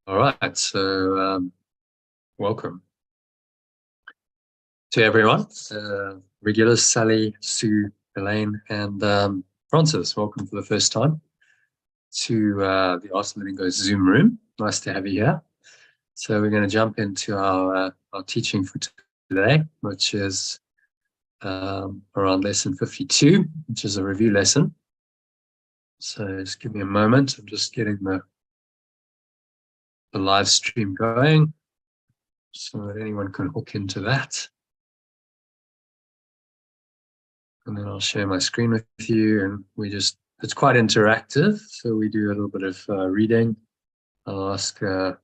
All right, so welcome to everyone. Regulars, Sally, Sue, Elaine, and Francis. Welcome for the first time to the Art of Living Go's Zoom room. Nice to have you here. So we're going to jump into our teaching for today, which is around lesson 52, which is a review lesson. So just give me a moment. I'm just getting the live stream going so that anyone can hook into that. And then I'll share my screen with you, and it's quite interactive. So we do a little bit of reading. I'll ask you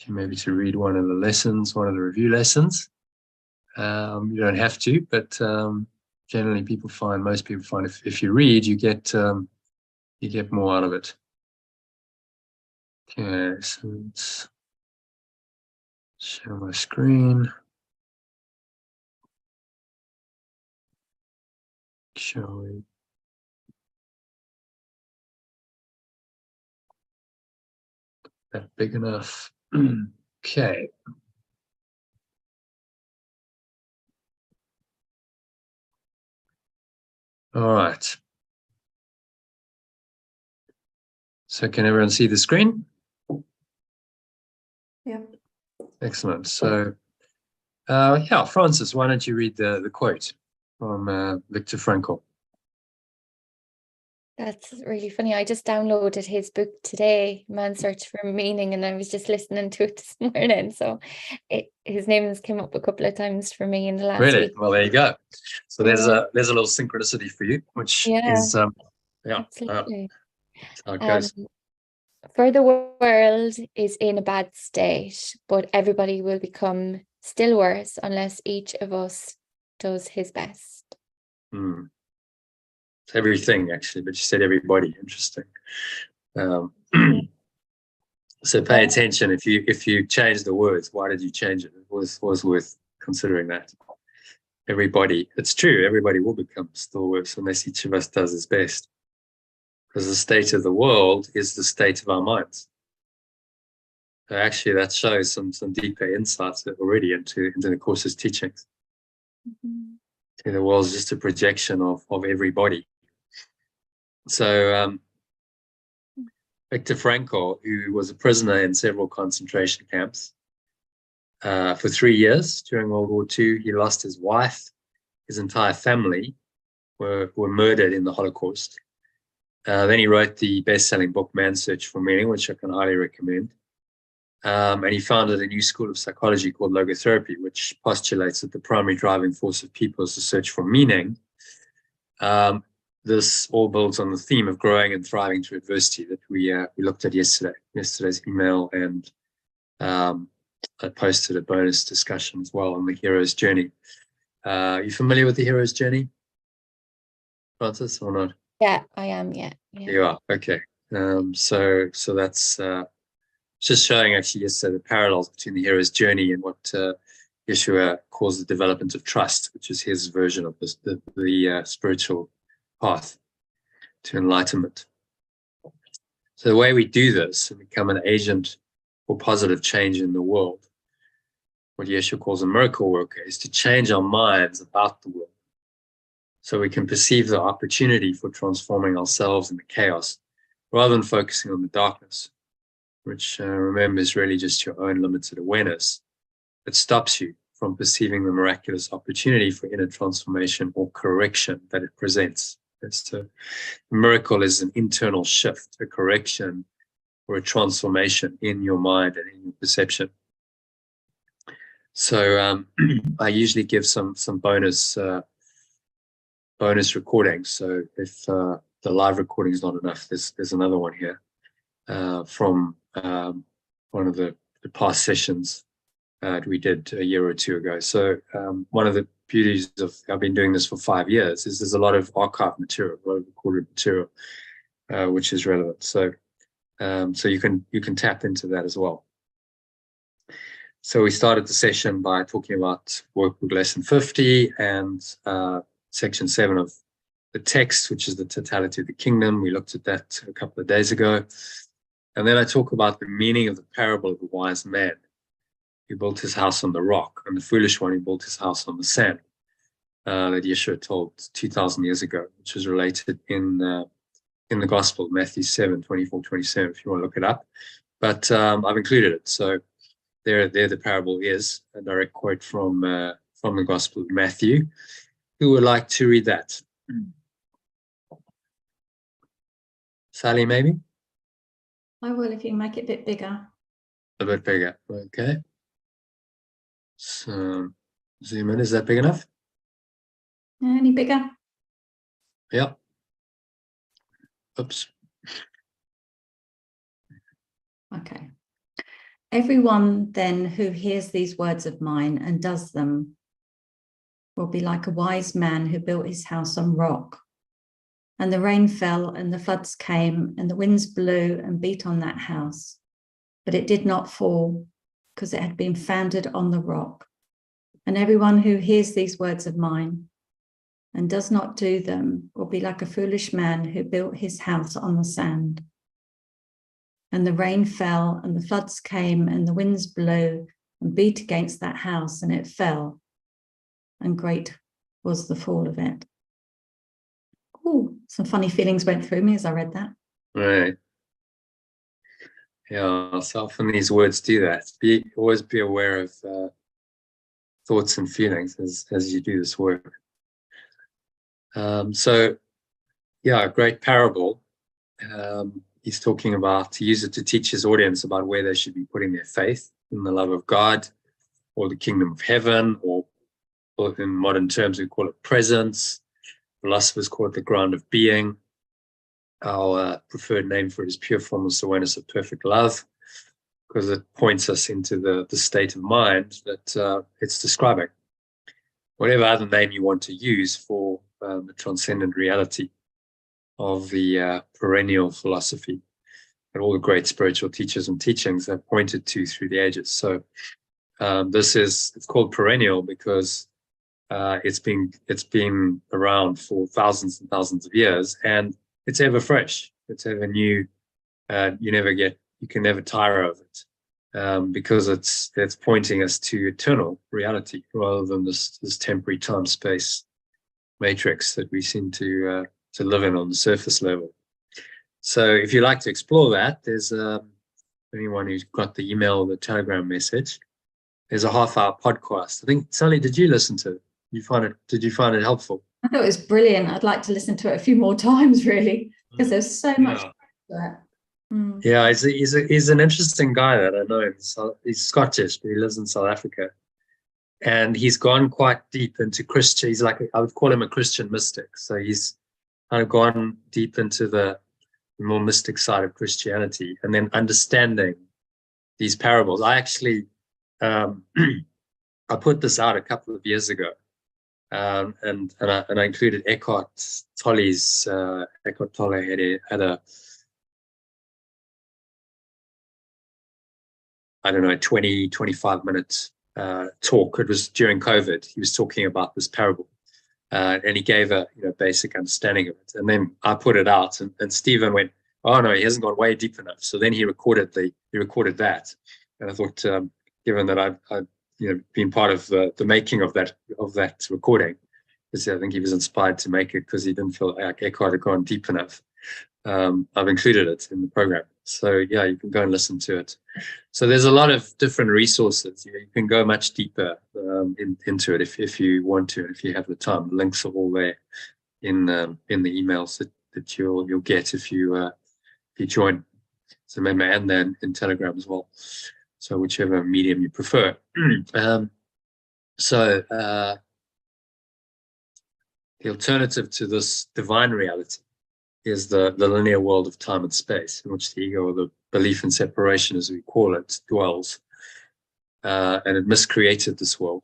maybe to read one of the lessons, one of the review lessons. You don't have to, but generally most people find if you read, you get more out of it. Okay, so let's share my screen. Shall we? That big enough? Okay. All right. So can everyone see the screen? Yeah. Excellent. So, Francis, why don't you read the quote from Viktor Frankl? That's really funny. I just downloaded his book today, Man's Search for Meaning, and I was just listening to it this morning. So his name has come up a couple of times for me in the last week. Well, there you go. So there's a little synchronicity for you, which is absolutely. how it goes. For the world is in a bad state, but everybody will become still worse unless each of us does his best. It's everything, actually, but you said everybody. Interesting. So pay attention. If you change the words, why did you change it? It was worth considering that. Everybody, it's true. Everybody will become still worse unless each of us does his best. Because the state of the world is the state of our minds. So actually, that shows some deeper insights already into the course's teachings. Mm-hmm. The world is just a projection of everybody. So Viktor Frankl, who was a prisoner in several concentration camps for 3 years during World War II, he lost his wife. His entire family were murdered in the Holocaust. Then he wrote the best-selling book, Man's Search for Meaning, which I can highly recommend. And he founded a new school of psychology called logotherapy, which postulates that the primary driving force of people is the search for meaning. This all builds on the theme of growing and thriving through adversity that we looked at yesterday's email, and I posted a bonus discussion as well on the hero's journey. Are you familiar with the hero's journey, Francis, or not? Yeah, I am. Yeah. You are. Okay. So that's just showing actually yesterday the parallels between the hero's journey and what Yeshua calls the development of trust, which is his version of the spiritual path to enlightenment. So the way we do this and become an agent for positive change in the world, what Yeshua calls a miracle worker, is to change our minds about the world so we can perceive the opportunity for transforming ourselves in the chaos rather than focusing on the darkness, which remember is really just your own limited awareness that stops you from perceiving the miraculous opportunity for inner transformation or correction that it presents. A miracle is an internal shift, a correction or a transformation in your mind and in your perception. So I usually give some bonus recordings. So if the live recording is not enough, there's another one here from one of the past sessions we did a year or two ago. So one of the beauties of I've been doing this for 5 years is there's a lot of archive material, a lot of recorded material, which is relevant. So you can tap into that as well. So we started the session by talking about Workbook Lesson 50 and Section 7 of the text, which is the totality of the kingdom. We looked at that a couple of days ago. And then I talk about the meaning of the parable of the wise man who built his house on the rock, and the foolish one who built his house on the sand, that Yeshua told 2,000 years ago, which is related in the Gospel, Matthew 7:24-27, if you want to look it up. But I've included it. So there the parable is a direct quote from the Gospel of Matthew. Who would like to read that? Sally, maybe? I will, if you make it a bit bigger. A bit bigger, okay. So zoom in, is that big enough? Any bigger? Yeah. Oops. Okay. Everyone then who hears these words of mine and does them will be like a wise man who built his house on rock. And the rain fell and the floods came and the winds blew and beat on that house. But it did not fall because it had been founded on the rock. And everyone who hears these words of mine and does not do them will be like a foolish man who built his house on the sand. And the rain fell and the floods came and the winds blew and beat against that house and it fell. And great was the fall of it. Oh, some funny feelings went through me as I read that. Right. Yeah, so often these words do that. Always be aware of thoughts and feelings as you do this work. So, yeah, a great parable. He's talking about, to use it to teach his audience about where they should be putting their faith in the love of God or the kingdom of heaven, or in modern terms, we call it presence. Philosophers call it the ground of being. Our preferred name for it is pure formless awareness of perfect love, because it points us into the state of mind that it's describing. Whatever other name you want to use for the transcendent reality of the perennial philosophy that all the great spiritual teachers and teachings have pointed to through the ages. So it's called perennial because it's been around for thousands and thousands of years, and it's ever fresh. It's ever new. You can never tire of it, because it's pointing us to eternal reality rather than this temporary time-space matrix that we seem to live in on the surface level. So if you'd like to explore that, there's anyone who's got the email or the Telegram message, there's a half-hour podcast. I think, Sally, did you listen to it? Did you find it helpful? I thought it was brilliant. I'd like to listen to it a few more times, really, because there's so much to it. Mm. Yeah, he's an interesting guy that I know. He's Scottish, but he lives in South Africa. And he's gone quite deep into Christian. He's like, I would call him a Christian mystic. So he's kind of gone deep into the more mystic side of Christianity, and then understanding these parables. I actually, I put this out a couple of years ago. And I included Eckhart Tolle's, Eckhart Tolle had a I don't know, 20, 25 minutes talk. It was during COVID. He was talking about this parable, and he gave a basic understanding of it. And then I put it out, and Stephen went, "Oh no, he hasn't gone way deep enough." So then he recorded that, and I thought, given that I've been part of the making of that recording, because I think he was inspired to make it because he didn't feel like Eckhart had gone deep enough. I've included it in the program. So yeah, you can go and listen to it. So there's a lot of different resources. You can go much deeper into it if you want to, and if you have the time. The links are all there in the emails that you'll get if you join. So remember, and then in Telegram as well. So whichever medium you prefer. So the alternative to this divine reality is the linear world of time and space, in which the ego, or the belief in separation, as we call it, dwells. And it miscreated this world.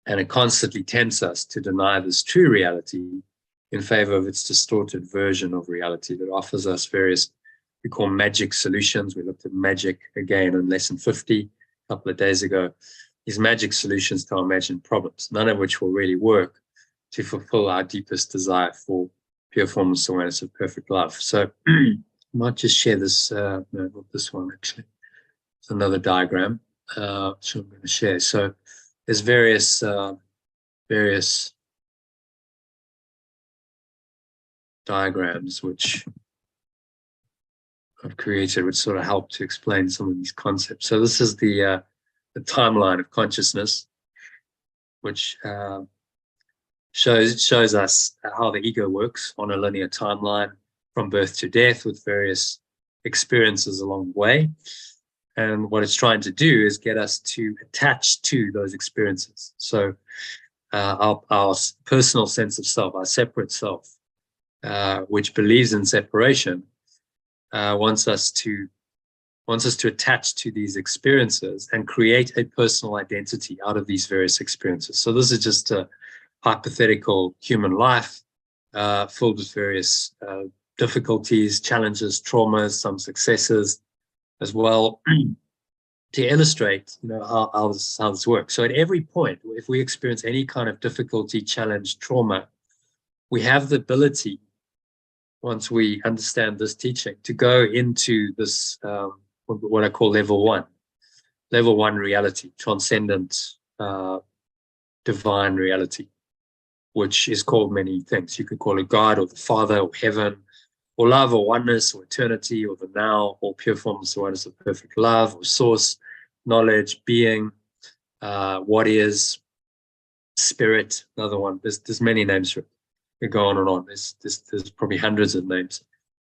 And it constantly tempts us to deny this true reality in favor of its distorted version of reality that offers us various, we call magic solutions. We looked at magic again in lesson 50 a couple of days ago. These magic solutions to our imagined problems, none of which will really work to fulfill our deepest desire for pure formless awareness of perfect love. So might just share this, no, not this one actually. It's another diagram, which I'm going to share. So there's various diagrams which I've created, which sort of help to explain some of these concepts. So this is the timeline of consciousness, which shows us how the ego works on a linear timeline from birth to death, with various experiences along the way. And what it's trying to do is get us to attach to those experiences. So our personal sense of self, our separate self, which believes in separation, wants us to attach to these experiences and create a personal identity out of these various experiences. So this is just a hypothetical human life filled with various difficulties, challenges, traumas, some successes as well, to illustrate, how this works. So at every point, if we experience any kind of difficulty, challenge, trauma, we have the ability, once we understand this teaching, to go into this, what I call level one reality, transcendent, divine reality, which is called many things. You could call it God, or the Father, or heaven, or love, or oneness, or eternity, or the now, or pure forms, the oneness of perfect love, or source, knowledge, being, what is, spirit, another one. There's many names for it. We go on and on. There's probably hundreds of names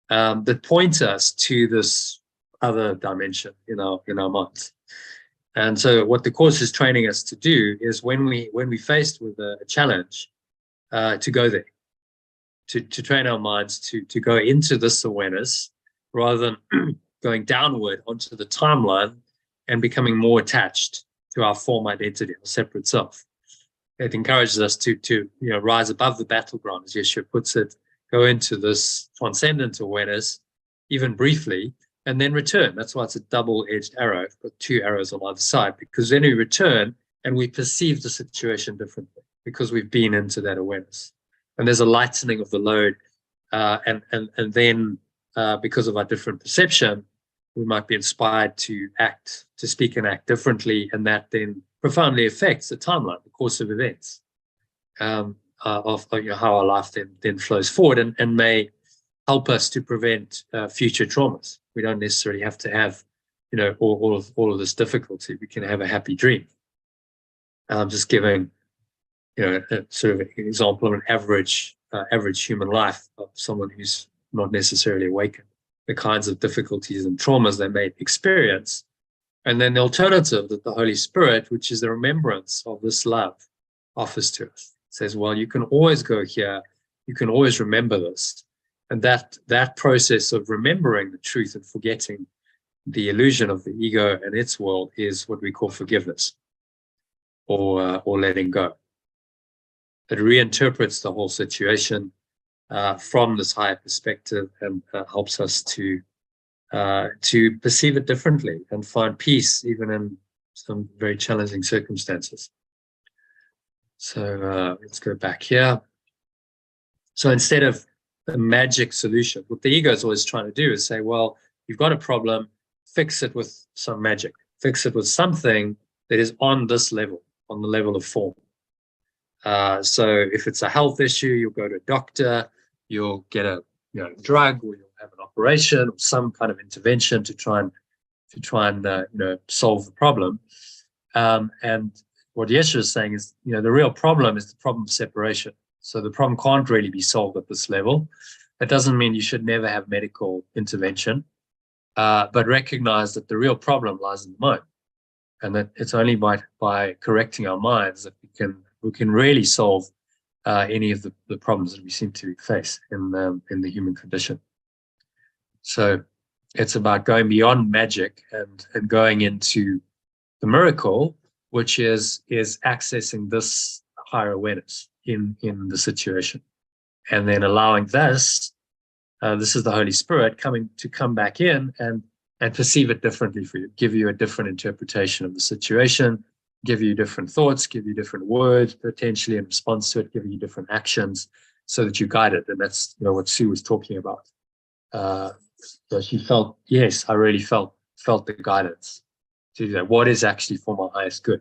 that point us to this other dimension in our minds. And so what the course is training us to do is, when we faced with a challenge, to go there, to train our minds to go into this awareness, rather than going downward onto the timeline and becoming more attached to our form identity, our separate self. It encourages us to rise above the battleground, as Yeshua puts it, go into this transcendent awareness, even briefly, and then return. That's why it's a double-edged arrow. I've got two arrows on either side, because then we return and we perceive the situation differently, because we've been into that awareness. And there's a lightening of the load, and then because of our different perception, we might be inspired to speak and act differently, and that then profoundly affects the timeline, the course of events, of how our life then flows forward, and may help us to prevent future traumas. We don't necessarily have to have, all of this difficulty. We can have a happy dream. I'm just giving, a sort of an example of an average human life of someone who's not necessarily awakened, the kinds of difficulties and traumas they may experience. And then the alternative that the Holy Spirit, which is the remembrance of this love, offers to us. It says, well, you can always go here. You can always remember this. And that process of remembering the truth and forgetting the illusion of the ego and its world is what we call forgiveness, or letting go. It reinterprets the whole situation from this higher perspective, and helps us to perceive it differently and find peace even in some very challenging circumstances. So let's go back here. So instead of a magic solution, what the ego is always trying to do is say, well, you've got a problem, fix it with some magic, fix it with something that is on this level, on the level of form. So if it's a health issue, you'll go to a doctor, you'll get a drug, or you'll have an operation, or some kind of intervention to try and solve the problem. And what Yeshua is saying is, the real problem is the problem of separation. So the problem can't really be solved at this level. That doesn't mean you should never have medical intervention, but recognize that the real problem lies in the mind, and that it's only by correcting our minds that we can really solve any of the problems that we seem to face in the human condition. So it's about going beyond magic and going into the miracle, which is accessing this higher awareness in the situation, and then allowing this is the Holy Spirit come back in and perceive it differently for you, give you a different interpretation of the situation, give you different thoughts, give you different words potentially in response to it, give you different actions, so that you guide it. And that's what Sue was talking about So she felt, yes, I really felt the guidance to do that. What is actually for my highest good?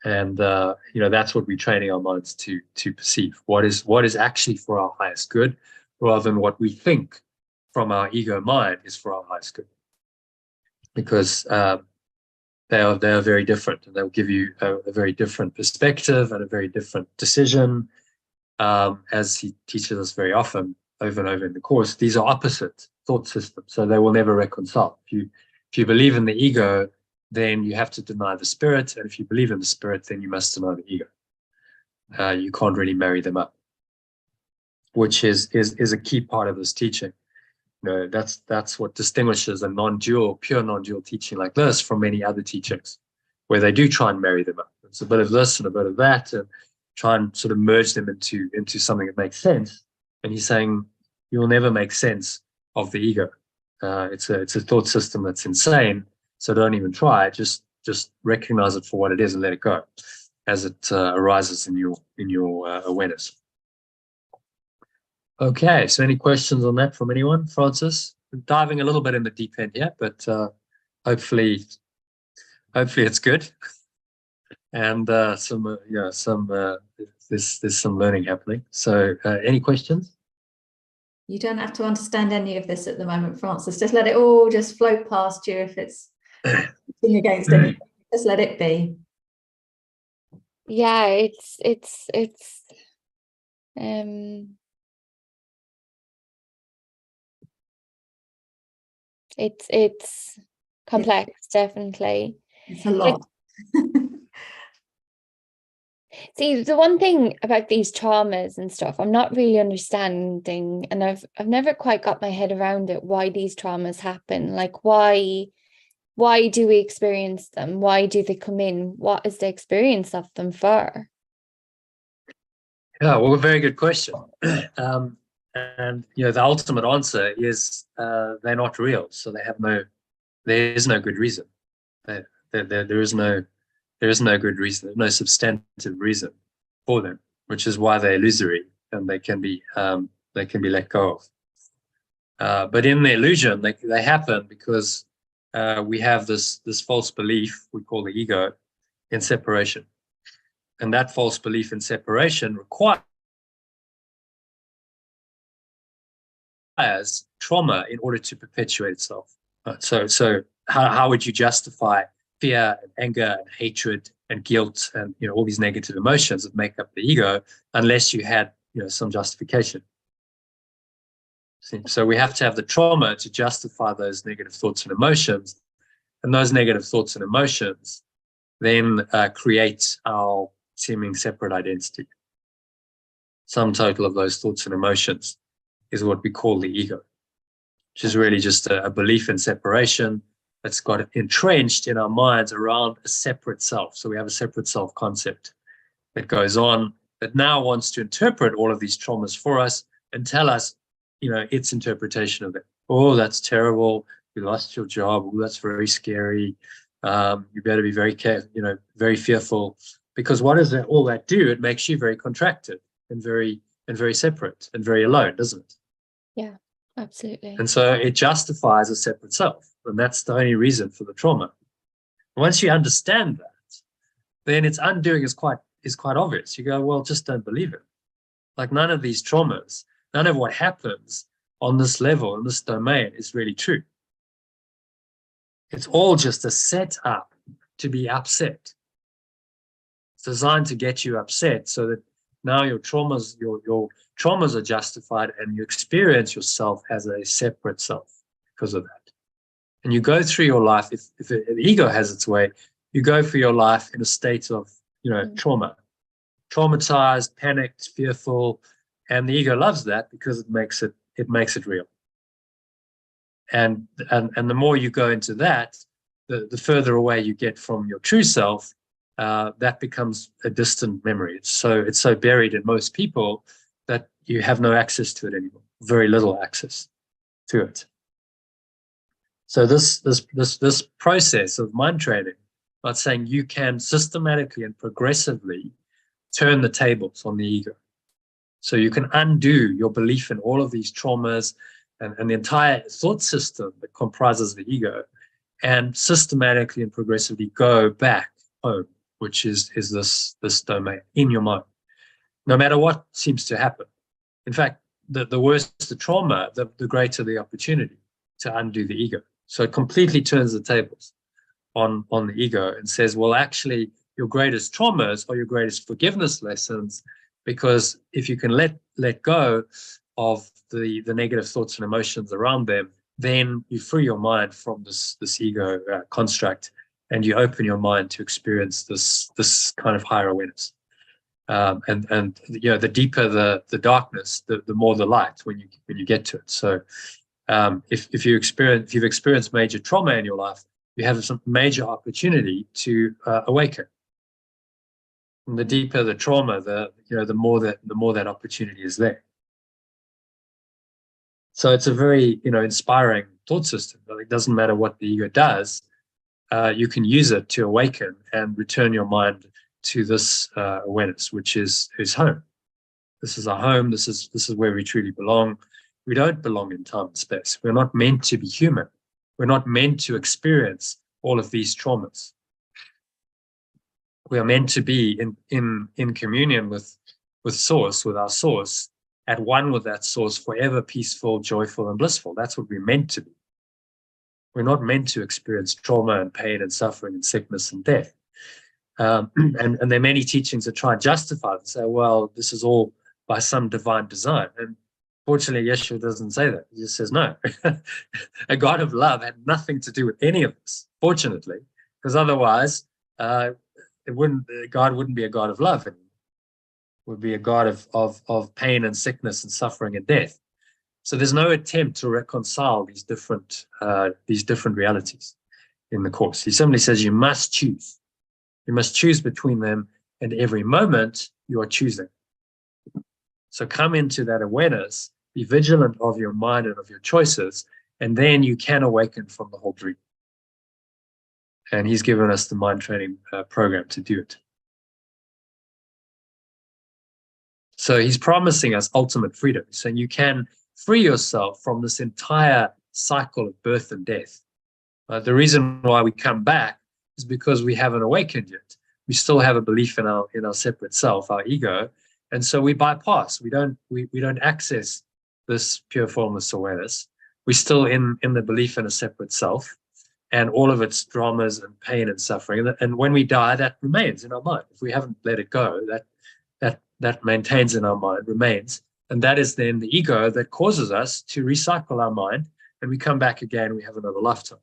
And that's what we're training our minds to perceive. What is actually for our highest good, rather than what we think from our ego mind is for our highest good. Because they are very different, and they'll give you a very different perspective and a very different decision. As he teaches us very often, over and over in the course, these are opposite thought systems, so they will never reconcile. If you believe in the ego, then you have to deny the spirit, and if you believe in the spirit, then you must deny the ego. You can't really marry them up, which is a key part of this teaching. That's what distinguishes a pure non-dual teaching like this from many other teachings, where they do try and marry them up. It's a bit of this and a bit of that, and try and sort of merge them into something that makes sense. And he's saying you will never make sense of the ego. It's a thought system that's insane. So don't even try. Just recognize it for what it is and let it go as it arises in your awareness. Okay, so any questions on that from anyone? Francis? I'm diving a little bit in the deep end here, but hopefully it's good. And there's some learning happening. So any questions? You don't have to understand any of this at the moment, Francis. Just let it all just float past you. If it's against anything, just let it be. Yeah, it's complex, definitely. It's a lot. See, the one thing about these traumas and stuff, I'm not really understanding, and I've never quite got my head around it, why these traumas happen. Like, why do we experience them? Why do they come in? What is the experience of them for? Yeah, well, a very good question. And the ultimate answer is they're not real. So there is no good reason. There is no good reason. There's no substantive reason for them, which is why they're illusory and they can be let go of. But in the illusion, they happen because we have this false belief we call the ego in separation, and that false belief in separation requires trauma in order to perpetuate itself. So how would you justify fear and anger and hatred and guilt and all these negative emotions that make up the ego unless you had some justification? So we have to have the trauma to justify those negative thoughts and emotions, and those negative thoughts and emotions then create our seeming separate identity. Sum total of those thoughts and emotions is what we call the ego, which is really just a belief in separation that's got entrenched in our minds around a separate self. So we have a separate self concept that goes on that now wants to interpret all of these traumas for us and tell us, its interpretation of it. Oh, that's terrible. You lost your job. Oh, that's very scary. You better be very careful, very fearful. Because what does all that do? It makes you very contracted and very separate and very alone, doesn't it? Yeah, absolutely. And so it justifies a separate self. And that's the only reason for the trauma. Once you understand that, then its undoing is quite obvious. You go, well, just don't believe it. Like none of these traumas, none of what happens on this level, in this domain, is really true. It's all just a setup to be upset. It's designed to get you upset so that now your traumas are justified and you experience yourself as a separate self because of that. And you go through your life, if the ego has its way, you go through your life in a state of, trauma, traumatized, panicked, fearful, and the ego loves that because it makes it real. And the more you go into that, the further away you get from your true self, that becomes a distant memory. It's so buried in most people that you have no access to it anymore, very little access to it. So this process of mind training, not saying you can systematically and progressively turn the tables on the ego. So you can undo your belief in all of these traumas and the entire thought system that comprises the ego, and systematically and progressively go back home, which is this domain in your mind, no matter what seems to happen. In fact, the worse the trauma, the greater the opportunity to undo the ego. So it completely turns the tables on the ego and says, well, actually, your greatest traumas are your greatest forgiveness lessons, because if you can let go of the negative thoughts and emotions around them, then you free your mind from this ego construct, and you open your mind to experience this kind of higher awareness. And you know, the deeper the darkness, the more the light when you get to it. So if you've experienced major trauma in your life, you have some major opportunity to awaken. And the deeper the trauma, the more that opportunity is there. So it's a very inspiring thought system. It doesn't matter what the ego does, you can use it to awaken and return your mind to this awareness, which is home. This is our home. This is where we truly belong. We don't belong in time and space. We're not meant to be human. We're not meant to experience all of these traumas. We are meant to be in communion with Source, with our Source, at one with that Source, forever peaceful, joyful, and blissful. That's what we're meant to be. We're not meant to experience trauma and pain and suffering and sickness and death. And there are many teachings that try and justify it and say, well, this is all by some divine design. And fortunately, Yeshua doesn't say that. He just says, no. A God of love had nothing to do with any of this, fortunately, because otherwise God wouldn't be a God of love anymore. It would be a God of pain and sickness and suffering and death. So there's no attempt to reconcile these different realities in the Course. He simply says you must choose. You must choose between them, and every moment you are choosing. So come into that awareness, be vigilant of your mind and of your choices, and then you can awaken from the whole dream. And he's given us the mind training program to do it. So he's promising us ultimate freedom. So you can free yourself from this entire cycle of birth and death. The reason why we come back is because we haven't awakened yet. We still have a belief in our separate self, our ego, and so we bypass. We don't access this pure formless awareness. We're still in the belief in a separate self, and all of its dramas and pain and suffering. And when we die, that remains in our mind. If we haven't let it go, that maintains in our mind, remains, and that is then the ego that causes us to recycle our mind, and we come back again. We have another lifetime.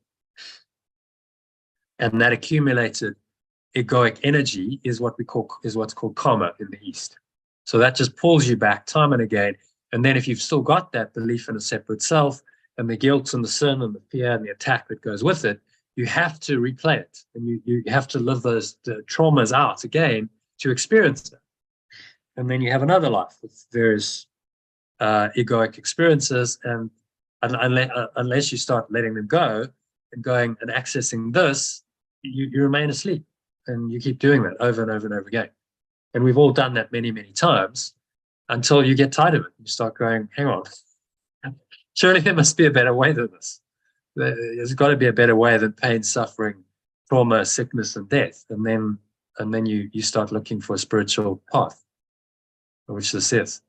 And that accumulated egoic energy is what's called karma in the East. So that just pulls you back time and again. And then if you've still got that belief in a separate self and the guilt and the sin and the fear and the attack that goes with it, you have to replay it. And you have to live those traumas out again to experience them. And then you have another life with various egoic experiences. And unless you start letting them go and going and accessing this, you remain asleep, and you keep doing that over and over and over again. And we've all done that many, many times until you get tired of it. You start going, hang on, surely there must be a better way than this. There's got to be a better way than pain, suffering, trauma, sickness, and death. And then you start looking for a spiritual path, which this is.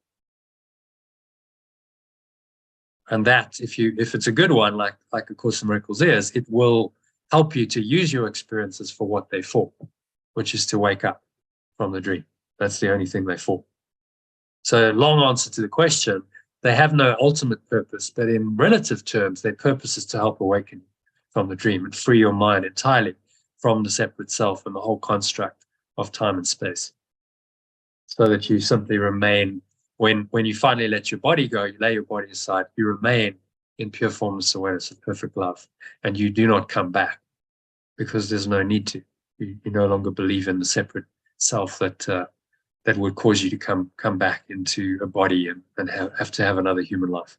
And that, if it's a good one, like A Course in Miracles is, it will help you to use your experiences for what they're for, which is to wake up from the dream. That's the only thing they're for. So long answer to the question, they have no ultimate purpose, but in relative terms, their purpose is to help awaken from the dream and free your mind entirely from the separate self and the whole construct of time and space, so that you simply remain, when you finally let your body go, you lay your body aside, you remain in pure formless awareness of perfect love, and you do not come back, because there's no need to. You no longer believe in the separate self that would cause you to come back into a body and have to have another human life.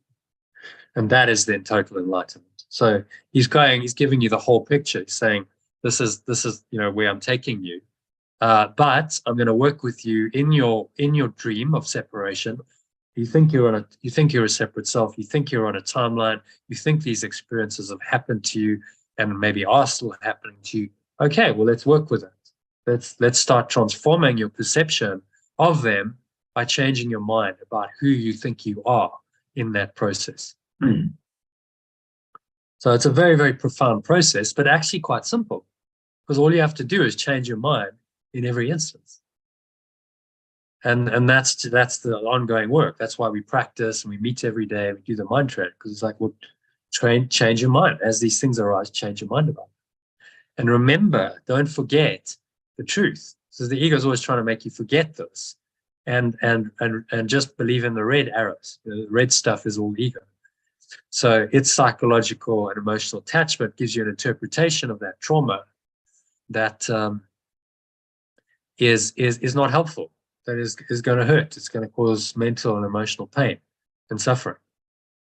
And that is then total enlightenment. So he's giving you the whole picture. He's saying, this is where I'm taking you. But I'm going to work with you in your dream of separation. You think you're a separate self. You think you're on a timeline. You think these experiences have happened to you and maybe are still happening to you. Okay, well, let's work with it. Let's start transforming your perception of them by changing your mind about who you think you are in that process. So it's a very, very profound process, but actually quite simple, because all you have to do is change your mind in every instance. And that's the ongoing work. That's why we practice and we meet every day. We do the mind training, because it's like, well, change your mind. As these things arise, change your mind about it. And remember, don't forget the truth. So the ego is always trying to make you forget this, and just believe in the red arrows. The red stuff is all ego. So its psychological and emotional attachment gives you an interpretation of that trauma that is not helpful. That is going to hurt. It's going to cause mental and emotional pain and suffering.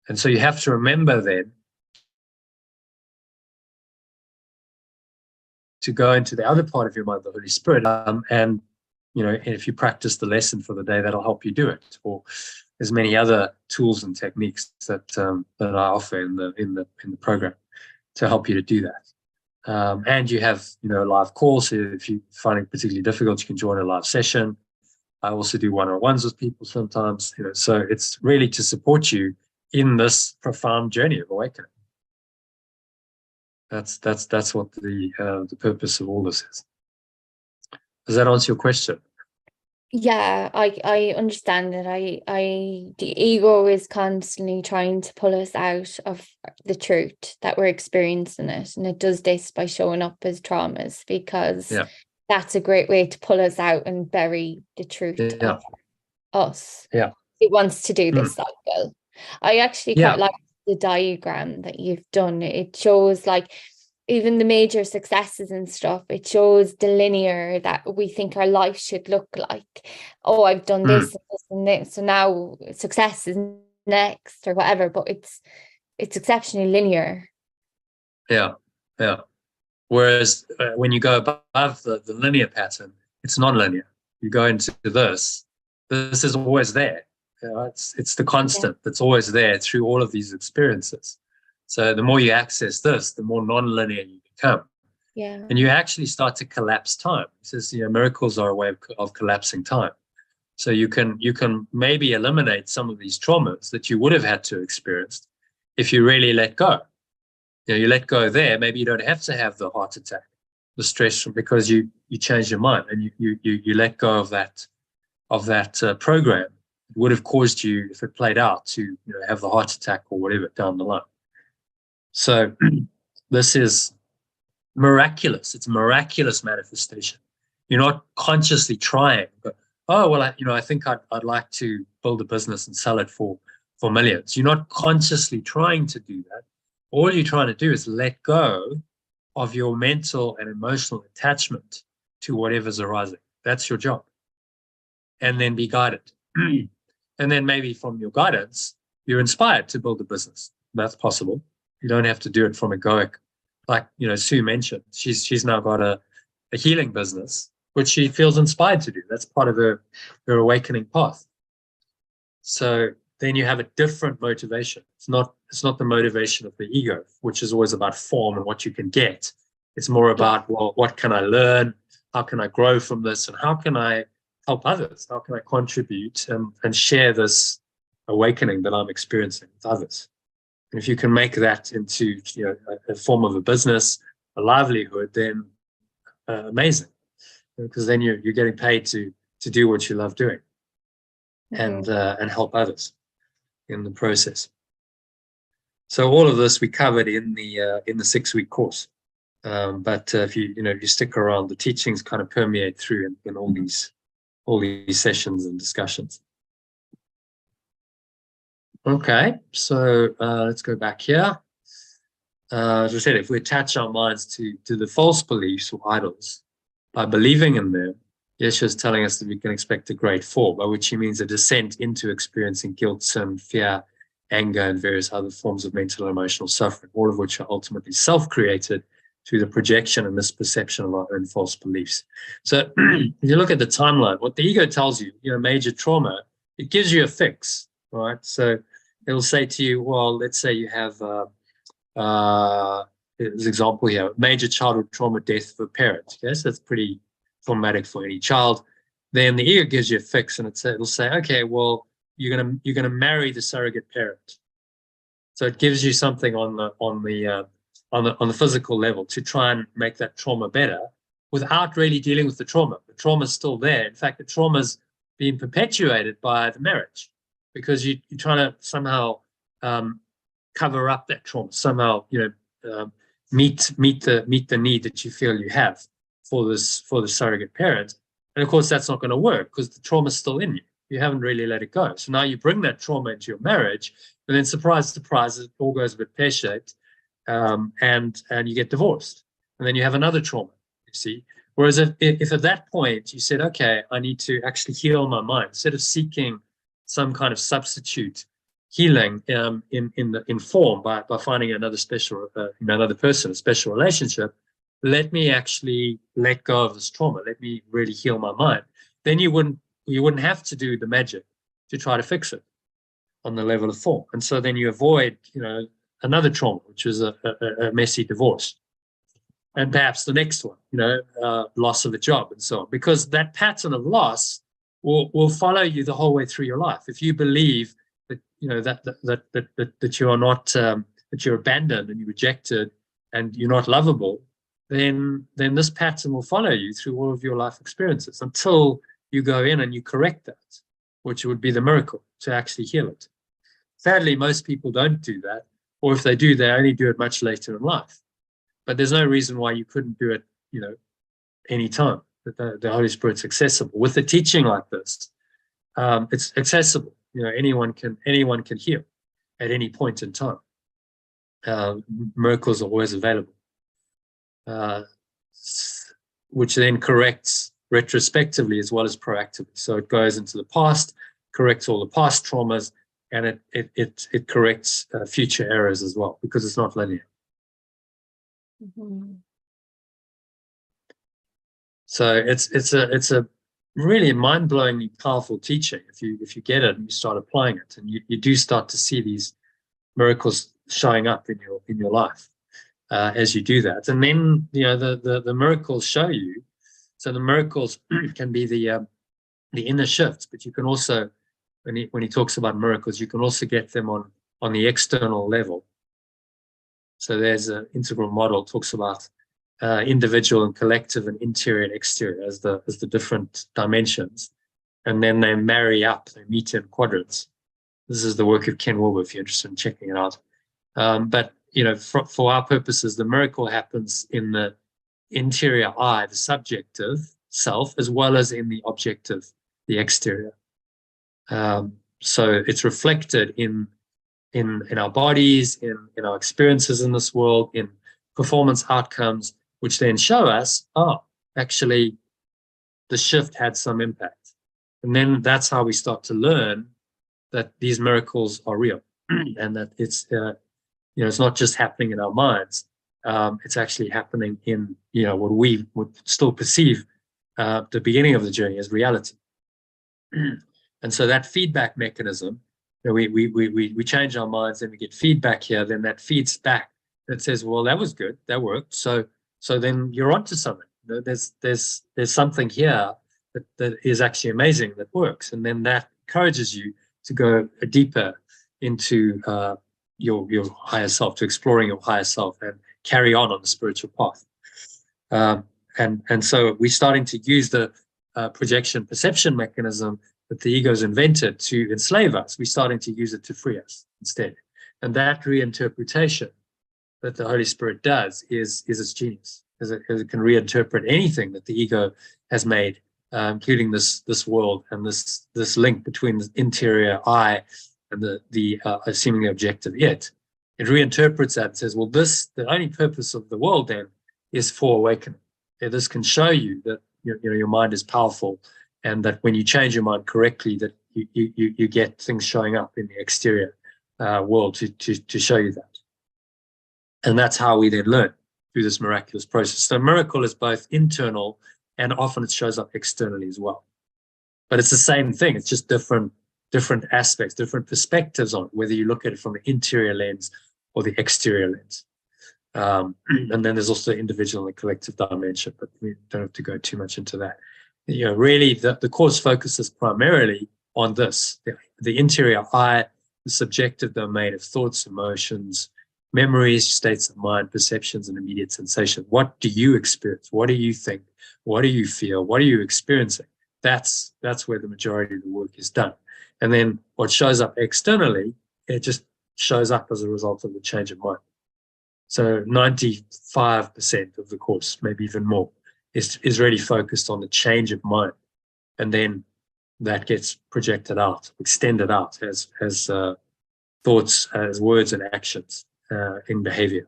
And so you have to remember then to go into the other part of your mind, the Holy Spirit, and if you practice the lesson for the day, that'll help you do it. Or there's many other tools and techniques that I offer in the program to help you to do that. And you have a live call, so if you find it particularly difficult, you can join a live session. I also do one-on-ones with people sometimes. So it's really to support you in this profound journey of awakening. That's what the purpose of all this is. Does that answer your question? Yeah, I understand it. The ego is constantly trying to pull us out of the truth that we're experiencing it, and it does this by showing up as traumas, because that's a great way to pull us out and bury the truth of us. Yeah, it wants to do this cycle. I actually quite like the diagram that you've done. It shows like even the major successes and stuff. It shows the linear that we think our life should look like. Oh, I've done this and this and this, so now success is next or whatever. But it's exceptionally linear. Yeah. Whereas when you go above the linear pattern, it's non-linear. You go into this is always there. It's the constant that's always there through all of these experiences. So the more you access this, the more non-linear you become. Yeah. And you actually start to collapse time. It says, miracles are a way of collapsing time. So you can maybe eliminate some of these traumas that you would have had to experience if you really let go. You let go there. Maybe you don't have to have the heart attack, the stress, because you change your mind and you let go of that program. It would have caused you, if it played out, to have the heart attack or whatever down the line. So this is miraculous. It's a miraculous manifestation. You're not consciously trying, but I think I'd like to build a business and sell it for millions. You're not consciously trying to do that. All you're trying to do is let go of your mental and emotional attachment to whatever's arising. That's your job. And then be guided. And then maybe from your guidance, you're inspired to build a business. That's possible. You don't have to do it from egoic. Like, Sue mentioned, she's now got a healing business, which she feels inspired to do. That's part of her awakening path. So then you have a different motivation. It's not the motivation of the ego, which is always about form and what you can get. It's more about, well, what can I learn? How can I grow from this? And how can I help others? How can I contribute and share this awakening that I'm experiencing with others? And if you can make that into a form of a business, a livelihood, then amazing, because then you're getting paid to do what you love doing, and help others in the process. So all of this we covered in the 6-week course, but if you stick around, the teachings kind of permeate through in all these sessions and discussions. Okay, so let's go back here. As I said, if we attach our minds to the false beliefs or idols, by believing in them, Yeshua is telling us that we can expect a great fall, by which he means a descent into experiencing guilt, sin, fear, anger, and various other forms of mental and emotional suffering, all of which are ultimately self-created through the projection and misperception of our own false beliefs. So if you look at the timeline, what the ego tells you, major trauma, it gives you a fix. right? So it'll say to you, well, let's say you have, there's an example here, major childhood trauma, death of a parent. Okay, so that's pretty traumatic for any child. Then the ego gives you a fix, and it'll say, okay, well, you're gonna marry the surrogate parent. So it gives you something on the physical level to try and make that trauma better without really dealing with the trauma. The trauma is still there. In fact, the trauma is being perpetuated by the marriage because you're trying to somehow cover up that trauma, somehow meet the need that you feel you have for the surrogate parent. And of course, that's not going to work because the trauma is still in you. You haven't really let it go. So now you bring that trauma into your marriage, and then surprise, surprise, it all goes a bit pear-shaped, and you get divorced. And then you have another trauma, you see. Whereas if at that point you said, okay, I need to actually heal my mind, instead of seeking some kind of substitute healing in form by finding another special, another person, a special relationship, let me actually let go of this trauma. Let me really heal my mind. Then you wouldn't have to do the magic to try to fix it on the level of form. And so then you avoid, another trauma, which is a messy divorce. And perhaps the next one, loss of a job and so on, because that pattern of loss will follow you the whole way through your life. If you believe that, that you are not, that you're abandoned and you're rejected and you're not lovable, then this pattern will follow you through all of your life experiences until you go in and you correct that, which would be the miracle to actually heal it. Sadly, most people don't do that, or if they do, they only do it much later in life. But there's no reason why you couldn't do it, any time. That the Holy Spirit's accessible. With a teaching like this, it's accessible. Anyone can heal at any point in time. Miracles are always available, which then corrects retrospectively as well as proactively. So it goes into the past, corrects all the past traumas, and it corrects future errors as well, because it's not linear. Mm-hmm. So it's a really mind-blowingly powerful teaching if you get it and you start applying it, and you do start to see these miracles showing up in your life as you do that. And then the miracles show you. So the miracles can be the inner shifts, but you can also, when he talks about miracles, you can also get them on the external level. So there's an integral model, talks about individual and collective and interior and exterior as the different dimensions, and then they marry up, they meet in quadrants. This is the work of Ken Wilber if you're interested in checking it out. But for our purposes, the miracle happens in the interior I, the subjective self, as well as in the objective, the exterior. So it's reflected in our bodies, in our experiences in this world, in performance outcomes, which then show us, actually, the shift had some impact. And then that's how we start to learn that these miracles are real and that it's not just happening in our minds. It's actually happening in what we would still perceive the beginning of the journey as reality. And so that feedback mechanism, we change our minds and we get feedback here, then that feeds back. It says, well, that was good, that worked. So then you're onto something. There's something here that is actually amazing, that works. And then that encourages you to go deeper into your higher self, to exploring your higher self and carry on the spiritual path. And so we're starting to use the projection perception mechanism that the ego's invented to enslave us. We're starting to use it to free us instead. And that reinterpretation that the Holy Spirit does is its genius, as it can reinterpret anything that the ego has made, including this world and this link between the interior I and the seemingly objective it. It reinterprets that and says, well, the only purpose of the world then is for awakening. This can show you that your mind is powerful, and that when you change your mind correctly, that you get things showing up in the exterior world to show you that. And that's how we then learn through this miraculous process. So miracle is both internal and often it shows up externally as well. But it's the same thing. It's just different different aspects, different perspectives on it, whether you look at it from the interior lens or the exterior lens. And then there's also the individual and the collective dimension, but we don't have to go too much into that. Really, the course focuses primarily on this, the interior I, the subjective domain of thoughts, emotions, memories, states of mind, perceptions, and immediate sensation. What do you experience? What do you think? What do you feel? What are you experiencing? That's where the majority of the work is done. And then what shows up externally, it just shows up as a result of the change of mind. So 95% of the course, maybe even more, is really focused on the change of mind. And then that gets projected out, extended out as thoughts, as words and actions in behavior.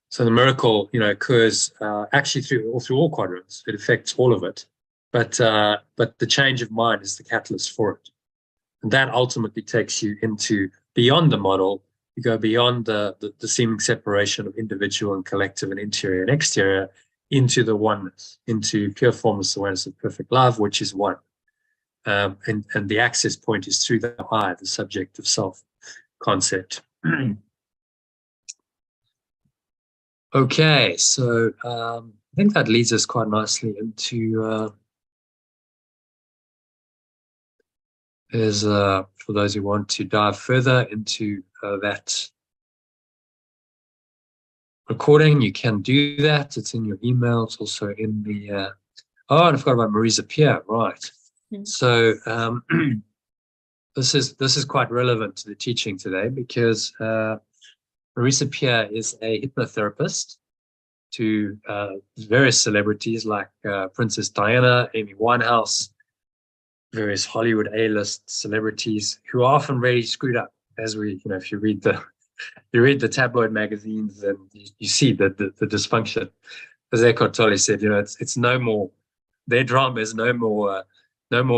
So the miracle, occurs actually through all quadrants. It affects all of it. But the change of mind is the catalyst for it. And that ultimately takes you into beyond the model. You go beyond the seeming separation of individual and collective and interior and exterior into the oneness, into pure formless awareness of perfect love, which is one. And the access point is through the I, the subjective self concept. Okay, so I think that leads us quite nicely into for those who want to dive further into that recording, you can do that. It's in your email. It's also in the and I forgot about Marisa Peer, right? So this is quite relevant to the teaching today, because Marisa Peer is a hypnotherapist to various celebrities like Princess Diana, Amy Winehouse, various Hollywood A-list celebrities who are often very screwed up. As we, if you read the tabloid magazines, and you see the dysfunction. As Eckhart Tolle said, it's no more, their drama is no more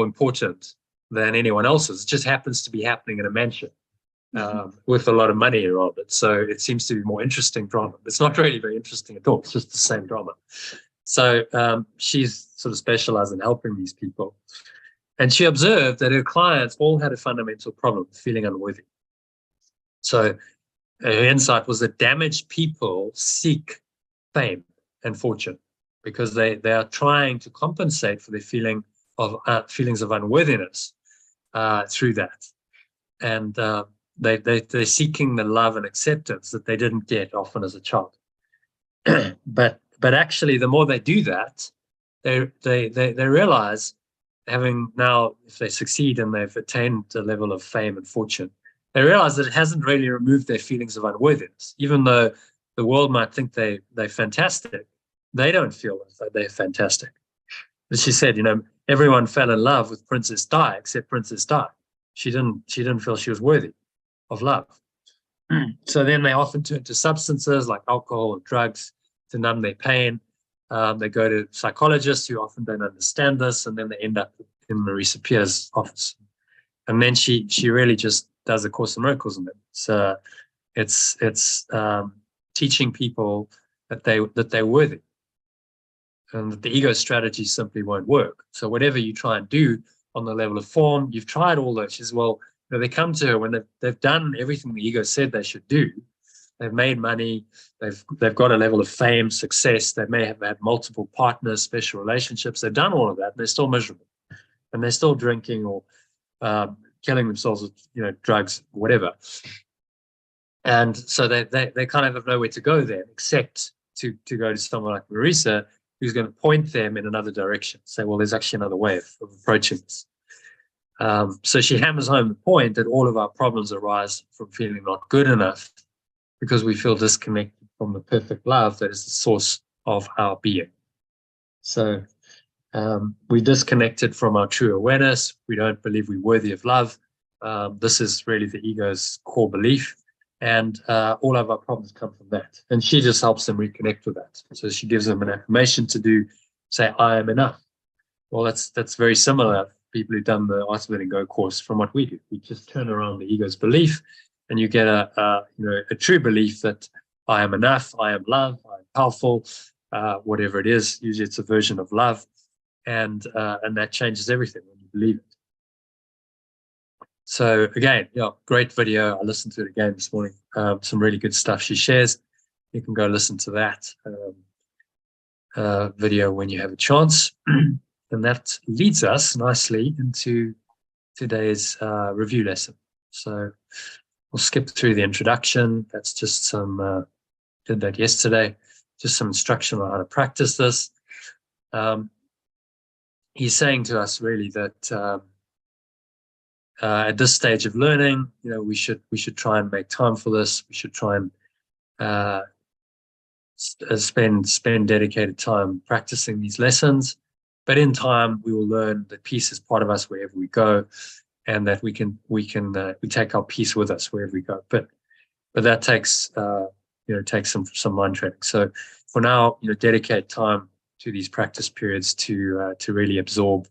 important than anyone else's. It just happens to be happening in a mansion with a lot of money around it. So it seems to be more interesting drama. It's not really very interesting at all. It's just the same drama. So she's sort of specialized in helping these people. And she observed that her clients all had a fundamental problem, feeling unworthy. So her insight was that damaged people seek fame and fortune because they are trying to compensate for their feelings of unworthiness through that. And they're seeking the love and acceptance that they didn't get often as a child. But actually, the more they do that, they realize, having now, if they succeed and they've attained a level of fame and fortune, they realize that it hasn't really removed their feelings of unworthiness. Even though the world might think they're fantastic, they don't feel that they're fantastic. As she said, everyone fell in love with Princess Di except Princess Di. She didn't feel she was worthy of love. So then they often turn to substances like alcohol or drugs to numb their pain. They go to psychologists who often don't understand this, and then they end up in Marisa Peer's office. And then she really just does A Course in Miracles in them. So it's teaching people that they're worthy, and that the ego strategy simply won't work. So whatever you try and do on the level of form, you've tried all those. She says, well, they come to her when they've done everything the ego said they should do. They've made money. They've got a level of fame, success. They may have had multiple partners, special relationships. They've done all of that, and they're still miserable, and they're still drinking or killing themselves with drugs, whatever. And so they kind of have nowhere to go then, except to go to someone like Marisa, who's going to point them in another direction. Say, well, there's actually another way of approaching this. So she hammers home the point that all of our problems arise from feeling not good enough, because we feel disconnected from the perfect love that is the source of our being. So we're disconnected from our true awareness. We don't believe we're worthy of love. This is really the ego's core belief. And all of our problems come from that. And she just helps them reconnect with that. So she gives them an affirmation to do, say, I am enough. Well, that's very similar to people who've done the Art of Letting Go course from what we do. We just turn around the ego's belief, and you get a true belief that I am enough, I am love, I am powerful, whatever it is. Usually it's a version of love, and that changes everything when you believe it. So again, yeah, great video. I listened to it again this morning. Some really good stuff she shares. You can go listen to that video when you have a chance. And that leads us nicely into today's review lesson. So we'll skip through the introduction. That's just some, did that yesterday, just some instruction on how to practice this. He's saying to us really that at this stage of learning, we should try and make time for this. We should try and spend dedicated time practicing these lessons. But in time, we will learn that peace is part of us wherever we go, and that we take our peace with us wherever we go. But that takes some mind training. So for now, dedicate time to these practice periods to really absorb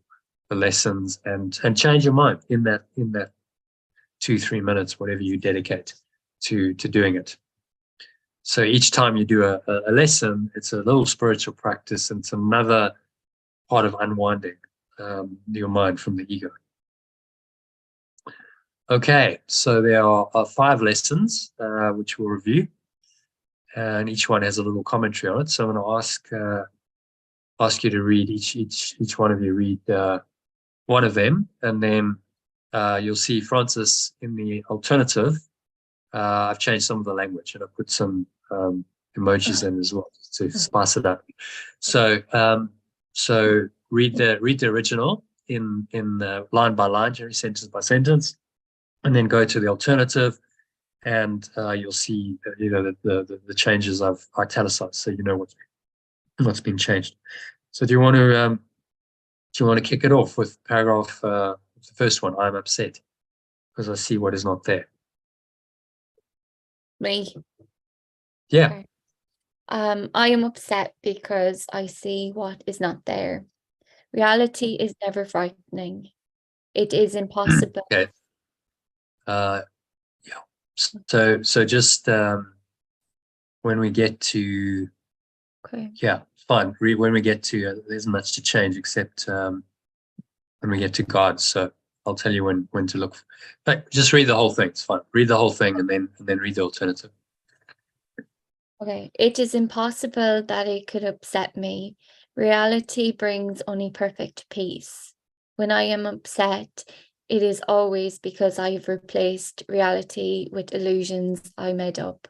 the lessons and change your mind in that 2-3 minutes, whatever you dedicate to doing it. So each time you do a lesson, it's a little spiritual practice, and it's another part of unwinding your mind from the ego. Okay, so there are 5 lessons which we'll review, and each one has a little commentary on it. So I'm going to ask you to read each one of you read one of them, and then you'll see Francis in the alternative. I've changed some of the language, and I've put some emojis in as well to spice it up. So read the original in line by line, sentence by sentence, and then go to the alternative, and you'll see the changes I've italicized, so you know what's been changed. So do you want to kick it off with paragraph the first one? I'm upset because I see what is not there. Me. Yeah. Okay. I am upset because I see what is not there. Reality is never frightening. It is impossible. Okay. Yeah. So just when we get to, Okay. yeah, fine. When we get to, there isn't much to change except when we get to God. So I'll tell you when to look. But just read the whole thing. It's fine. Read the whole thing and then read the alternative. Okay. It is impossible that it could upset me. Reality brings only perfect peace. When I am upset, it is always because I have replaced reality with illusions I made up.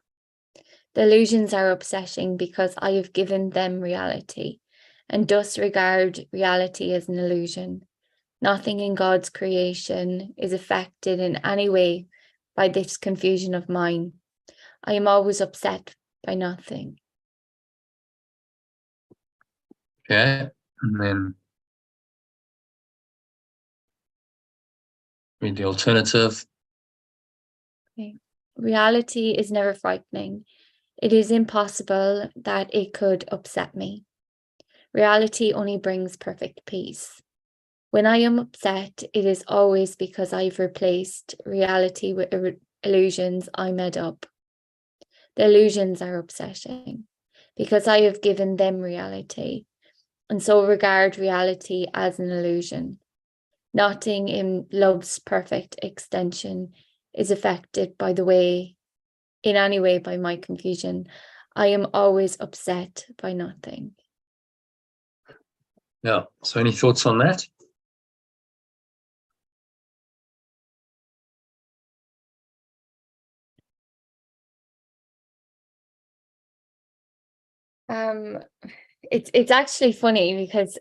The illusions are upsetting because I have given them reality, and thus regard reality as an illusion. Nothing in God's creation is affected in any way by this confusion of mine. I am always upset by nothing. Okay. And then read the alternative. Okay. Reality is never frightening. It is impossible that it could upset me. Reality only brings perfect peace. When I am upset, it is always because I've replaced reality with illusions I made up. The illusions are upsetting because I have given them reality, and so regard reality as an illusion. Nothing in love's perfect extension is affected in any way by my confusion. I am always upset by nothing. Yeah. So any thoughts on that? It's actually funny because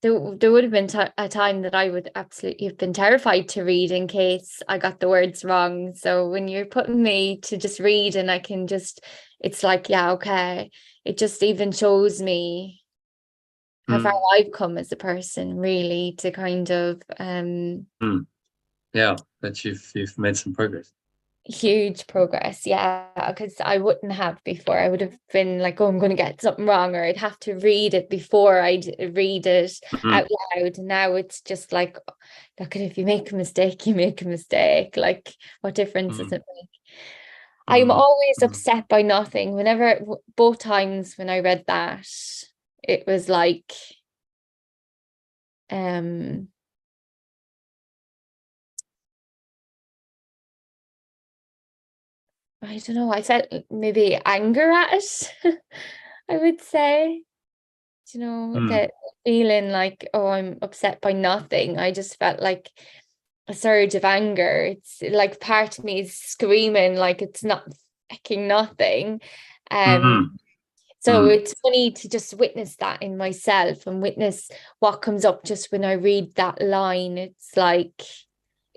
there would have been a time that I would absolutely have been terrified to read in case I got the words wrong. So when you're putting me to just read and it's like, yeah, okay. It just even shows me how far I've come as a person, really, to kind of Yeah, that you've made some progress. huge progress. Yeah, because I wouldn't have before. I would have been like, oh, I'm going to get something wrong, or I'd have to read it before I'd read it out loud. And now it's just like, look, if you make a mistake, you make a mistake. Like, what difference does it make? I'm always upset by nothing. Both times when I read that, it was like, I don't know, I felt maybe anger at it. I would say, you know, that feeling like, oh, I'm upset by nothing. I just felt like a surge of anger. It's like part of me is screaming like it's not fucking nothing. So it's funny to just witness that in myself and witness what comes up just when I read that line. It's like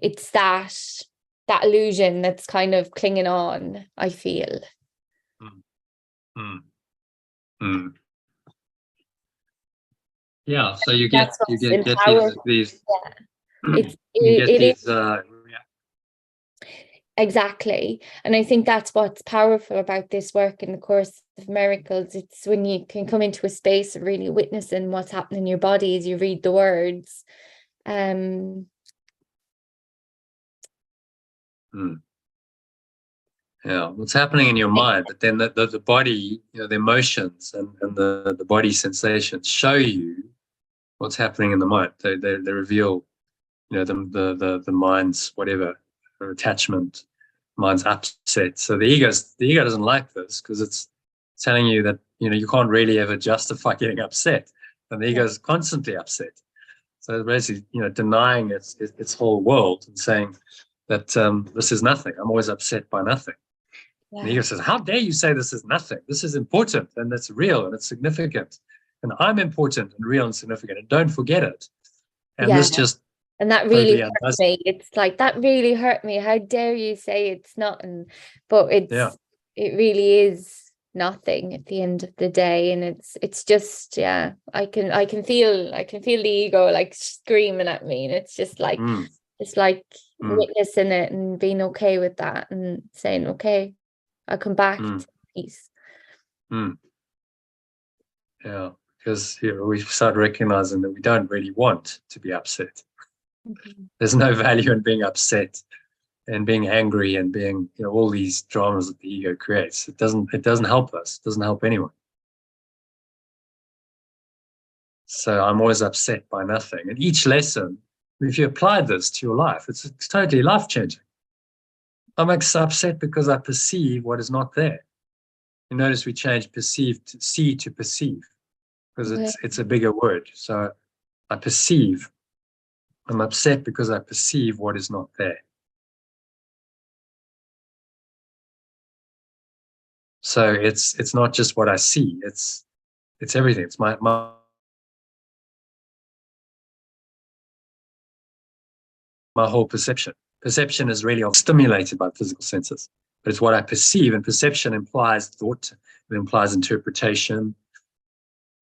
it's that illusion that's kind of clinging on, I feel. Yeah, so you That's get what's these yeah. you get these Exactly. And I think that's what's powerful about this work in the Course of Miracles. It's when you can come into a space of really witnessing what's happening in your body as you read the words. Yeah, what's happening in your mind, but then the body, you know, the emotions and the body sensations show you what's happening in the mind. They reveal, you know, the mind's whatever, attachment, mind's upset. So the ego doesn't like this because it's telling you that, you know, you can't really ever justify getting upset, and the ego is constantly upset. So basically, you know, denying its whole world and saying that this is nothing. I'm always upset by nothing. Yeah. And the ego says, how dare you say this is nothing? This is important and it's real and it's significant. And I'm important and real and significant. And don't forget it. And this just and that really hurt me. It's like, that really hurt me. How dare you say it's nothing? But it really is nothing at the end of the day. And it's just, yeah, I can feel the ego like screaming at me. And it's just like it's like witnessing it and being okay with that and saying, okay, I'll come back to peace. Yeah, because we start recognizing that we don't really want to be upset. There's no value in being upset and being angry and being, you know, all these dramas that the ego creates. It doesn't help us. It doesn't help anyone. So I'm always upset by nothing. And each lesson, if you apply this to your life, it's totally life-changing. I'm upset because I perceive what is not there. You notice we change perceive to see to perceive, because it's a bigger word. So I perceive. I'm upset because I perceive what is not there. So it's not just what I see. It's everything. It's my whole perception. Perception is really stimulated by physical senses, but it's what I perceive, and perception implies thought. It implies interpretation.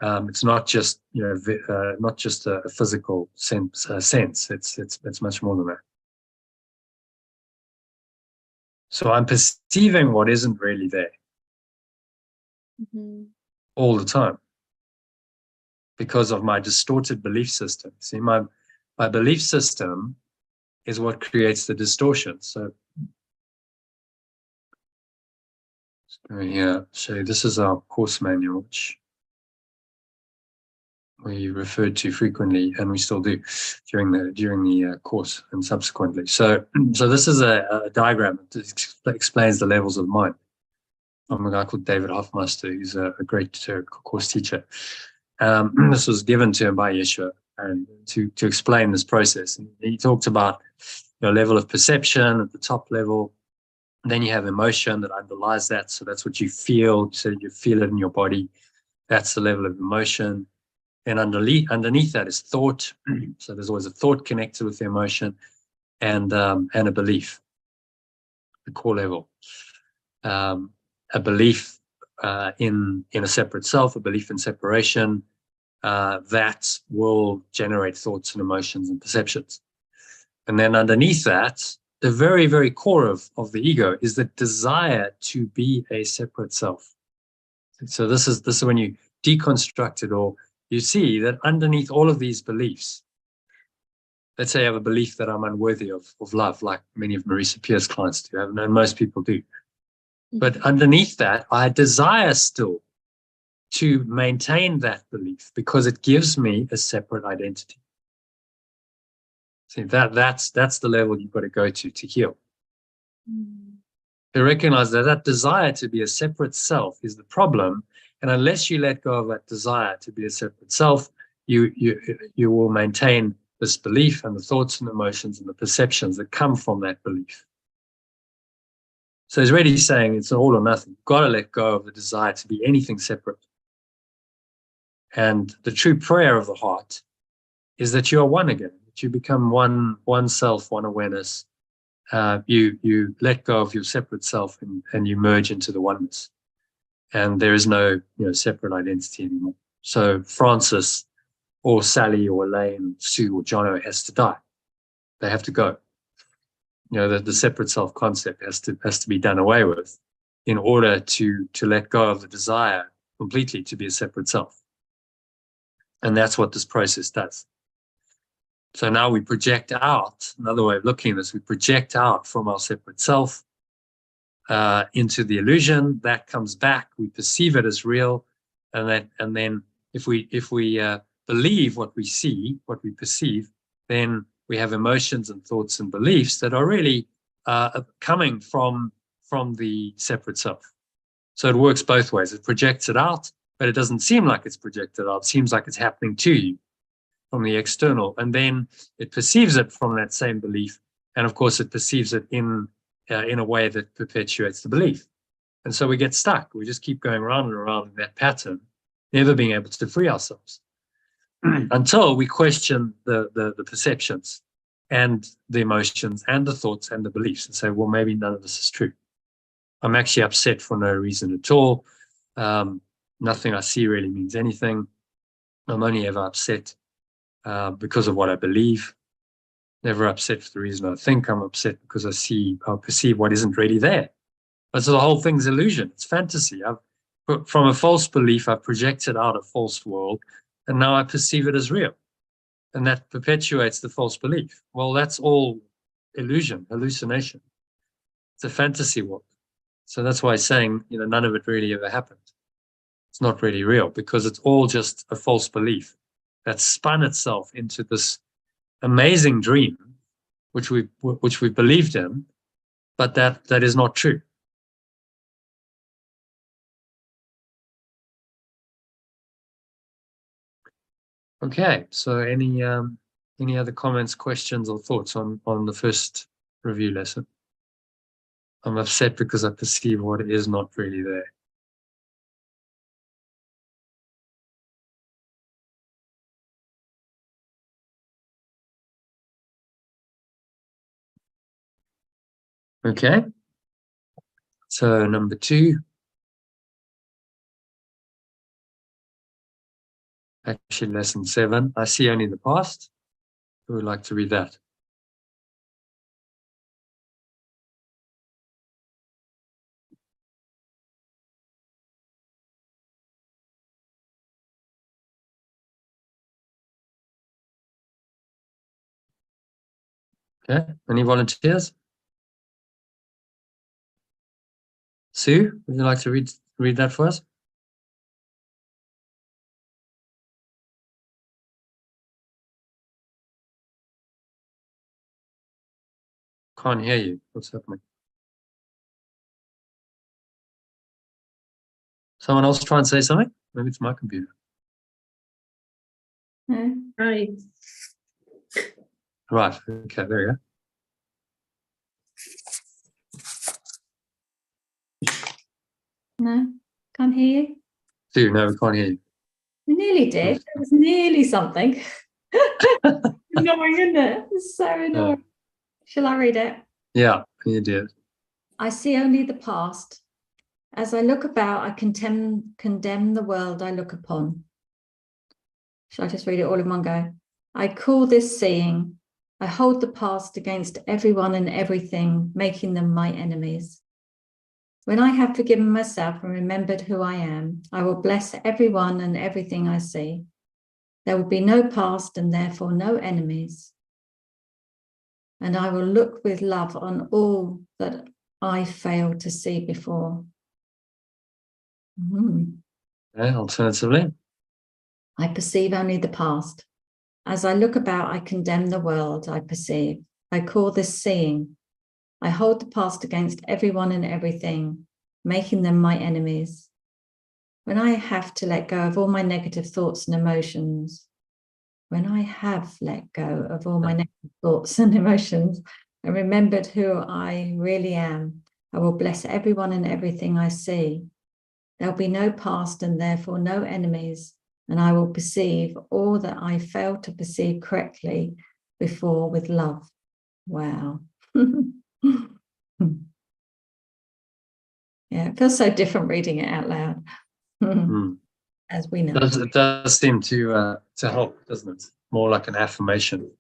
It's not just, you know, not just a physical sense. It's much more than that. So I'm perceiving what isn't really there all the time because of my distorted belief system. See, my belief system is what creates the distortion. So here, so this is our course manual, which we referred to frequently, and we still do during the course and subsequently. So this is a diagram that explains the levels of mind. I'm a guy called David Hoffmeister, who's a great course teacher. This was given to him by Yeshua, and to explain this process. And he talked about your level of perception at the top level. And then you have emotion that underlies that. So that's what you feel. So you feel it in your body. That's the level of emotion. And underneath that is thought. So there's always a thought connected with the emotion, and a belief, the core level. A belief in a separate self, a belief in separation, that will generate thoughts and emotions and perceptions. And then underneath that, the very, very core of the ego is the desire to be a separate self. So this is when you deconstruct it all. You see that underneath all of these beliefs, let's say I have a belief that I'm unworthy of love, like many of Marisa Peer's clients do, and most people do. But underneath that, I desire still to maintain that belief because it gives me a separate identity. See, that's the level you've got to go to heal. They recognize that that desire to be a separate self is the problem. And unless you let go of that desire to be a separate self, you will maintain this belief and the thoughts and emotions and the perceptions that come from that belief. So he's really saying it's all or nothing. You've got to let go of the desire to be anything separate. And the true prayer of the heart is that you are one again, that you become one self, one awareness. You let go of your separate self and you merge into the oneness. And there is no separate identity anymore. So Francis or Sally or Elaine, Sue or Jono has to die. They have to go. The separate self concept has to be done away with in order to let go of the desire completely to be a separate self. And that's what this process does. So now we project out, another way of looking at this, we project out from our separate self into the illusion. That comes back, we perceive it as real, and then if we believe what we see, what we perceive, then we have emotions and thoughts and beliefs that are really coming from the separate self. So it works both ways. It projects it out, but it doesn't seem like it's projected out. It seems like it's happening to you from the external. And then it perceives it from that same belief. And of course, it perceives it in a way that perpetuates the belief. And so we get stuck. We just keep going around and around in that pattern, never being able to free ourselves until we question the perceptions and the emotions and the thoughts and the beliefs and say, well, maybe none of this is true. I'm actually upset for no reason at all. Nothing I see really means anything. I'm only ever upset because of what I believe. Never upset for the reason I think. I'm upset because I perceive what isn't really there. But so the whole thing's illusion. It's fantasy. From a false belief, I've projected out a false world, and now I perceive it as real. And that perpetuates the false belief. Well, that's all illusion, hallucination. It's a fantasy world. So that's why he's saying, none of it really ever happened. It's not really real because it's all just a false belief that spun itself into this amazing dream, which we believed in, but that is not true. Okay, so any other comments, questions, or thoughts on the first review lesson? I'm upset because I perceive what is not really there. Okay, so number 2. Actually, lesson 7. I see only the past. Who would like to read that? Okay, any volunteers? Sue, would you like to read that for us? Can't hear you. What's happening? Someone else try and say something? Maybe it's my computer. No. Right. Right. Okay, there you go. No, can't hear you. Sue, no, we can't hear you. We nearly did. It was nearly something. Annoying, isn't it? It's so annoying. Shall I read it? Yeah, you did. I see only the past. As I look about, I condemn the world I look upon. Shall I just read it all in one go? I call this seeing. I hold the past against everyone and everything, making them my enemies. When I have forgiven myself and remembered who I am, I will bless everyone and everything I see. There will be no past and therefore no enemies. And I will look with love on all that I failed to see before. Okay, alternatively. I perceive only the past. As I look about, I condemn the world I perceive. I call this seeing. I hold the past against everyone and everything, making them my enemies. When I have to let go of all my negative thoughts and emotions, when I have let go of all my negative thoughts and emotions and remembered who I really am, I will bless everyone and everything I see. There'll be no past and therefore no enemies, and I will perceive all that I failed to perceive correctly before with love. Wow. Yeah, it feels so different reading it out loud, as we know. It does seem to help, doesn't it? More like an affirmation.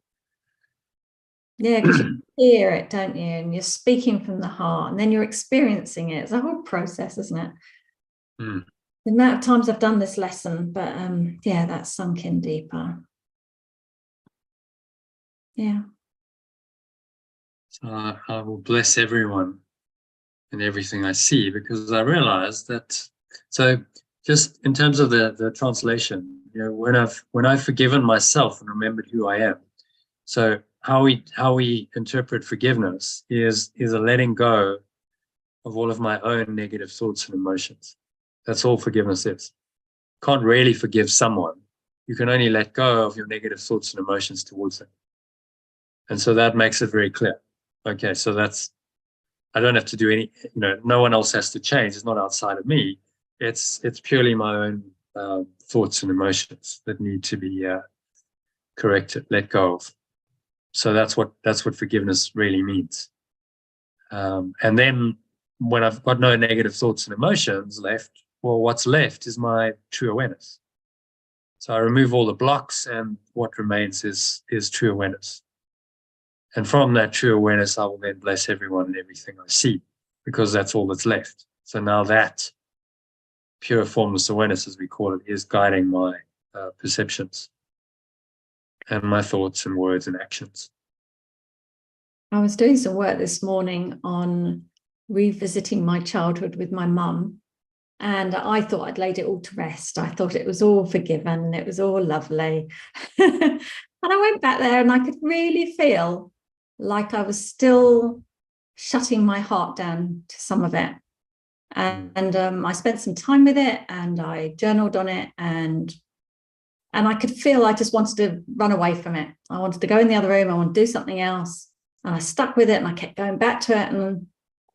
Yeah, because you hear it, don't you? And you're speaking from the heart, and then you're experiencing it. It's a whole process, isn't it? Mm. The amount of times I've done this lesson, but yeah, that's sunk in deeper. Yeah. So I will bless everyone and everything I see, because I realize that. So just in terms of the translation, when I've forgiven myself and remembered who I am. So how we interpret forgiveness is a letting go of all of my own negative thoughts and emotions. That's all forgiveness is. Can't really forgive someone. You can only let go of your negative thoughts and emotions towards them. And so that makes it very clear. Okay, so I don't have to do any, no one else has to change. It's not outside of me. It's purely my own thoughts and emotions that need to be corrected, let go of. So that's what forgiveness really means. And then when I've got no negative thoughts and emotions left, well, what's left is my true awareness. So I remove all the blocks, and what remains is true awareness. And from that true awareness, I will then bless everyone and everything I see, because that's all that's left. So now that pure formless awareness, as we call it, is guiding my perceptions and my thoughts and words and actions. I was doing some work this morning on revisiting my childhood with my mum, and I thought I'd laid it all to rest. I thought it was all forgiven, it was all lovely. And I went back there and I could really feel like I was still shutting my heart down to some of it. And I spent some time with it, and I journaled on it, and I could feel I just wanted to run away from it. I wanted to go in the other room, I wanted to do something else. And I stuck with it, and I kept going back to it. And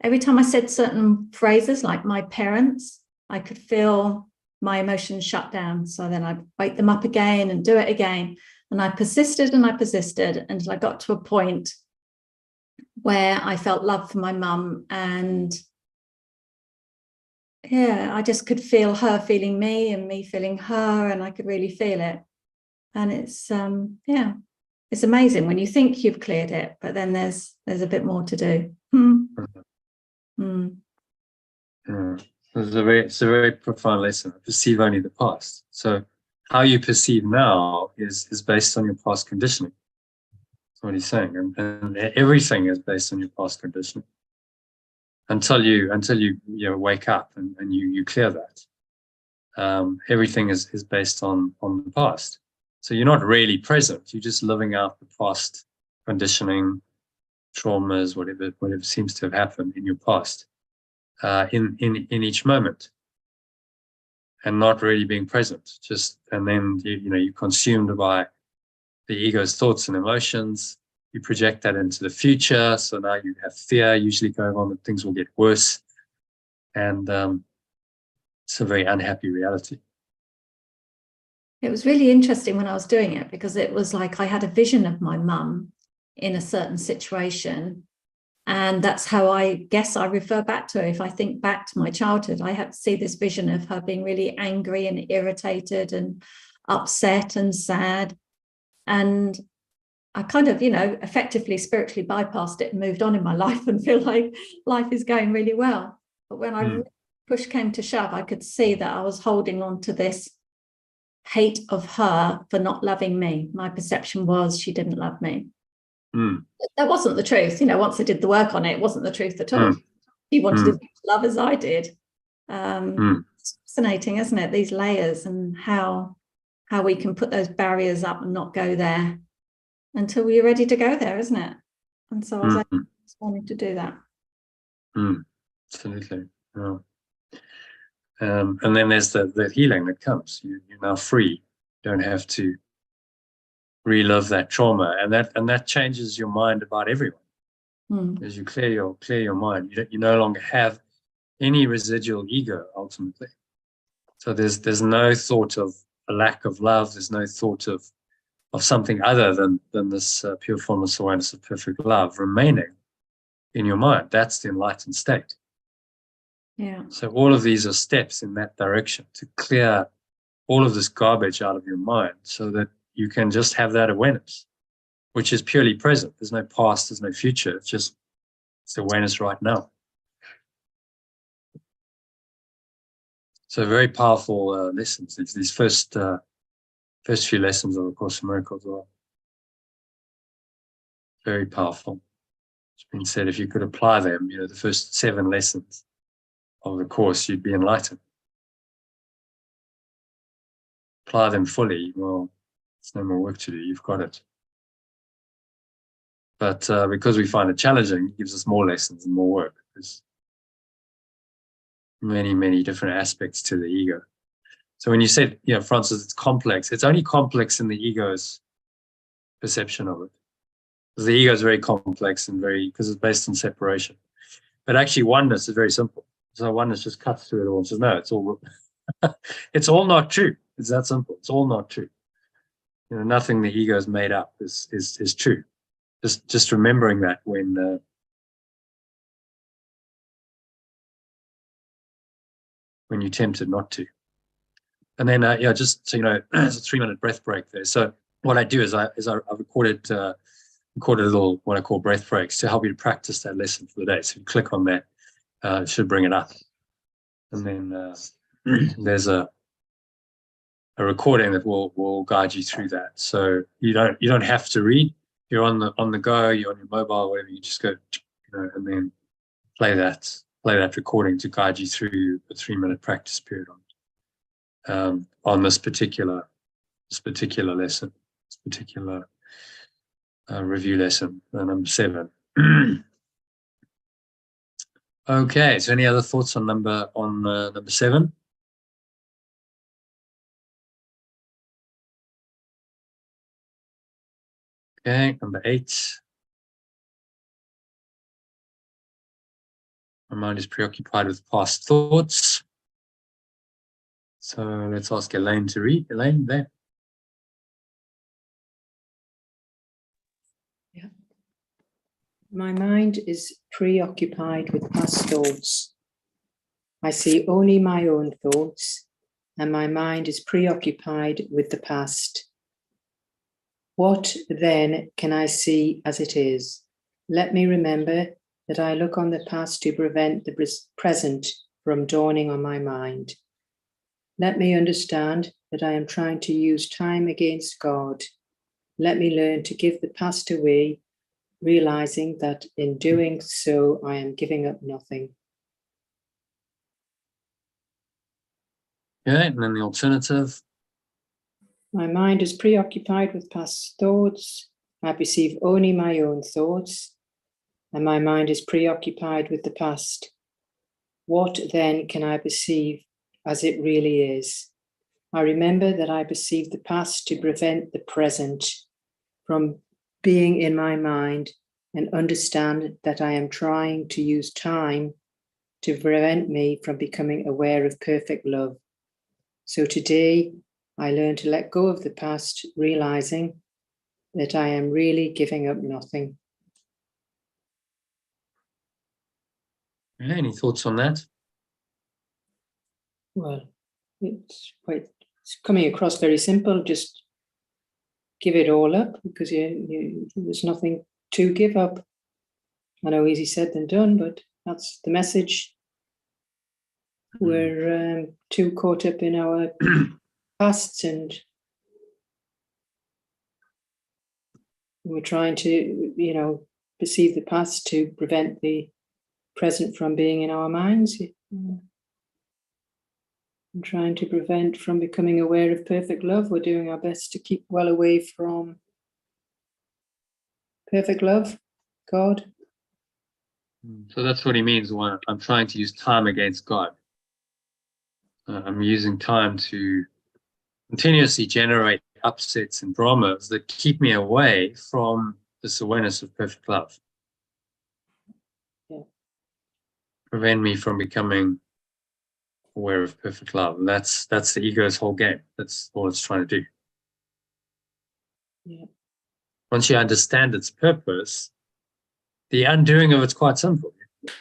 every time I said certain phrases like my parents, I could feel my emotions shut down. So then I'd wake them up again and do it again. And I persisted until I got to a point where I felt love for my mum. And yeah, I just could feel her feeling me and me feeling her. And I could really feel it. And it's, yeah. It's amazing when you think you've cleared it, but then there's a bit more to do. It's a very profound lesson. Perceive only the past. So how you perceive now is based on your past conditioning. That's what he's saying, and everything is based on your past conditioning. Until you wake up and you clear that, everything is based on the past. So you're not really present. You're just living out the past conditioning, traumas, whatever seems to have happened in your past, in each moment, and not really being present. And then you're consumed by the ego's thoughts and emotions. You project that into the future. So now you have fear usually going on that things will get worse, and it's a very unhappy reality. It was really interesting when I was doing it, because it was like I had a vision of my mum in a certain situation. And that's how I guess I refer back to her. If I think back to my childhood, I have to see this vision of her being really angry and irritated and upset and sad. And I kind of, effectively spiritually bypassed it and moved on in my life and feel like life is going really well. But when push came to shove, I could see that I was holding on to this hate of her for not loving me. My perception was she didn't love me. That wasn't the truth. Once I did the work on it, it wasn't the truth at all. She wanted as much love as I did. It's fascinating, isn't it? These layers, and how we can put those barriers up and not go there until we're ready to go there, isn't it? And so I was like, Just wanting to do that. Absolutely. Yeah. And then there's the healing that comes. You're now free. You don't have to relive that trauma, and that changes your mind about everyone. As you clear your mind, you no longer have any residual ego ultimately. So there's no thought of a lack of love. There's no thought of something other than this pure formless awareness of perfect love remaining in your mind. That's the enlightened state. Yeah. So all of these are steps in that direction to clear all of this garbage out of your mind, so that you can just have that awareness, which is purely present. There's no past, there's no future. It's awareness right now. So very powerful lessons. These first few lessons of A Course in Miracles are very powerful. It's been said, if you could apply them, the first 7 lessons of the Course, you'd be enlightened. Apply them fully, well, there's no more work to do. You've got it. But because we find it challenging, it gives us more lessons and more work. There's many, many different aspects to the ego. So when you said, Francis, it's complex, it's only complex in the ego's perception of it. Because the ego is very complex and because it's based on separation. But actually oneness is very simple. So oneness just cuts through it all and says, no, it's all it's all not true. It's that simple. It's all not true. Nothing the ego has made up is true. Just remembering that when you're tempted not to. And then, just so you know, there's a 3-minute breath break there. So what I do is I recorded a little what I call breath breaks to help you to practice that lesson for the day. So you click on that, it should bring it up. And then there's a recording that will guide you through that. So you don't have to read. You're on the go. You're on your mobile, whatever. You just go, and then play that recording to guide you through a 3-minute practice period on this particular lesson, this particular review lesson, number 7. Okay. So any other thoughts on number 7? Okay, number 8. My mind is preoccupied with past thoughts. So let's ask Elaine to read. Elaine, there. Yeah. My mind is preoccupied with past thoughts. I see only my own thoughts, and my mind is preoccupied with the past. What then can I see as it is? Let me remember that I look on the past to prevent the present from dawning on my mind. Let me understand that I am trying to use time against God. Let me learn to give the past away, realizing that in doing so, I am giving up nothing. Okay, and then the alternative. My mind is preoccupied with past thoughts. I perceive only my own thoughts, and my mind is preoccupied with the past. What then can I perceive as it really is? I remember that I perceive the past to prevent the present from being in my mind, and understand that I am trying to use time to prevent me from becoming aware of perfect love. So today, I learn to let go of the past, realizing that I am really giving up nothing. Any thoughts on that? Well, it's coming across very simple. Just give it all up, because there's nothing to give up. I know easy said than done, but that's the message. We're too caught up in our pasts, and we're trying to, perceive the past to prevent the present from being in our minds. And trying to prevent from becoming aware of perfect love. We're doing our best to keep well away from perfect love, God. So that's what he means when I'm trying to use time against God. I'm using time to continuously generate upsets and dramas that keep me away from this awareness of perfect love. Yeah. Prevent me from becoming aware of perfect love. And that's the ego's whole game. That's all it's trying to do. Yeah. Once you understand its purpose, the undoing of it's quite simple.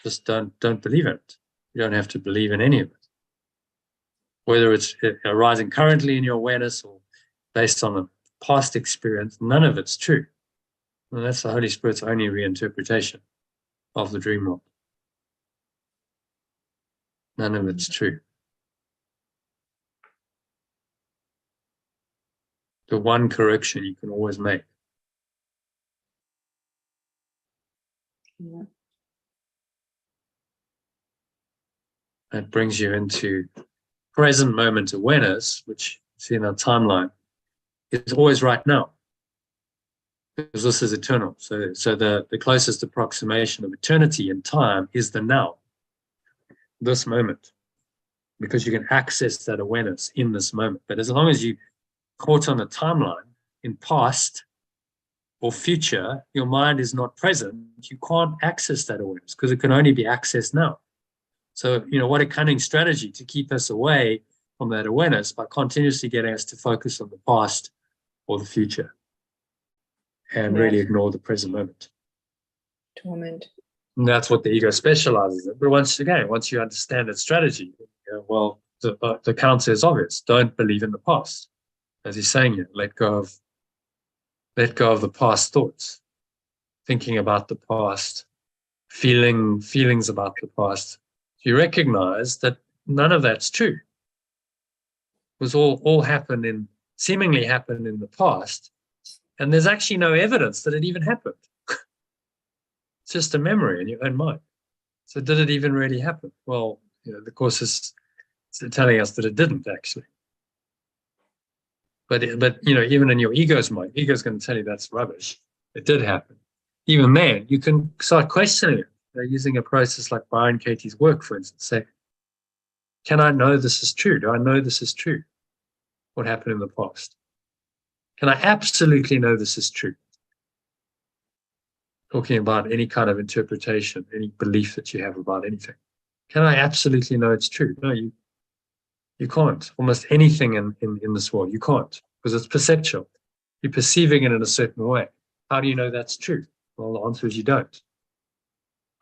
Just don't believe in it. You don't have to believe in any of it. Whether it's arising currently in your awareness or based on a past experience, none of it's true. And that's the Holy Spirit's only reinterpretation of the dream world. None of it's true. The one correction you can always make. Yeah. That brings you into present moment awareness, which you see in our timeline, is always right now. Because this is eternal. So the closest approximation of eternity in time is the now, this moment. Because you can access that awareness in this moment. But as long as you caught on a timeline in past or future, your mind is not present. You can't access that awareness because it can only be accessed now. So, what a cunning strategy to keep us away from that awareness by continuously getting us to focus on the past or the future and really ignore the present moment. Torment. And that's what the ego specializes in. But once you understand its strategy, the counter is obvious. Don't believe in the past. As he's saying here, let go of the past thoughts, thinking about the past, feelings about the past. You recognize that none of that's true. It was all seemingly happened in the past, and there's actually no evidence that it even happened. It's just a memory in your own mind. So did it even really happen? Well, the Course is telling us that it didn't actually. But even in your ego's mind, ego's going to tell you that's rubbish. It did happen. Even then, you can start questioning it. Using a process like Byron Katie's work, for instance, say, can I know this is true? Do I know this is true? What happened in the past? Can I absolutely know this is true? Talking about any kind of interpretation, any belief that you have about anything. Can I absolutely know it's true? No, you can't. Almost anything in this world, you can't, because it's perceptual. You're perceiving it in a certain way. How do you know that's true? Well, the answer is you don't.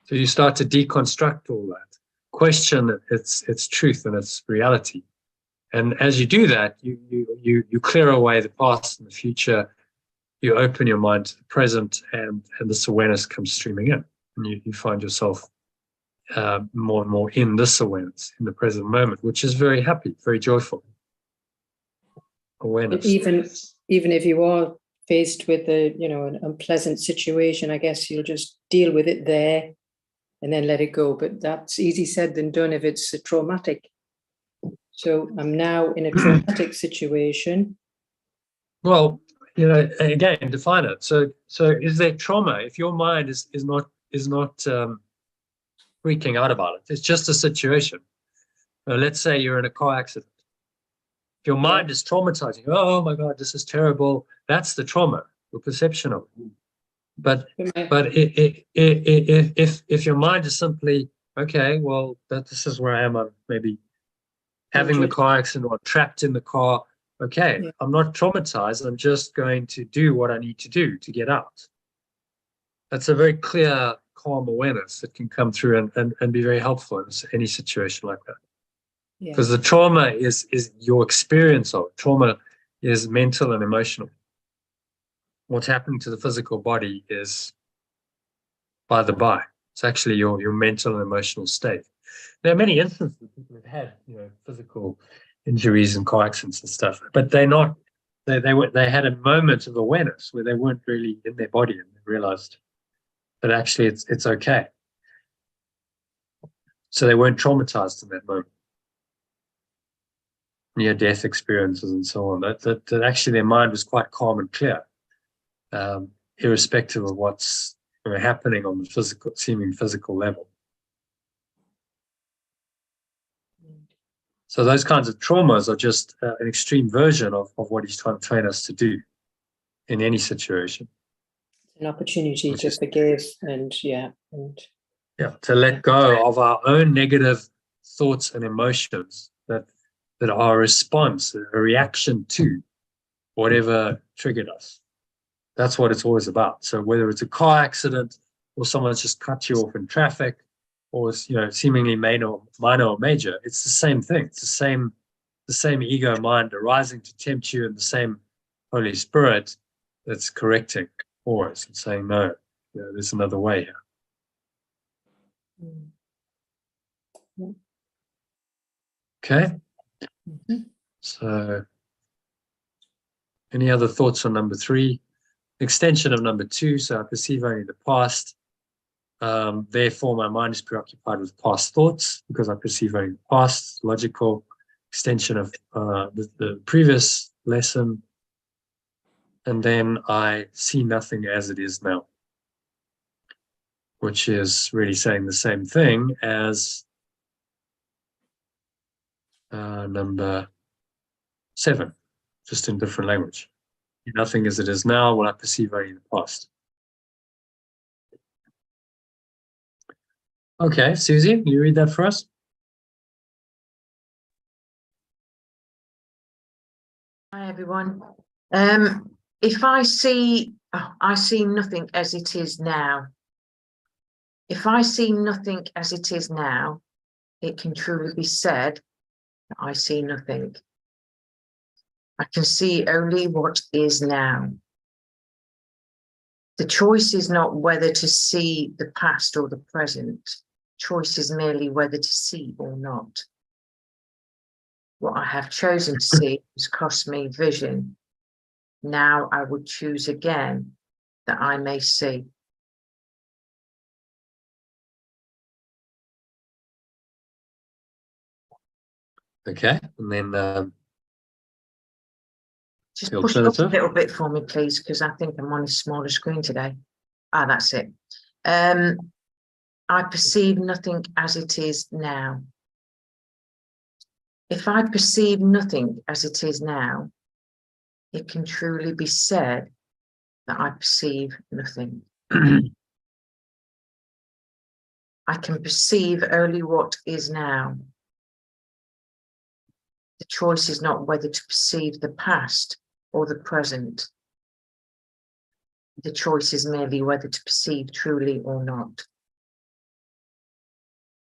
So you start to deconstruct all that, question its truth and its reality. And as you do that, you clear away the past and the future. You open your mind to the present, and this awareness comes streaming in. And you find yourself more and more in this awareness, in the present moment, which is very happy, very joyful awareness. Even if you are faced with an unpleasant situation, I guess you'll just deal with it there and then let it go. But that's easy said than done if it's traumatic. So I'm now in a traumatic situation. Well, again, define it. So is there trauma? If your mind is not freaking out about it, it's just a situation. Let's say you're in a car accident. If your mind is traumatizing, oh my God, this is terrible. That's the trauma, your perception of it. But if your mind is simply, okay, well, this is where I am. I'm maybe having the car accident or trapped in the car. Okay, I'm not traumatized. I'm just going to do what I need to do to get out. That's a very clear, calm awareness that can come through and be very helpful in any situation like that. Because the trauma is your experience of it. Trauma is mental and emotional. What's happening to the physical body is by the by. It's actually your mental and emotional state. There are many instances of people who've had physical injuries and car accidents and stuff, but they had a moment of awareness where they weren't really in their body and they realized that actually it's okay. So they weren't traumatized in that moment. Near-death experiences and so on. That actually their mind was quite calm and clear, irrespective of what's happening on the seeming physical level. So those kinds of traumas are just an extreme version of what he's trying to train us to do in any situation. An opportunity to forgive and to let go of our own negative thoughts and emotions that are a response, a reaction to whatever triggered us. That's what it's always about. So whether it's a car accident or someone's just cut you off in traffic, or seemingly minor or major, it's the same thing. It's the same ego mind arising to tempt you, and the same Holy Spirit that's correcting always and saying, no, there's another way here. Okay. So any other thoughts on number 3? Extension of number 2. So I perceive only the past. Therefore, my mind is preoccupied with past thoughts because I perceive only the past. Logical extension of the previous lesson. And then I see nothing as it is now, which is really saying the same thing as number 7, just in different language. Nothing as it is now, what I perceive only in the past. Okay, Susie, can you read that for us? Hi, everyone. If I see nothing as it is now. If I see nothing as it is now, it can truly be said that I see nothing. I can see only what is now. The choice is not whether to see the past or the present. Choice is merely whether to see or not. What I have chosen to see has cost me vision. Now I would choose again that I may see. Okay, and then just push it up a little bit for me, please, because I think I'm on a smaller screen today. That's it. I perceive nothing as it is now. If I perceive nothing as it is now, it can truly be said that I perceive nothing. I can perceive only what is now. The choice is not whether to perceive the past or the present. The choice is merely whether to perceive truly or not.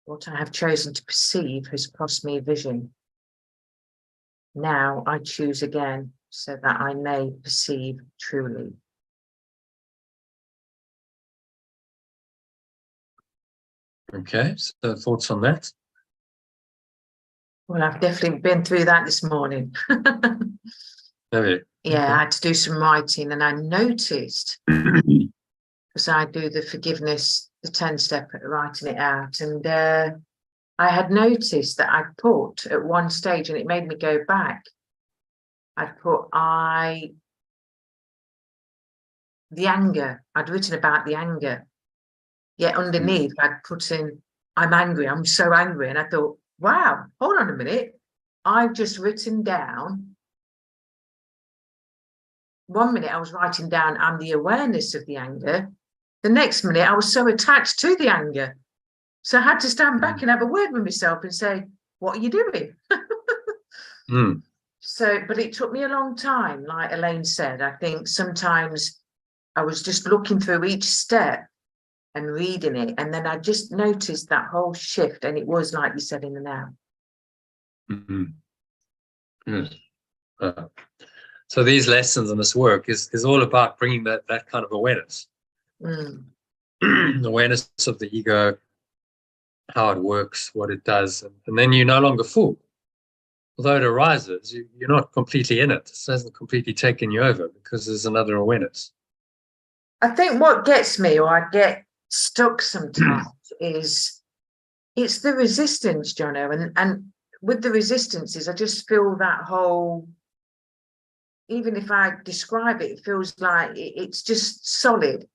What I have chosen to perceive has cost me vision. Now I choose again so that I may perceive truly. Okay, so thoughts on that? Well, I've definitely been through that this morning. Have you? Yeah, Okay. I had to do some writing, and I noticed, because I do the forgiveness, the 10-step writing it out, and I had noticed that I put at one stage, and it made me go back, I'd put the anger, I'd written about the anger, yet underneath I'd put in, I'm angry, I'm so angry, and I thought, wow, hold on a minute, I've just written down, 1 minute I was writing down, I'm the awareness of the anger, the next minute I was so attached to the anger, so I had to stand back and have a word with myself and say, what are you doing? So, but it took me a long time, like Elaine said. I think sometimes I was just looking through each step and reading it, and then I just noticed that whole shift, and it was like you said, in the now. So these lessons and this work is all about bringing that kind of awareness. Awareness of the ego, how it works, what it does, and then you're no longer fooled. Although it arises, you're not completely in it. It hasn't completely taken you over because there's another awareness. I think what gets me, or I get stuck sometimes, is it's the resistance, Jono, and with the resistances, I just feel that whole, even if I describe it, it feels like it's just solid.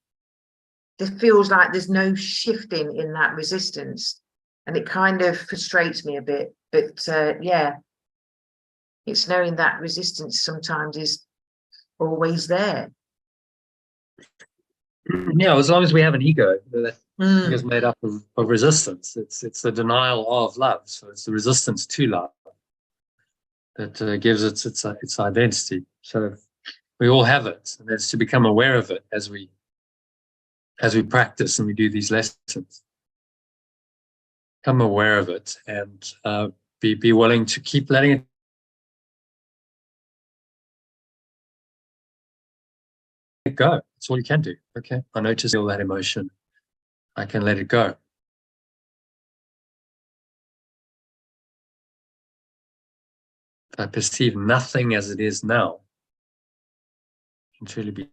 there feels like there's no shifting in that resistance, and it kind of frustrates me a bit. But yeah, it's knowing that resistance sometimes is always there. Yeah, as long as we have an ego, that ego is made up of resistance. It's the denial of love. So it's the resistance to love that gives it its identity. So we all have it, and it's to become aware of it as we practice and we do these lessons. Become aware of it and be willing to keep letting it go. That's all you can do. Okay, I notice all that emotion. I can let it go. If I perceive nothing as it is now, it can truly be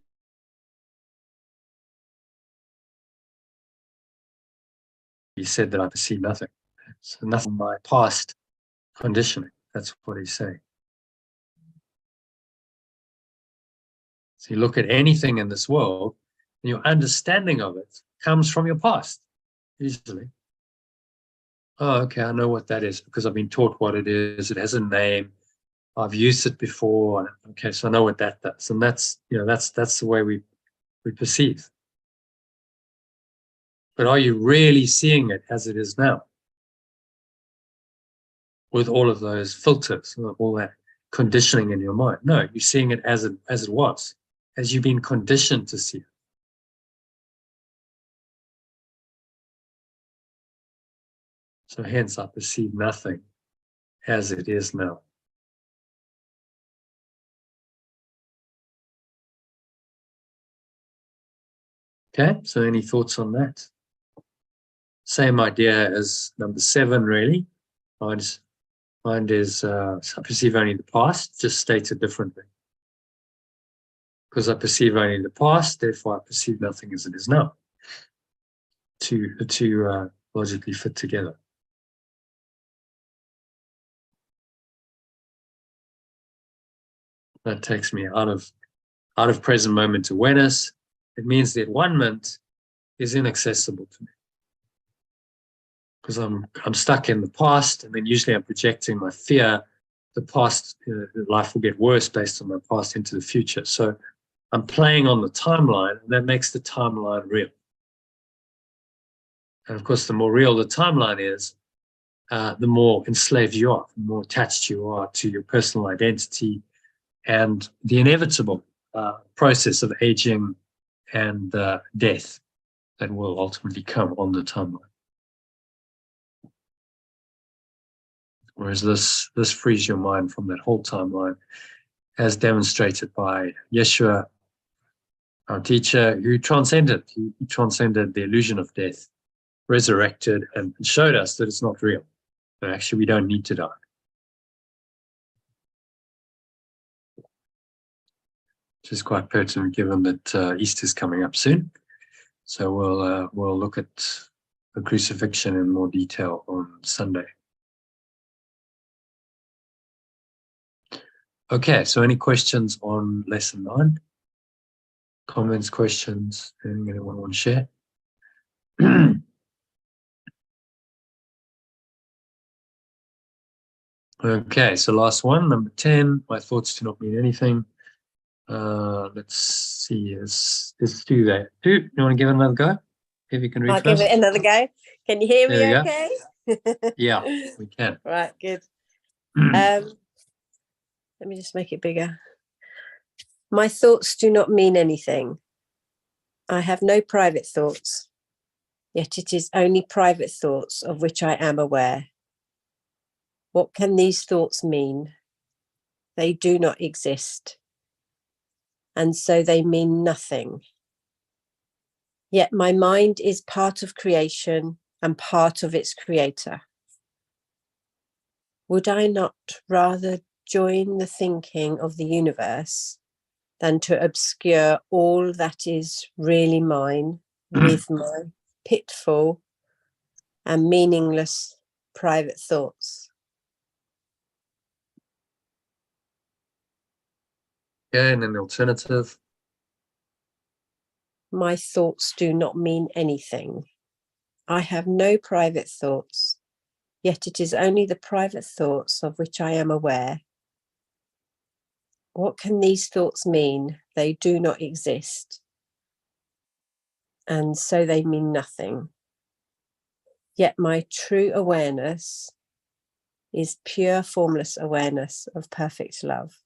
said that I perceive nothing. So nothing in my past conditioning. That's what he's saying. So you look at anything in this world, and your understanding of it comes from your past, usually. Oh, okay, I know what that is because I've been taught what it is. It has a name. I've used it before. Okay, so I know what that does. And that's the way we perceive. But are you really seeing it as it is now? With all of those filters, all that conditioning in your mind? No, you're seeing it as it was, as you've been conditioned to see it. So hence I perceive nothing as it is now. Okay, so any thoughts on that? Same idea as number 7, really. Mind is I perceive only the past, just stated differently. Because I perceive only the past, therefore I perceive nothing as it is now. The two logically fit together. That takes me out of present moment awareness. It means that one moment is inaccessible to me. Because I'm stuck in the past, and then usually I'm projecting my fear. The past, life will get worse based on my past into the future. So I'm playing on the timeline, and that makes the timeline real. And of course, the more real the timeline is, the more enslaved you are, the more attached you are to your personal identity and the inevitable process of aging and death that will ultimately come on the timeline. Whereas this frees your mind from that whole timeline, as demonstrated by Yeshua, our teacher, who transcended. He transcended the illusion of death, resurrected, and showed us that it's not real. But actually, we don't need to die. Which is quite pertinent given that Easter is coming up soon. So we'll look at the crucifixion in more detail on Sunday. Okay, so any questions on lesson 9? Comments, questions, anything anyone want to share? Okay, so last one, number 10, my thoughts do not mean anything. Let's see, let's do that. You want to give it another go? If you can read I'll give it another go. Can you hear me okay? Yeah, we can. Right, good. Let me just make it bigger. My thoughts do not mean anything. I have no private thoughts, yet it is only private thoughts of which I am aware. What can these thoughts mean? They do not exist, and so they mean nothing. Yet my mind is part of creation and part of its creator. Would I not rather join the thinking of the universe than to obscure all that is really mine with my pitiful and meaningless private thoughts? Yeah, and then the alternative. My thoughts do not mean anything. I have no private thoughts, yet it is only the private thoughts of which I am aware. What can these thoughts mean? They do not exist, and so they mean nothing. Yet my true awareness is pure formless awareness of perfect love.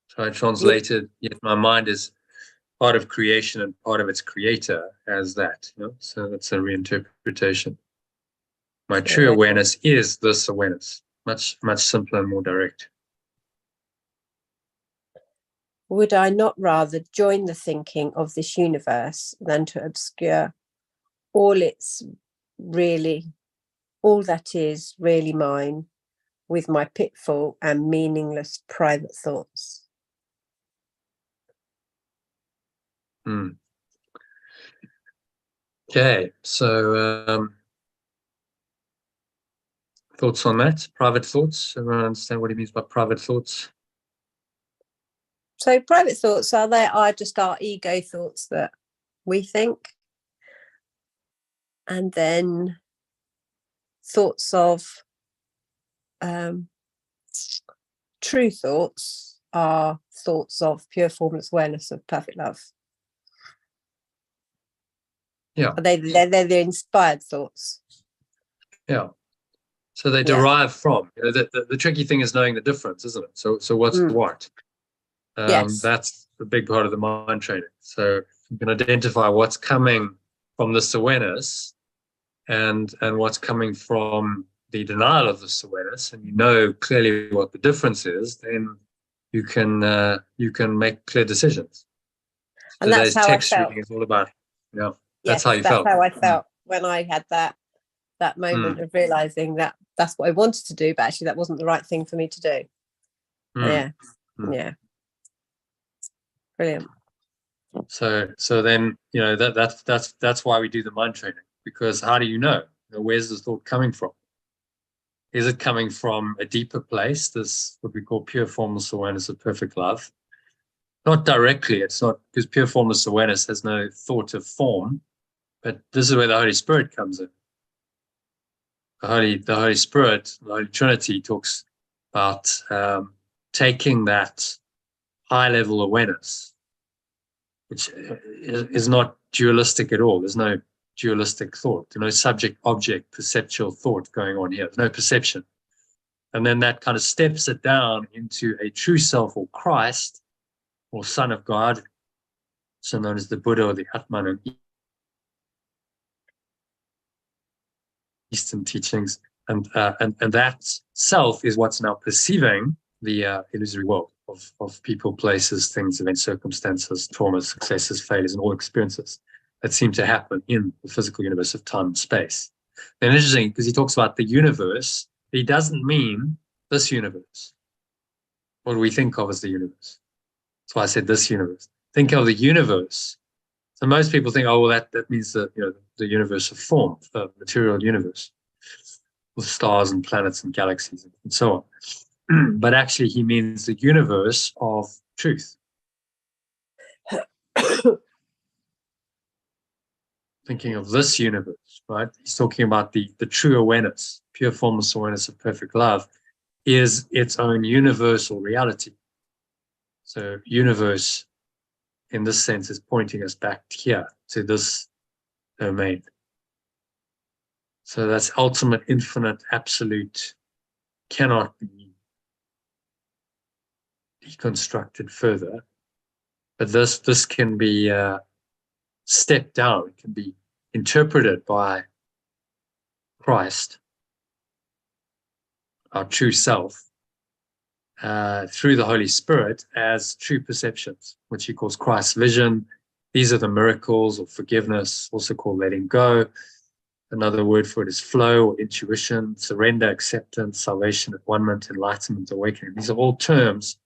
So I translated, yet my mind is part of creation and part of its creator as that. So that's a reinterpretation. My true awareness is this awareness. Much, much simpler and more direct. Would I not rather join the thinking of this universe than to obscure all that is really mine with my pitful and meaningless private thoughts? Okay, so thoughts on that? Private thoughts? Everyone understand what he means by private thoughts? So private thoughts are just our ego thoughts that we think, and then thoughts of true thoughts are thoughts of pure formless awareness of perfect love. Yeah, they're the inspired thoughts. Yeah, so they derive from. The tricky thing is knowing the difference, isn't it? So what's what? Yes. That's the big part of the mind training. So you can identify what's coming from this awareness and what's coming from the denial of this awareness, and you know clearly what the difference is, then you can make clear decisions. And that's how text I felt. reading is all about. Yeah, yes, that's how you felt. That's how I felt when I had that moment of realizing that that's what I wanted to do, but actually that wasn't the right thing for me to do. Yeah. Brilliant. So then that's why we do the mind training, because how do you know? Where's the thought coming from? Is it coming from a deeper place, this what we call pure formless awareness of perfect love? Not directly, it's not, because pure formless awareness has no thought of form, but this is where the Holy Spirit comes in. The Holy Spirit, the Holy Trinity talks about taking that high level awareness, which is not dualistic at all. There's no dualistic thought. There's no subject-object perceptual thought going on here. There's no perception. And then that kind of steps it down into a true self, or Christ, or Son of God, so known as the Buddha or the Atman in Eastern teachings. And that self is what's now perceiving the illusory world of people, places, things, events, circumstances, traumas, successes, failures, and all experiences that seem to happen in the physical universe of time and space. And interesting, because he talks about the universe, he doesn't mean this universe. What do we think of as the universe? That's why I said this universe. Think of the universe. So most people think, oh, well, that means the universe of form, the material universe, with stars and planets and galaxies and so on. But actually, he means the universe of truth. Thinking of this universe, right? He's talking about the true awareness, pure formless awareness of perfect love, is its own universal reality. So universe, in this sense, is pointing us back here to this domain. So that's ultimate, infinite, absolute, cannot be deconstructed further. But this can be stepped down. It can be interpreted by Christ, our true self, through the Holy Spirit as true perceptions, which he calls Christ's vision. These are the miracles, or forgiveness, also called letting go. Another word for it is flow, or intuition, surrender, acceptance, salvation, at-one-ment, enlightenment, awakening. These are all terms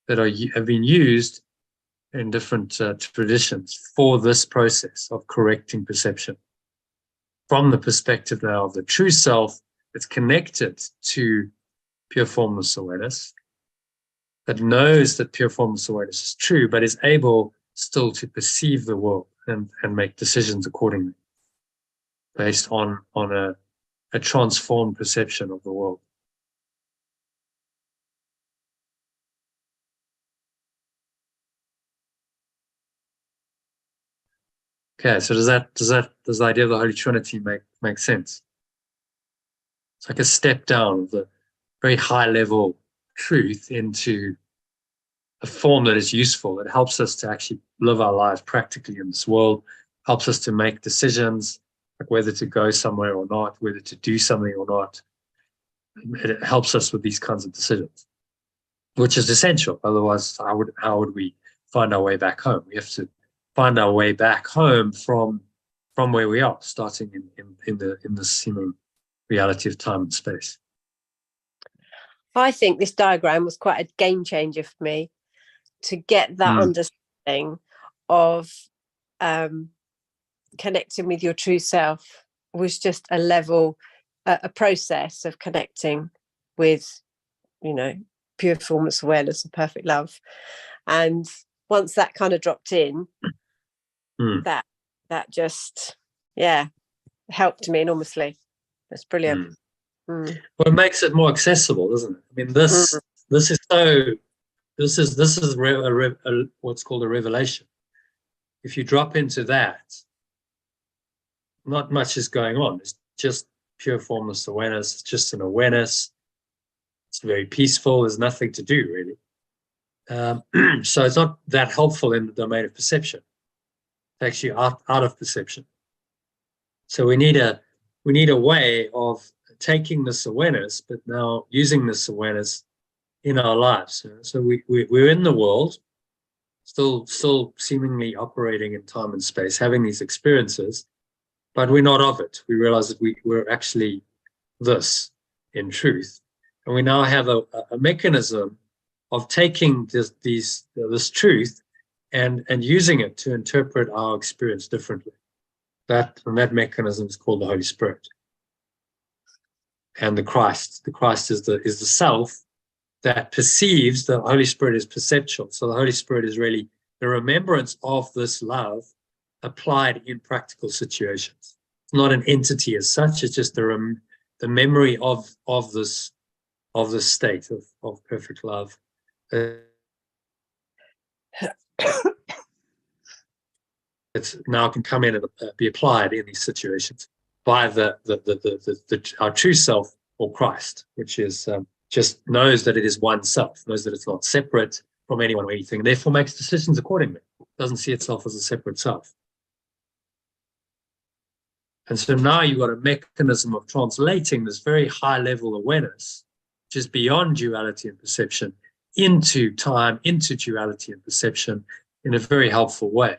that have been used in different traditions for this process of correcting perception. From the perspective now of the true self, it's connected to pure formless awareness, that knows that pure formless awareness is true, but is able still to perceive the world and make decisions accordingly based on a transformed perception of the world. Okay, so does the idea of the Holy Trinity make sense? It's like a step down of the very high level truth into a form that is useful, that helps us to actually live our lives practically in this world, helps us to make decisions, like whether to go somewhere or not, whether to do something or not. It helps us with these kinds of decisions, which is essential. Otherwise, how would we find our way back home? We have to find our way back home from where we are, starting in this seeming reality of time and space. I think this diagram was quite a game changer for me, to get that understanding of connecting with your true self was just a level, a process of connecting with, pure formless awareness and perfect love. And once that kind of dropped in, that just, helped me enormously. That's brilliant. Well, it makes it more accessible, doesn't it? I mean, this is what's called a revelation. If you drop into that, not much is going on. It's just pure formless awareness. It's just an awareness. It's very peaceful. There's nothing to do, really. So it's not that helpful in the domain of perception. It's actually out of perception. So we need a way of taking this awareness, but now using this awareness in our lives. So we're in the world, still seemingly operating in time and space, having these experiences, but we're not of it. We realize that we're actually this in truth. And we now have a mechanism of taking this truth and using it to interpret our experience differently. That mechanism is called the Holy Spirit. And the Christ. The Christ is the self that perceives. The Holy Spirit is perceptual. So the Holy Spirit is really the remembrance of this love applied in practical situations. It's not an entity as such. It's just the memory of this state of perfect love. It's now can come in and be applied in these situations by our true self, or Christ, which is just knows that it is one self, knows that it's not separate from anyone or anything, and therefore makes decisions accordingly. Doesn't see itself as a separate self. And so now you've got a mechanism of translating this very high level awareness, which is beyond duality and perception, into time, into duality and perception in a very helpful way.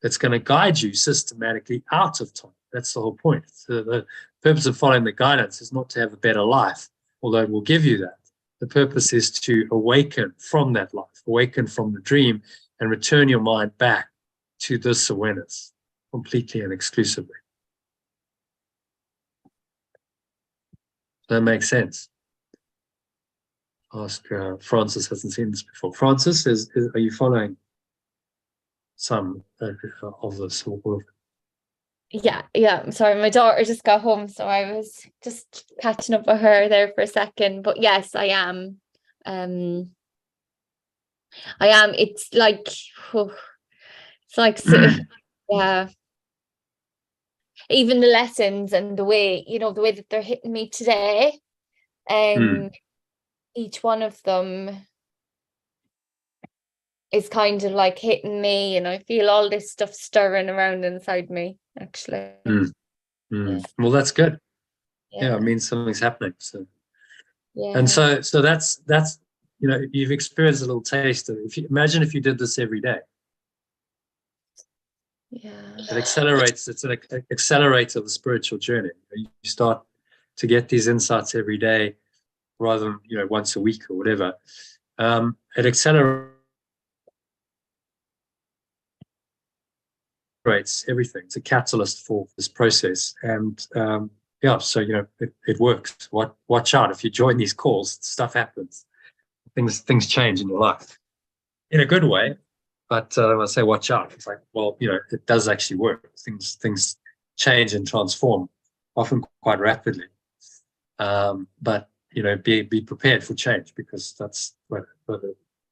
That's going to guide you systematically out of time. That's the whole point. So the purpose of following the guidance is not to have a better life, although it will give you that. The purpose is to awaken from that life, awaken from the dream, and return your mind back to this awareness completely and exclusively. That makes sense. Ask Francis, hasn't seen this before. Francis, are you following some of this? Yeah. I'm sorry, my daughter just got home, so I was just catching up with her there for a second. But yes, I am. It's like, yeah. Even the lessons and the way that they're hitting me today, each one of them is kind of like hitting me, and I feel all this stuff stirring around inside me, actually. Yeah. Well, that's good. Yeah, it means something's happening. So and so that's you've experienced a little taste of it. Imagine if you did this every day. It accelerates. It's an accelerator of the spiritual journey. You start to get these insights every day rather than once a week or whatever. It accelerates everything. It's a catalyst for this process, and so it works. Watch out if you join these calls. Stuff happens. Things change in your life in a good way. But when I say watch out, it's like, well, it does actually work. Things change and transform, often quite rapidly. But be prepared for change, because that's what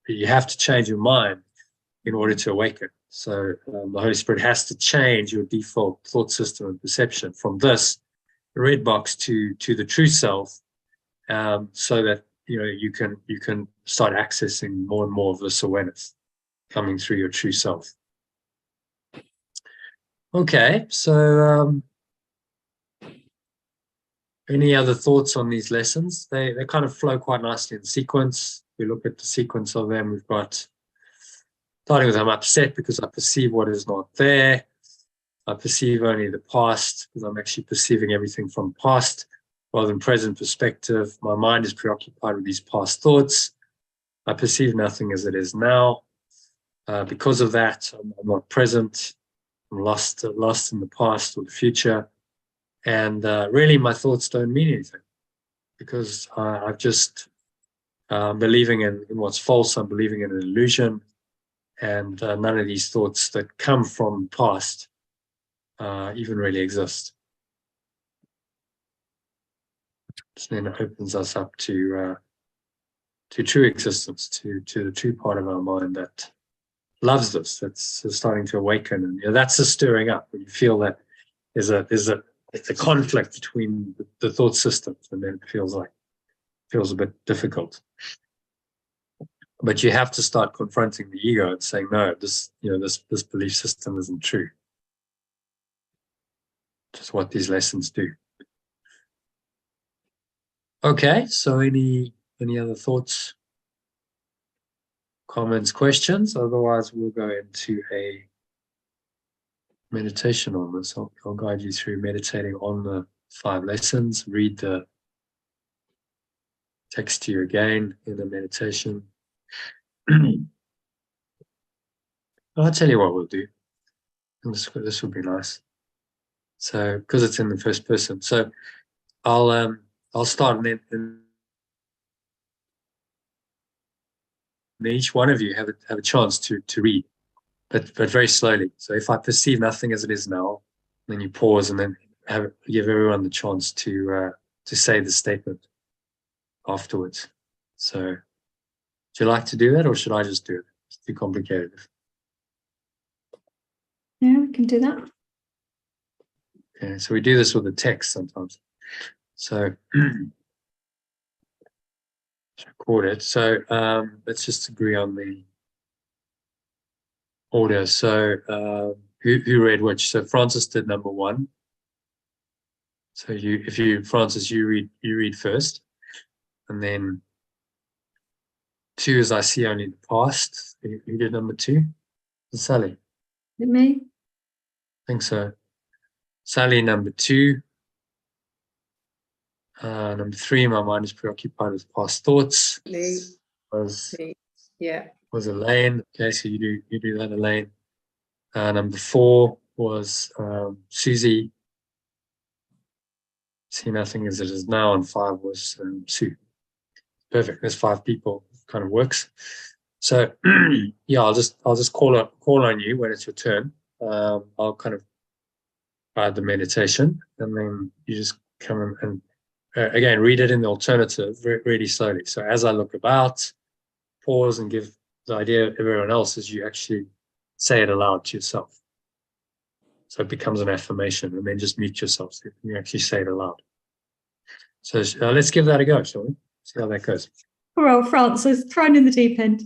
you have to change your mind in order to awaken. So the Holy Spirit has to change your default thought system and perception from this red box to the true self, so that you can start accessing more and more of this awareness coming through your true self. Okay, so any other thoughts on these lessons? They kind of flow quite nicely in sequence. We look at the sequence of them. We've got, starting with, I'm upset because I perceive what is not there. I perceive only the past because I'm actually perceiving everything from past rather than present perspective. My mind is preoccupied with these past thoughts. I perceive nothing as it is now. Because of that, I'm not present. I'm lost in the past or the future. And really, my thoughts don't mean anything, because I'm just believing in what's false. I'm believing in an illusion. And none of these thoughts that come from the past even really exist. So then it opens us up to true existence, to the true part of our mind that loves this, that's starting to awaken. And that's the stirring up, when you feel that there's a conflict between the thought systems, and then it feels a bit difficult. But you have to start confronting the ego and saying, no, this belief system isn't true. Just what these lessons do. Okay, so any other thoughts, comments, questions? Otherwise, we'll go into a meditation on this. I'll guide you through meditating on the 5 lessons. Read the text to you again in the meditation. I'll tell you what we'll do. This will be nice. So, because it's in the first person, so I'll start, and then each one of you have a chance to read, but very slowly. So if I perceive nothing as it is now, then you pause, and then give everyone the chance to say the statement afterwards. So, would you like to do that, or should I just do it? It's too complicated. Yeah, we can do that. Okay, so we do this with the text sometimes. So record it. So let's just agree on the order. So who read which? So Francis did number 1. So Francis, you read first, and then 2 is I see only the past. Who did number 2? Sally. Is it me? I think so. Sally, number 2. Number 3, my mind is preoccupied with past thoughts. Was Elaine. Okay, so you do that, Elaine. Number 4 was Susie. See nothing as it is now, and 5 was Sue. Perfect. There's 5 people. Kind of works. So yeah, I'll just call on you when it's your turn. I'll kind of guide the meditation, and then you just come and again read it in the alternative really slowly. So as I look about, pause and give the idea of everyone else as you actually say it aloud to yourself. So it becomes an affirmation, and then just mute yourself so you actually say it aloud. So let's give that a go, shall we? See how that goes. Poor old Francis, thrown in the deep end.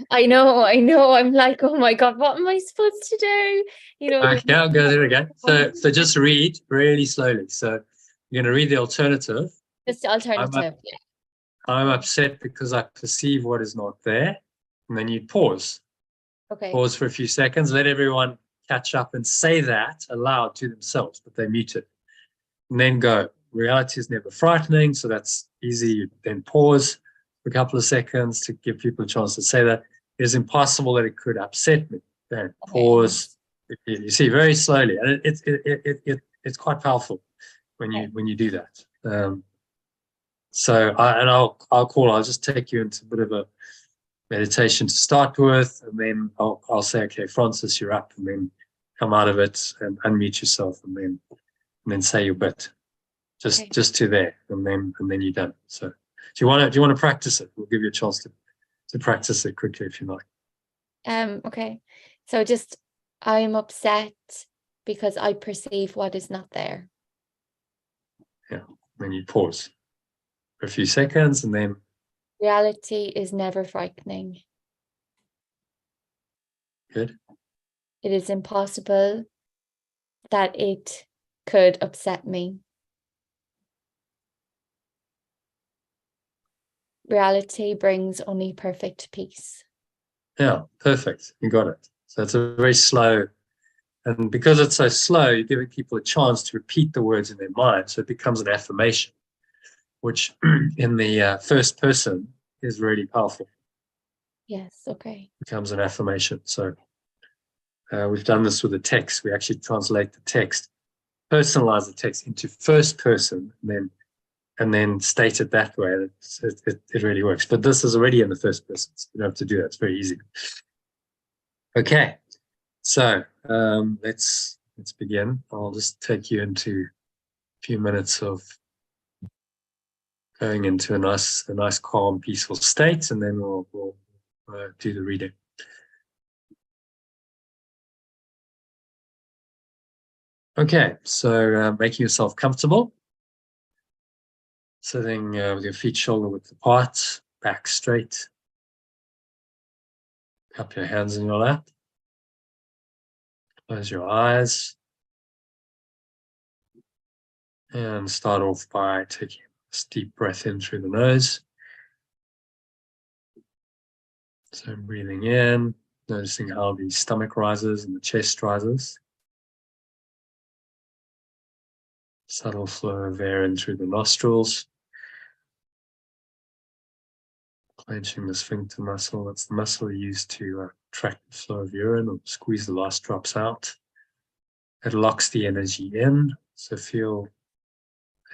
I know. I'm like, oh my God, what am I supposed to do? Okay, I'll go there again. So just read really slowly. So you're going to read the alternative. Just the alternative. I'm upset because I perceive what is not there. And then you pause. Okay. Pause for a few seconds. Let everyone catch up and say that aloud to themselves, but they mute it. And then go. Reality is never frightening, so that's easy. You then pause for a couple of seconds to give people a chance to say that. It is impossible that it could upset me. Then pause. You see, very slowly, and it's quite powerful when you do that. So I'll just take you into a bit of meditation to start with, and then I'll say, okay, Francis, you're up, and then come out of it and unmute yourself, and then say your bit, just to there, and then you're done. So, do you want to practice it? We'll give you a chance to practice it quickly if you like. Okay. So just, I'm upset because I perceive what is not there. Yeah. Then you pause for a few seconds, and then Reality is never frightening. good. It is impossible that it could upset me. Reality brings only perfect peace. Yeah, perfect. You got it. So it's a very slow, and because it's so slow, you're giving people a chance to repeat the words in their mind. So it becomes an affirmation, which in the first person is really powerful. Yes, okay. Becomes an affirmation. So we've done this with the text. We actually translate the text, personalize the text into first person, and then state it that way. It really works. But this is already in the first person, so you don't have to do that. It's very easy. Okay, so let's begin. I'll just take you into a few minutes of going into a nice, calm, peaceful state, and then we'll do the reading. Okay, so making yourself comfortable. Sitting with your feet shoulder width apart, back straight. Cup your hands in your lap. Close your eyes. And start off by taking a deep breath in through the nose. So breathing in, noticing how the stomach rises and the chest rises. Subtle flow of air in through the nostrils. Clenching the sphincter muscle. That's the muscle used to track the flow of urine or squeeze the last drops out. It locks the energy in. So feel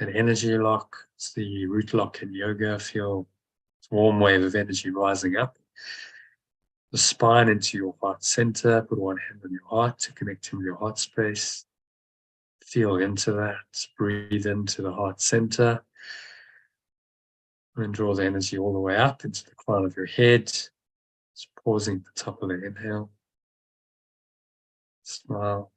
an energy lock. It's the root lock in yoga. Feel a warm wave of energy rising up the spine into your heart center. Put one hand on your heart to connect to your heart space. Feel into that. Breathe into the heart center. And draw the energy all the way up into the crown of your head. Just pausing at the top of the inhale. Smile.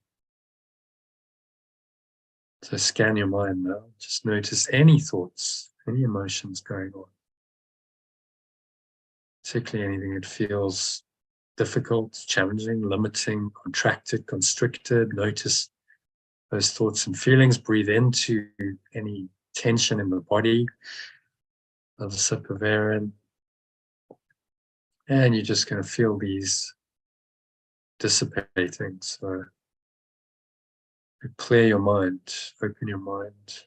So scan your mind now. Just notice any thoughts, any emotions going on. Particularly anything that feels difficult, challenging, limiting, contracted, constricted. Notice those thoughts and feelings. Breathe into any tension in the body. Another sip of air in. And you're just going to feel these dissipating. So clear your mind, open your mind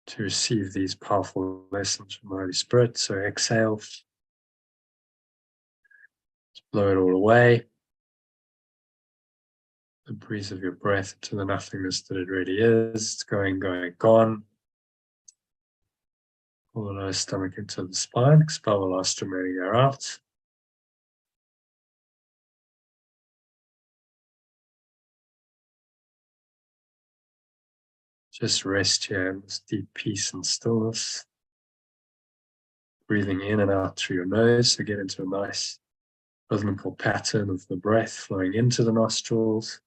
to receive these powerful lessons from the Holy Spirit. So exhale. Just blow it all away. The breeze of your breath into the nothingness that it really is. It's going, gone. Pull the lower stomach into the spine. Expel the last remaining air out. Just rest here in this deep peace and stillness. Breathing in and out through your nose. So get into a nice rhythmical pattern of the breath flowing into the nostrils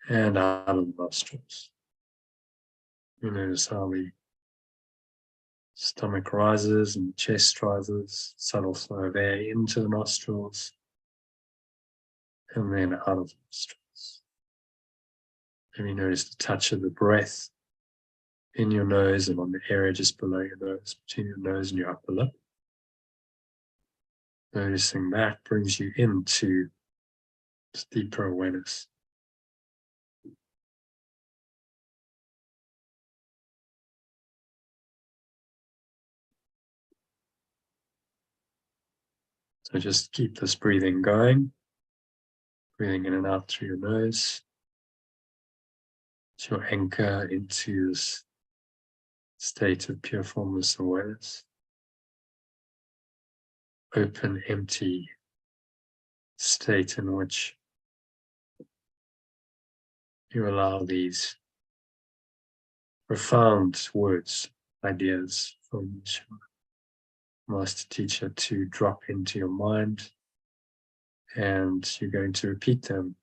and out of the nostrils. You notice how the stomach rises and the chest rises, subtle flow of air into the nostrils and then out of the nostrils. And you notice the touch of the breath in your nose and on the area just below your nose, between your nose and your upper lip. Noticing that brings you into this deeper awareness. So just keep this breathing going, breathing in and out through your nose. It's your anchor into this state of pure formless awareness. open, empty state in which you allow these profound words, ideas from Yeshua, Master Teacher, to drop into your mind, and you're going to repeat them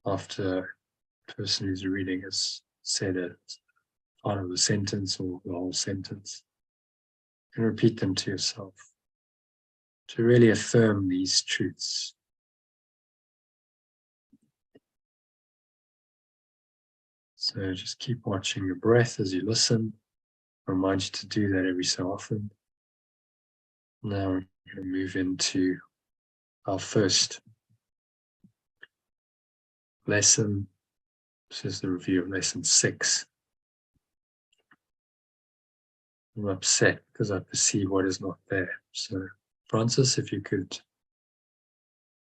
after the person who's reading has said it, part of the sentence or the whole sentence. And repeat them to yourself to really affirm these truths. So just keep watching your breath as you listen. I remind you to do that every so often. Now we're going to move into our first lesson. This is the review of lesson 6. I'm upset because I perceive what is not there. So, Francis, if you could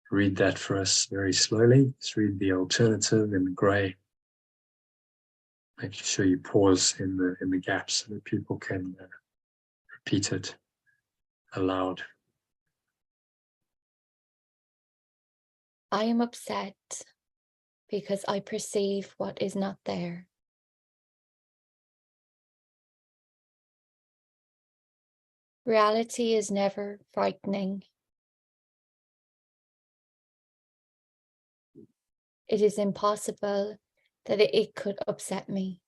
read that for us very slowly. Just read the alternative in grey. Making sure you pause in the gaps so that people can repeat it aloud. I am upset because I perceive what is not there. Reality is never frightening. It is impossible that it could upset me.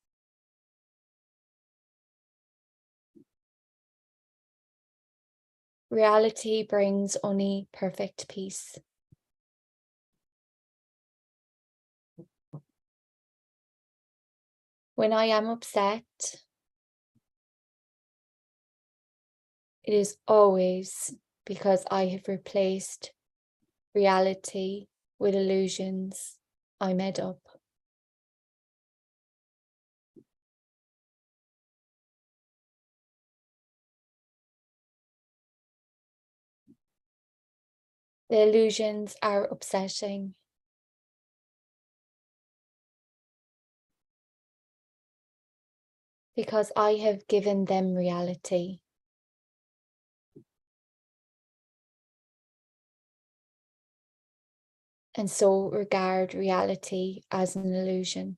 Reality brings only perfect peace. When I am upset, it is always because I have replaced reality with illusions I made up. The illusions are upsetting. Because I have given them reality. And so regard reality as an illusion.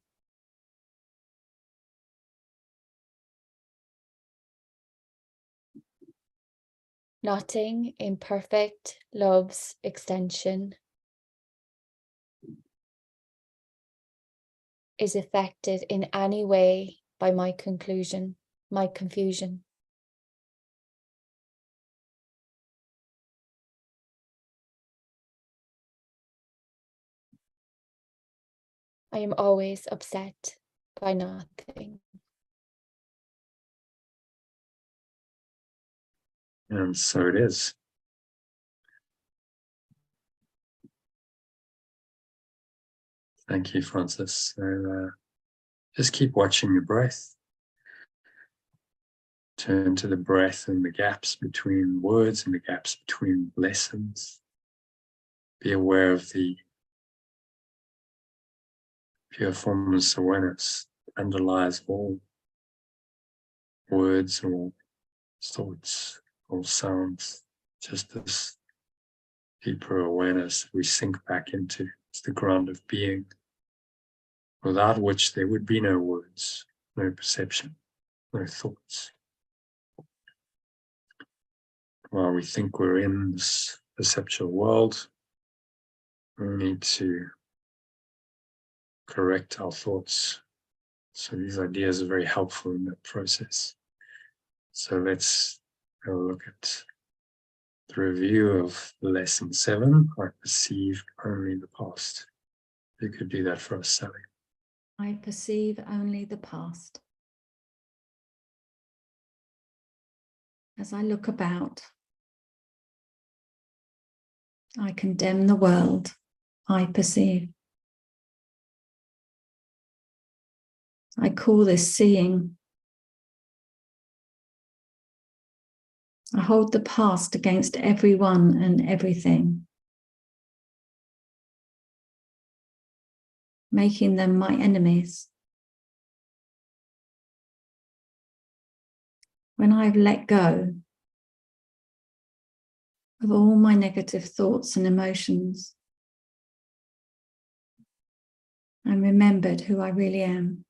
Nothing in perfect love's extension is affected in any way by my confusion. I am always upset by nothing. And so it is. Thank you, Francis. So just keep watching your breath. Turn to the breath and the gaps between words and the gaps between lessons. Be aware of the pure formless awareness that underlies all words, all thoughts, all sounds. Just this deeper awareness we sink back into. It's the ground of being, without which there would be no words, no perception, no thoughts. While we think we're in this perceptual world, we need to correct our thoughts. So these ideas are very helpful in that process. So let's have a look at the review of lesson 7. I perceive only the past. You could do that for us, Sally. I perceive only the past. As I look about, I condemn the world I perceive. I call this seeing. I hold the past against everyone and everything, making them my enemies. When I've let go, of all my negative thoughts and emotions, and remembered who I really am.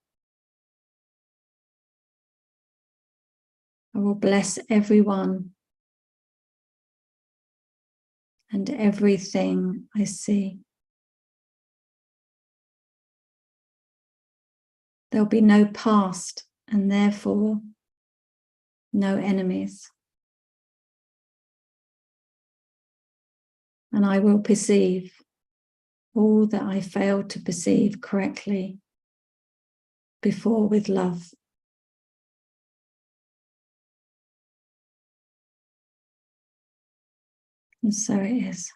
I will bless everyone and everything I see. There'll be no past and therefore no enemies. And I will perceive all that I failed to perceive correctly before with love. And so it is.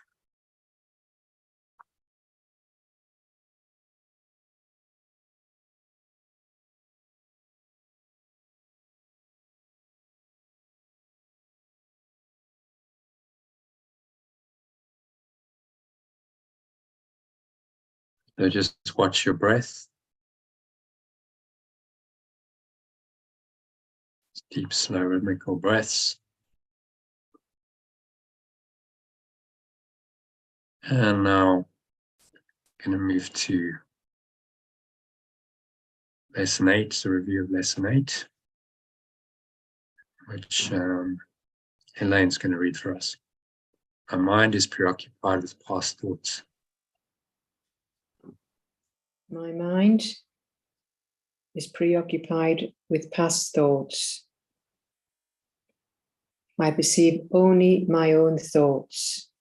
So just watch your breath. Deep, slow, rhythmical breaths. And now I'm going to move to lesson 8, the review of lesson 8, which Elaine's going to read for us. My mind is preoccupied with past thoughts. My mind is preoccupied with past thoughts. I perceive only my own thoughts.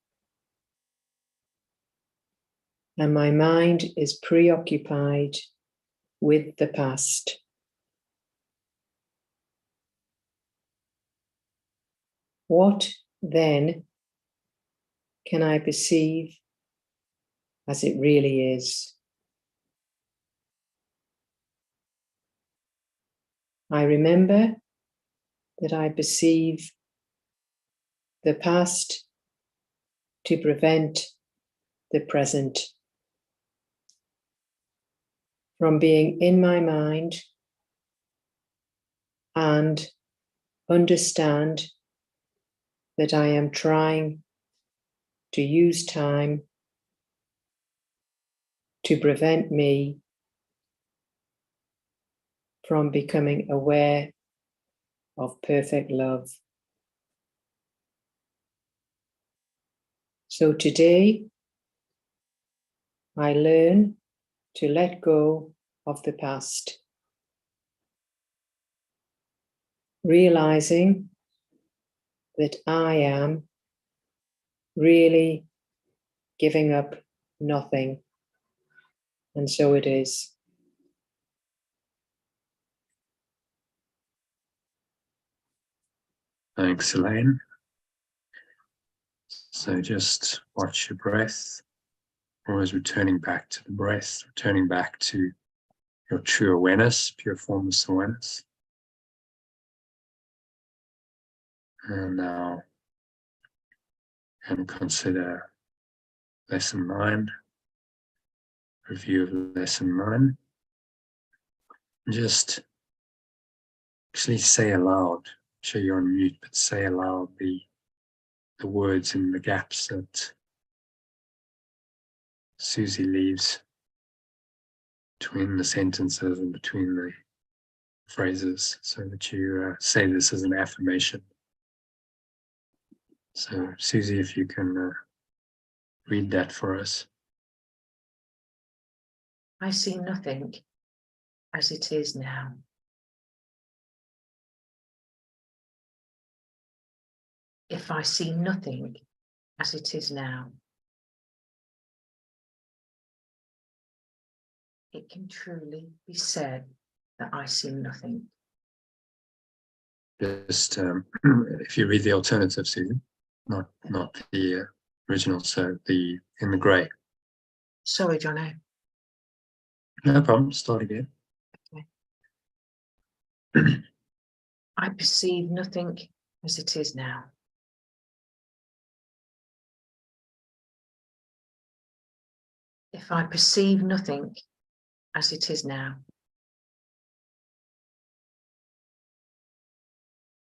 And my mind is preoccupied with the past. What then can I perceive as it really is? I remember that I perceive the past to prevent the present from being in my mind, and understand that I am trying to use time to prevent me from becoming aware of perfect love. So today, I learn to let go of the past, realizing that I am really giving up nothing. And so it is. Thanks, Elaine. So just watch your breath, always returning back to the breath, returning back to your true awareness, pure formless awareness. And now, and consider lesson 9, review of lesson 9. Just actually say aloud, sure you're on mute, but say aloud the words in the gaps that Susie leaves between the sentences and between the phrases, so that you say this as an affirmation. So Susie, if you can read that for us. I see nothing as it is now. If I see nothing as it is now, it can truly be said that I see nothing. Just if you read the alternative, Susie, not the original, so the in the grey. Sorry, Jono. No problem, start again. Okay. I perceive nothing as it is now. If I perceive nothing as it is now,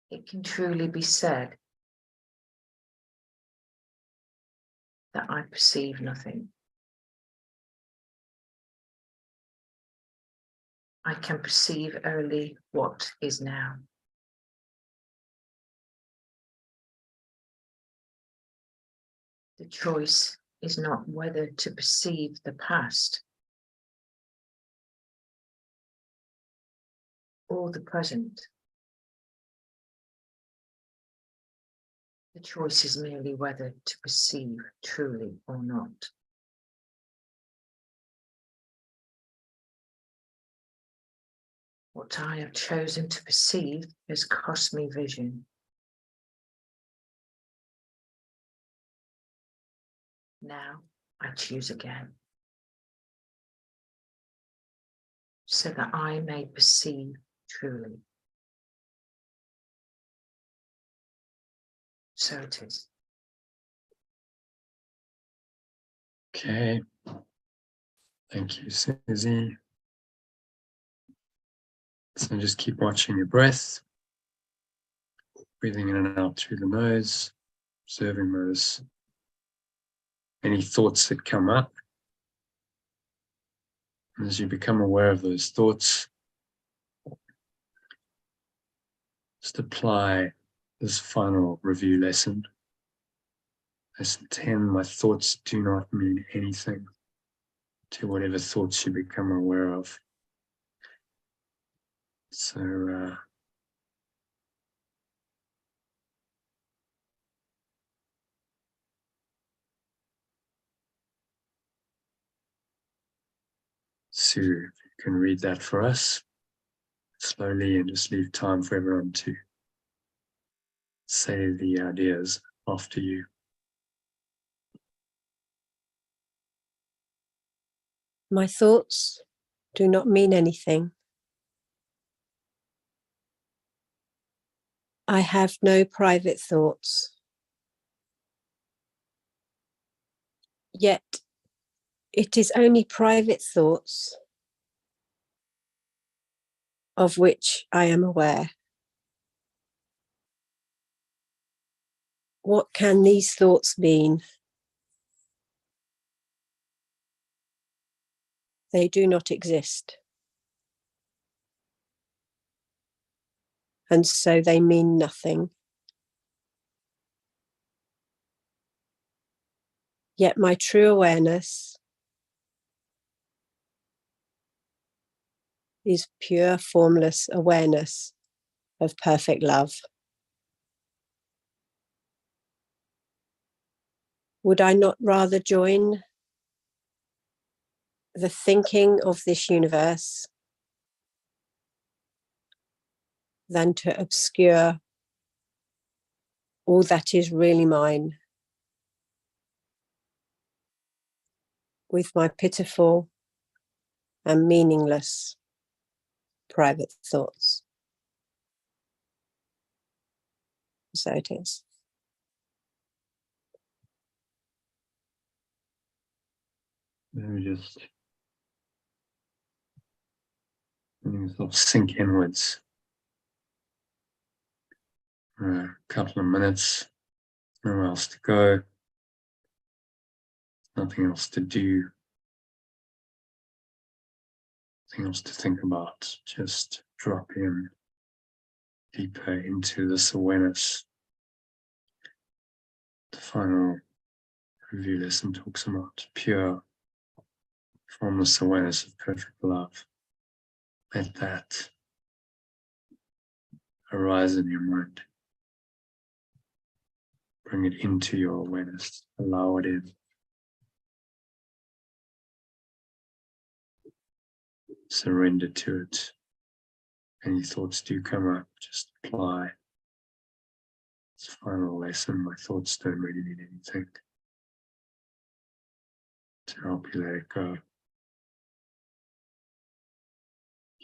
it can truly be said that I perceive nothing. I can perceive only what is now. The choice is not whether to perceive the past or the present. The choice is merely whether to perceive truly or not. What I have chosen to perceive has cost me vision. Now I choose again, so that I may perceive truly. So it is. Okay. Thank you, Susie. So just keep watching your breath, breathing in and out through the nose, observing those any thoughts that come up. And as you become aware of those thoughts, just apply this final review lesson. Lesson 10, my thoughts do not mean anything, to whatever thoughts you become aware of. So Sue, if you can read that for us slowly and just leave time for everyone to say the ideas after you. My thoughts do not mean anything. I have no private thoughts. Yet it is only private thoughts of which I am aware. What can these thoughts mean? They do not exist. And so they mean nothing. Yet my true awareness is pure formless awareness of perfect love. Would I not rather join the thinking of this universe than to obscure all that is really mine with my pitiful and meaningless private thoughts? So it is. Let me just letting yourself sink inwards for a couple of minutes. Nowhere else to go. Nothing else to do. Nothing else to think about. Just drop in deeper into this awareness. The final review lesson talks about pure, formless awareness of perfect love. Let that arise in your mind. Bring it into your awareness. Allow it in. Surrender to it. Any thoughts do come up, just apply. This final lesson, my thoughts don't really mean anything. To help you let it go.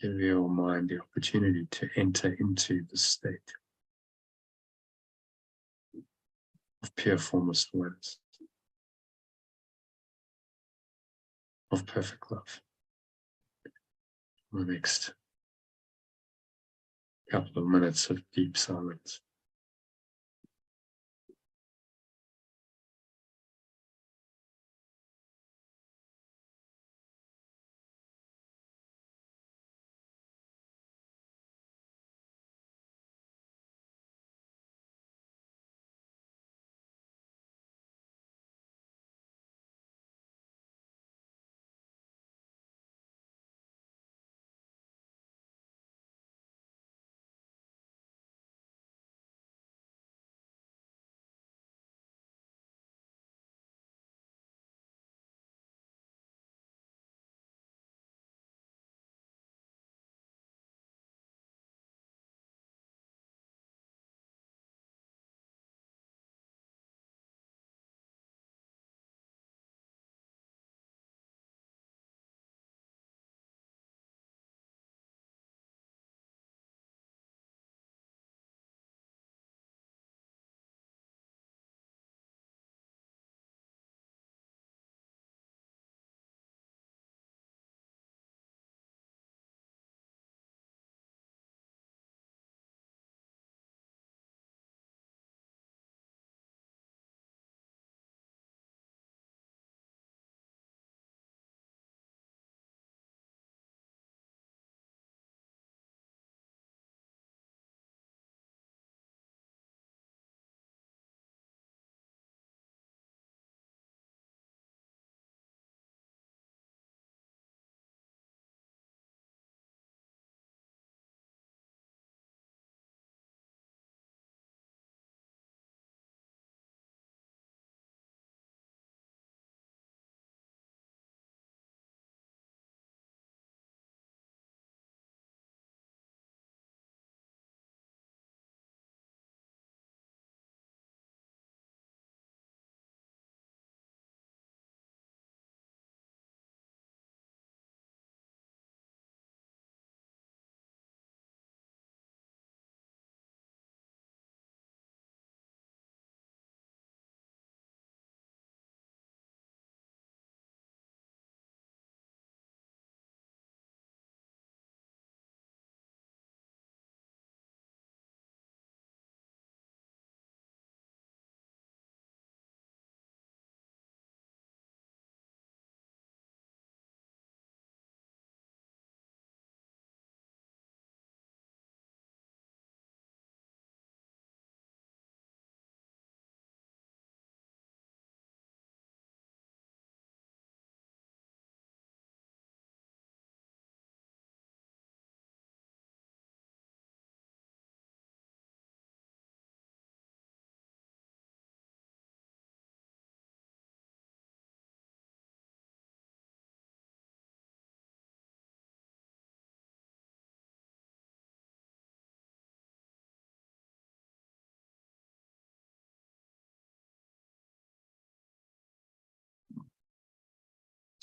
Give your mind the opportunity to enter into the state of pure formless awareness, of perfect love. For the next couple of minutes of deep silence.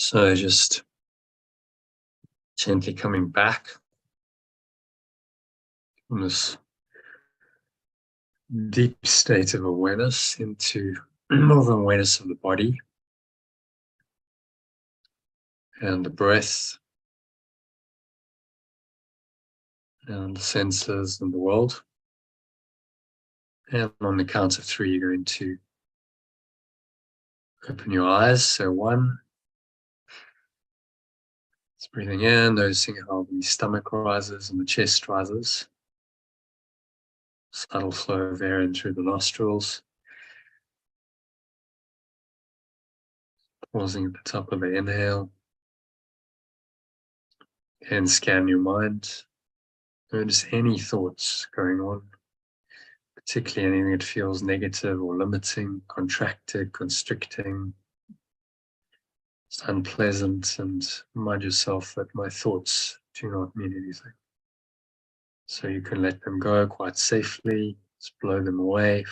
So just gently coming back from this deep state of awareness into more of an awareness of the body and the breath and the senses and the world. And on the count of 3, you're going to open your eyes. So 1, it's breathing in, noticing how the stomach rises and the chest rises. Subtle flow of air in through the nostrils. Pausing at the top of the inhale. And scan your mind. Notice any thoughts going on, particularly anything that feels negative or limiting, contracted, constricting. It's unpleasant, and remind yourself that my thoughts do not mean anything. So you can let them go quite safely, just blow them away.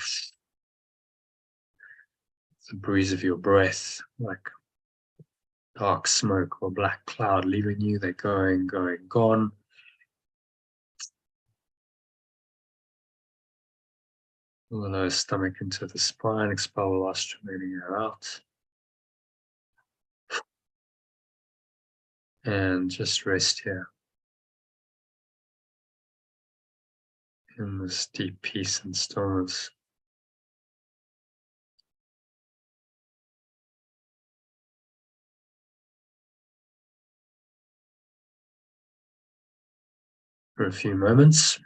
The breeze of your breath, like dark smoke or black cloud leaving you, they're going, gone. Pull the lower stomach into the spine, expel the last remaining air out. And just rest here in this deep peace and stillness. For a few moments.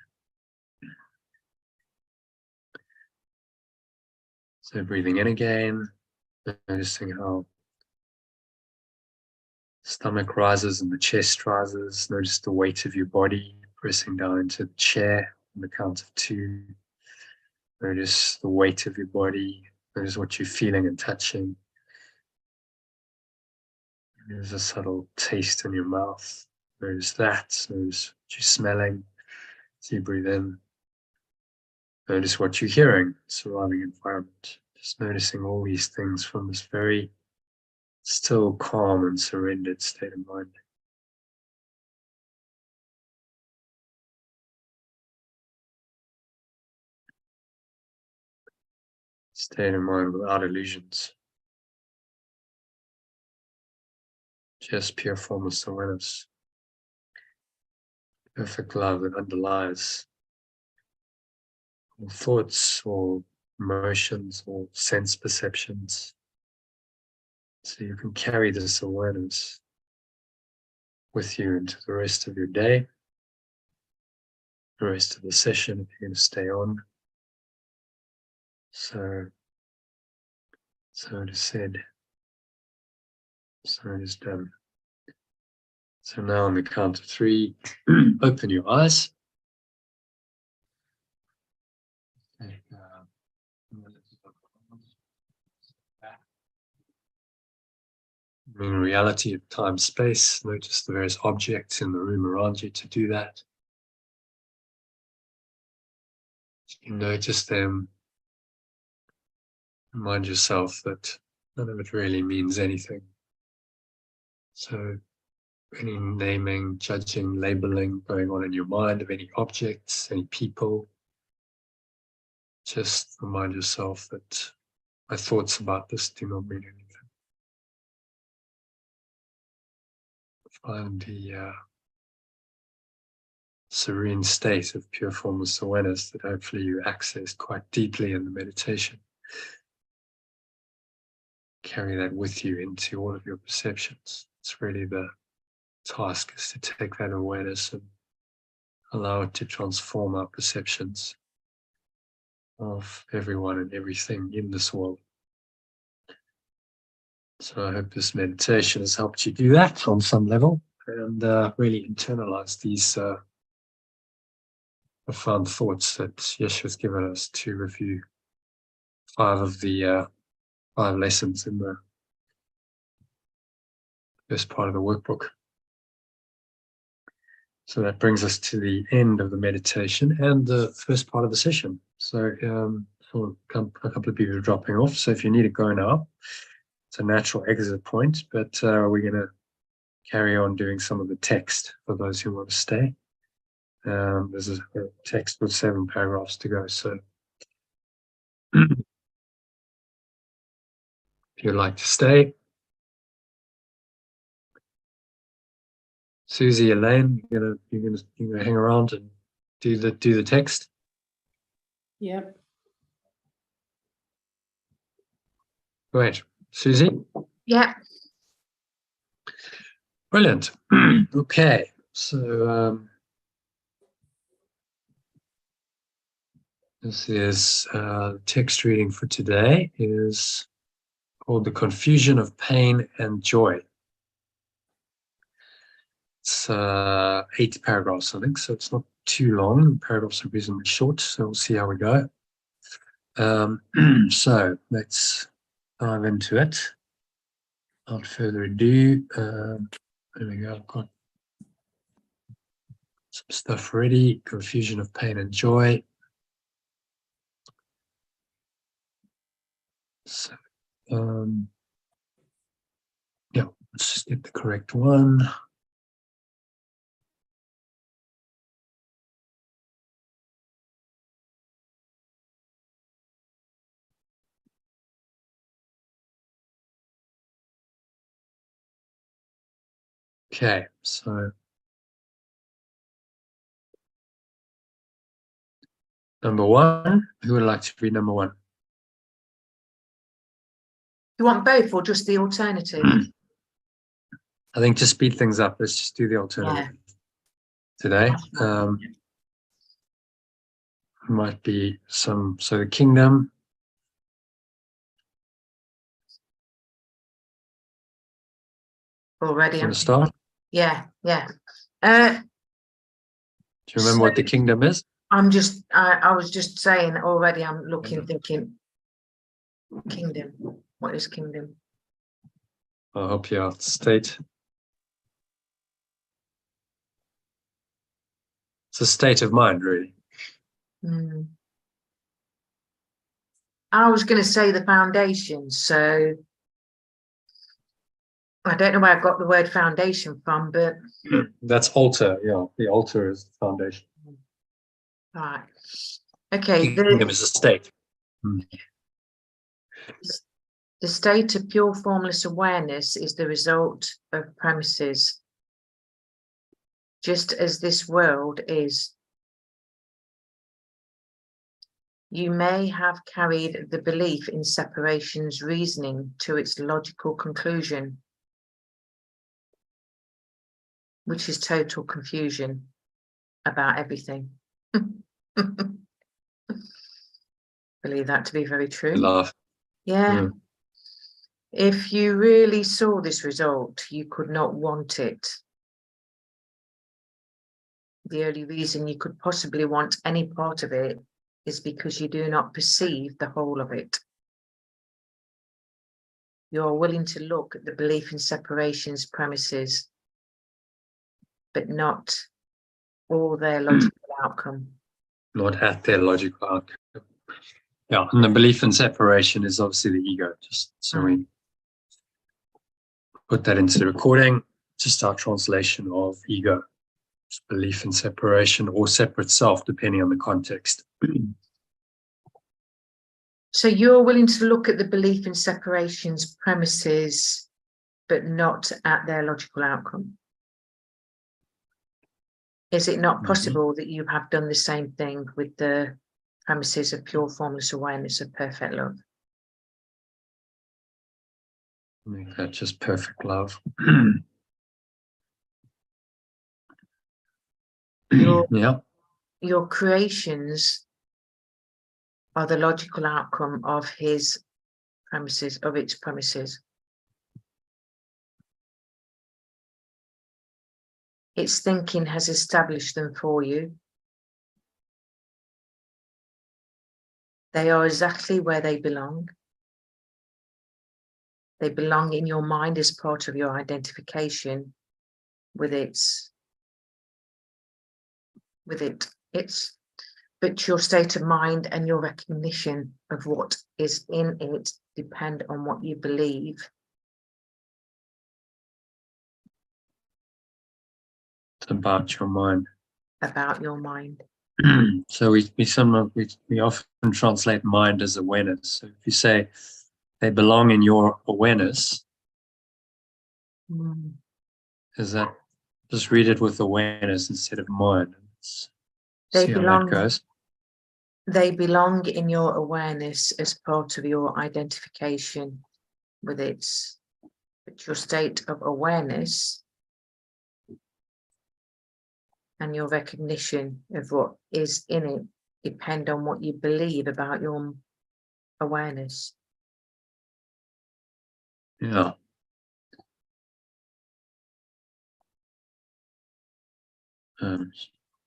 So breathing in again, noticing how stomach rises and the chest rises. Notice the weight of your body pressing down into the chair on the count of 2. Notice the weight of your body. Notice what you're feeling and touching. There's a subtle taste in your mouth. Notice that. Notice what you're smelling as you breathe in. Notice what you're hearing, surrounding environment. Just noticing all these things from this very still, calm, and surrendered state of mind. State of mind without illusions. Just pure formless awareness. Perfect love that underlies all thoughts or emotions or sense perceptions. So you can carry this awareness with you into the rest of your day, the rest of the session if you're going to stay on. So it is said, so it is done. So now on the count of 3, open your eyes. In reality of time, space, notice the various objects in the room around you to do that. You notice them. Remind yourself that none of it really means anything. So any naming, judging, labeling going on in your mind of any objects, any people, just remind yourself that my thoughts about this do not mean anything. Find the serene state of pure formless awareness that hopefully you access quite deeply in the meditation. Carry that with you into all of your perceptions. It's really the task, is to take that awareness and allow it to transform our perceptions of everyone and everything in this world. So I hope this meditation has helped you do that on some level and really internalize these profound thoughts that Yeshua has given us to review 5 of the 5 lessons in the first part of the workbook. So that brings us to the end of the meditation and the first part of the session. So a couple of people are dropping off. So if you need to go now, it's a natural exit point, but we're going to carry on doing some of the text for those who want to stay. This is a text with 7 paragraphs to go. So if you'd like to stay, Susie, Elaine, you're gonna hang around and do the text. Yep. Great, Susie. Yeah. Brilliant. Okay, so this is text reading for today is called The Confusion of Pain and Joy. It's 8 paragraphs, I think, so it's not too long. Paragraphs are reasonably short, so we'll see how we go. So let's dive into it. Without further ado, there we go. I've got some stuff ready. Confusion of Pain and Joy. So, yeah, let's just get the correct one. Okay, so number 1, who would like to read number 1? You want both or just the alternative? I think to speed things up, let's just do the alternative today. Might be some, so the kingdom. Already. Want to start? Yeah. Do you remember what the kingdom is? I was just saying already, I'm looking, thinking, kingdom. What is kingdom? I'll help you out. State. It's a state of mind, really. I was going to say the foundation, so I don't know where I got the word foundation from, but that's altar. Yeah, the altar is the foundation. right. Okay. Kingdom is a state. The state of pure formless awareness is the result of premises, just as this world is. You may have carried the belief in separation's reasoning to its logical conclusion, which is total confusion about everything. Believe that to be very true. Laugh. Yeah. If you really saw this result, you could not want it. The only reason you could possibly want any part of it is because you do not perceive the whole of it. You are willing to look at the belief in separation's premises, but not all their logical outcome. Not at their logical outcome. Yeah, and the belief in separation is obviously the ego. Just so we put that into the recording, just our translation of ego. Just belief in separation or separate self, depending on the context. So you're willing to look at the belief in separation's premises, but not at their logical outcome. Is it not possible that you have done the same thing with the premises of pure formless awareness of perfect love? Make that just perfect love. Your creations are the logical outcome of his premises, of its premises. Its thinking has established them for you. They are exactly where they belong. They belong in your mind as part of your identification with it. But your state of mind and your recognition of what is in it depend on what you believe It's about your mind. about your mind. So we often translate mind as awareness. So if you say they belong in your awareness, is that just read it with awareness instead of mind? They See how belong. that goes. They belong in your awareness as part of your identification with it. But your state of awareness and your recognition of what is in it depend on what you believe about your awareness. Yeah.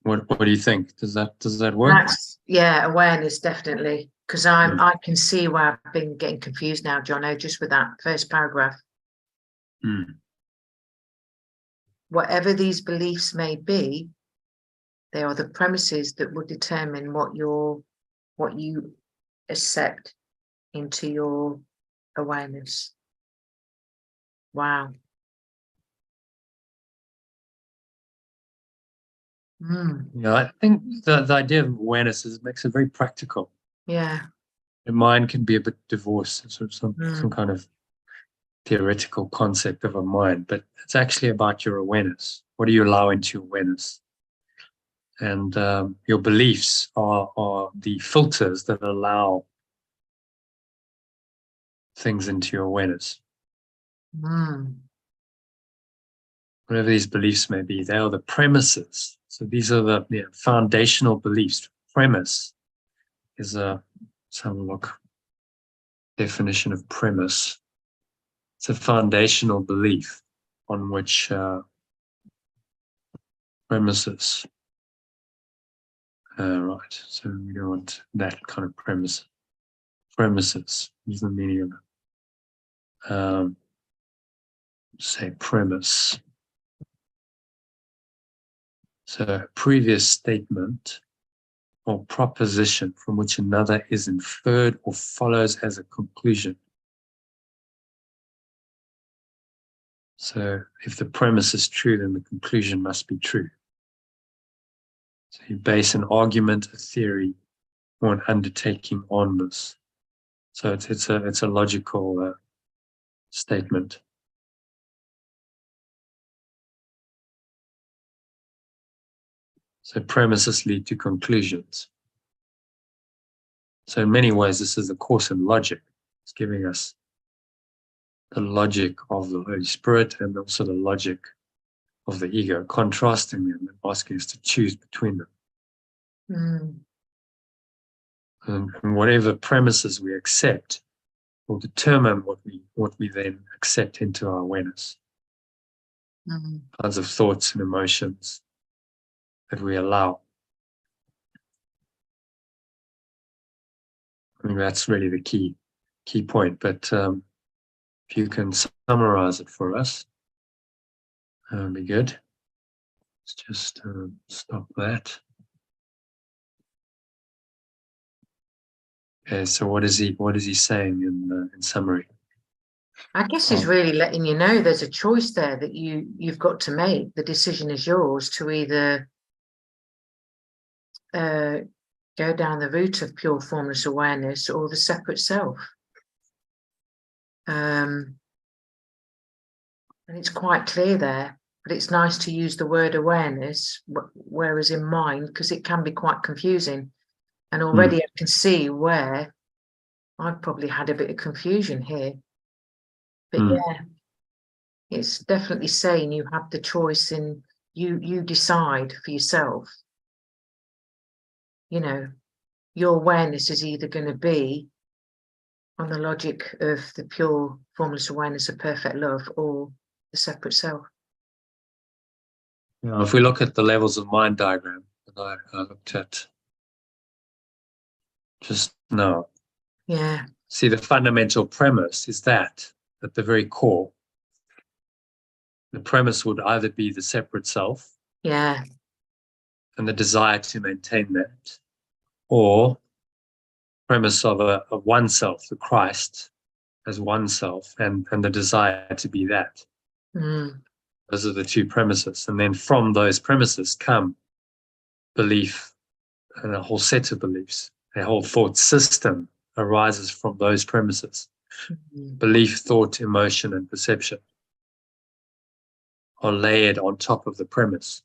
What do you think? Does that work? Yeah, awareness definitely. Because I can see where I've been getting confused now, Jono, just with that first paragraph. Whatever these beliefs may be, they are the premises that will determine what you accept into your awareness. Wow. Yeah, I think the idea of awareness makes it very practical. Yeah. The mind can be a bit divorced, sort of some kind of theoretical concept of a mind, but it's actually about your awareness. What do you allow into your awareness? And your beliefs are the filters that allow things into your awareness. Whatever these beliefs may be, they are the premises. So these are the foundational beliefs. Premise is let's have a look. Definition of premise. It's a foundational belief on which premises. Right. So we don't want that kind of premise. Premises is the meaning of it. Say premise. So a previous statement or proposition from which another is inferred or follows as a conclusion. So if the premise is true, then the conclusion must be true. So you base an argument, a theory, or an undertaking on this. So it's a logical statement. So premises lead to conclusions. So in many ways, this is a course in logic. It's giving us the logic of the Holy Spirit and also the logic of the ego, contrasting them and asking us to choose between them. And whatever premises we accept will determine what we then accept into our awareness. Kinds of thoughts and emotions that we allow. I think that's really the key point. But if you can summarize it for us, that would be good. Let's just stop that. Okay, so what is he saying in summary? I guess he's really letting you know there's a choice there that you've got to make. The decision is yours to either go down the route of pure formless awareness or the separate self. And it's quite clear there, but it's nice to use the word awareness, whereas in mind, because it can be quite confusing. And already I can see where I've probably had a bit of confusion here. But yeah, it's definitely saying you have the choice and you decide for yourself. You know, your awareness is either going to be on the logic of the pure formless awareness of perfect love or the separate self. You know, if we look at the levels of mind diagram that I looked at just now, Yeah. See, the fundamental premise is that at the very core, the premise would either be the separate self, Yeah, and the desire to maintain that, or premise of oneself, the Christ as oneself, and the desire to be that. Those are the two premises. And then from those premises come belief and a whole set of beliefs. A whole thought system arises from those premises. Belief, thought, emotion, and perception are layered on top of the premise.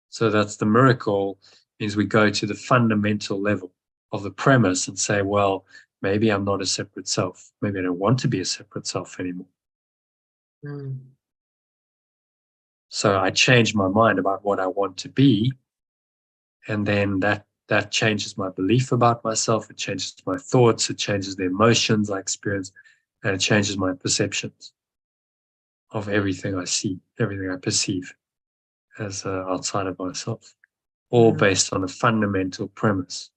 So that's the miracle, means we go to the fundamental level of the premise and say, well, maybe I'm not a separate self. Maybe I don't want to be a separate self anymore. So I change my mind about what I want to be, and then that changes my belief about myself. It changes my thoughts. It changes the emotions I experience, and it changes my perceptions of everything I see, everything I perceive as outside of myself, all based on a fundamental premise.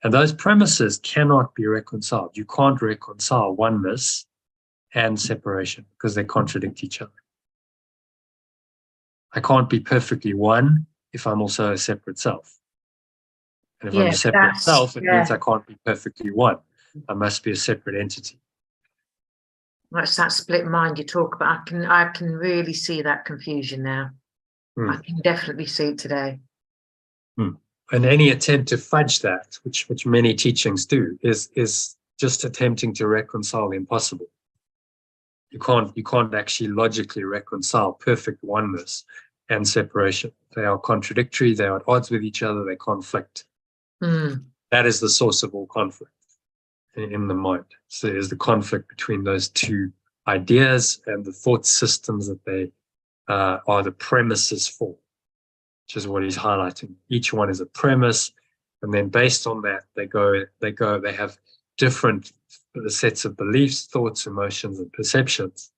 And those premises cannot be reconciled. You can't reconcile oneness and separation because they contradict each other. I can't be perfectly one if I'm also a separate self. And if I'm a separate self, it means I can't be perfectly one. I must be a separate entity. That's that split mind you talk about. I can really see that confusion now. I can definitely see it today. And any attempt to fudge that, which many teachings do, is just attempting to reconcile the impossible. You can't actually logically reconcile perfect oneness and separation. They are contradictory, they are at odds with each other, they conflict. That is the source of all conflict in the mind. So there's the conflict between those two ideas and the thought systems that they are the premises for, which is what he's highlighting. Each one is a premise, and then based on that, they have different sets of beliefs, thoughts, emotions, and perceptions.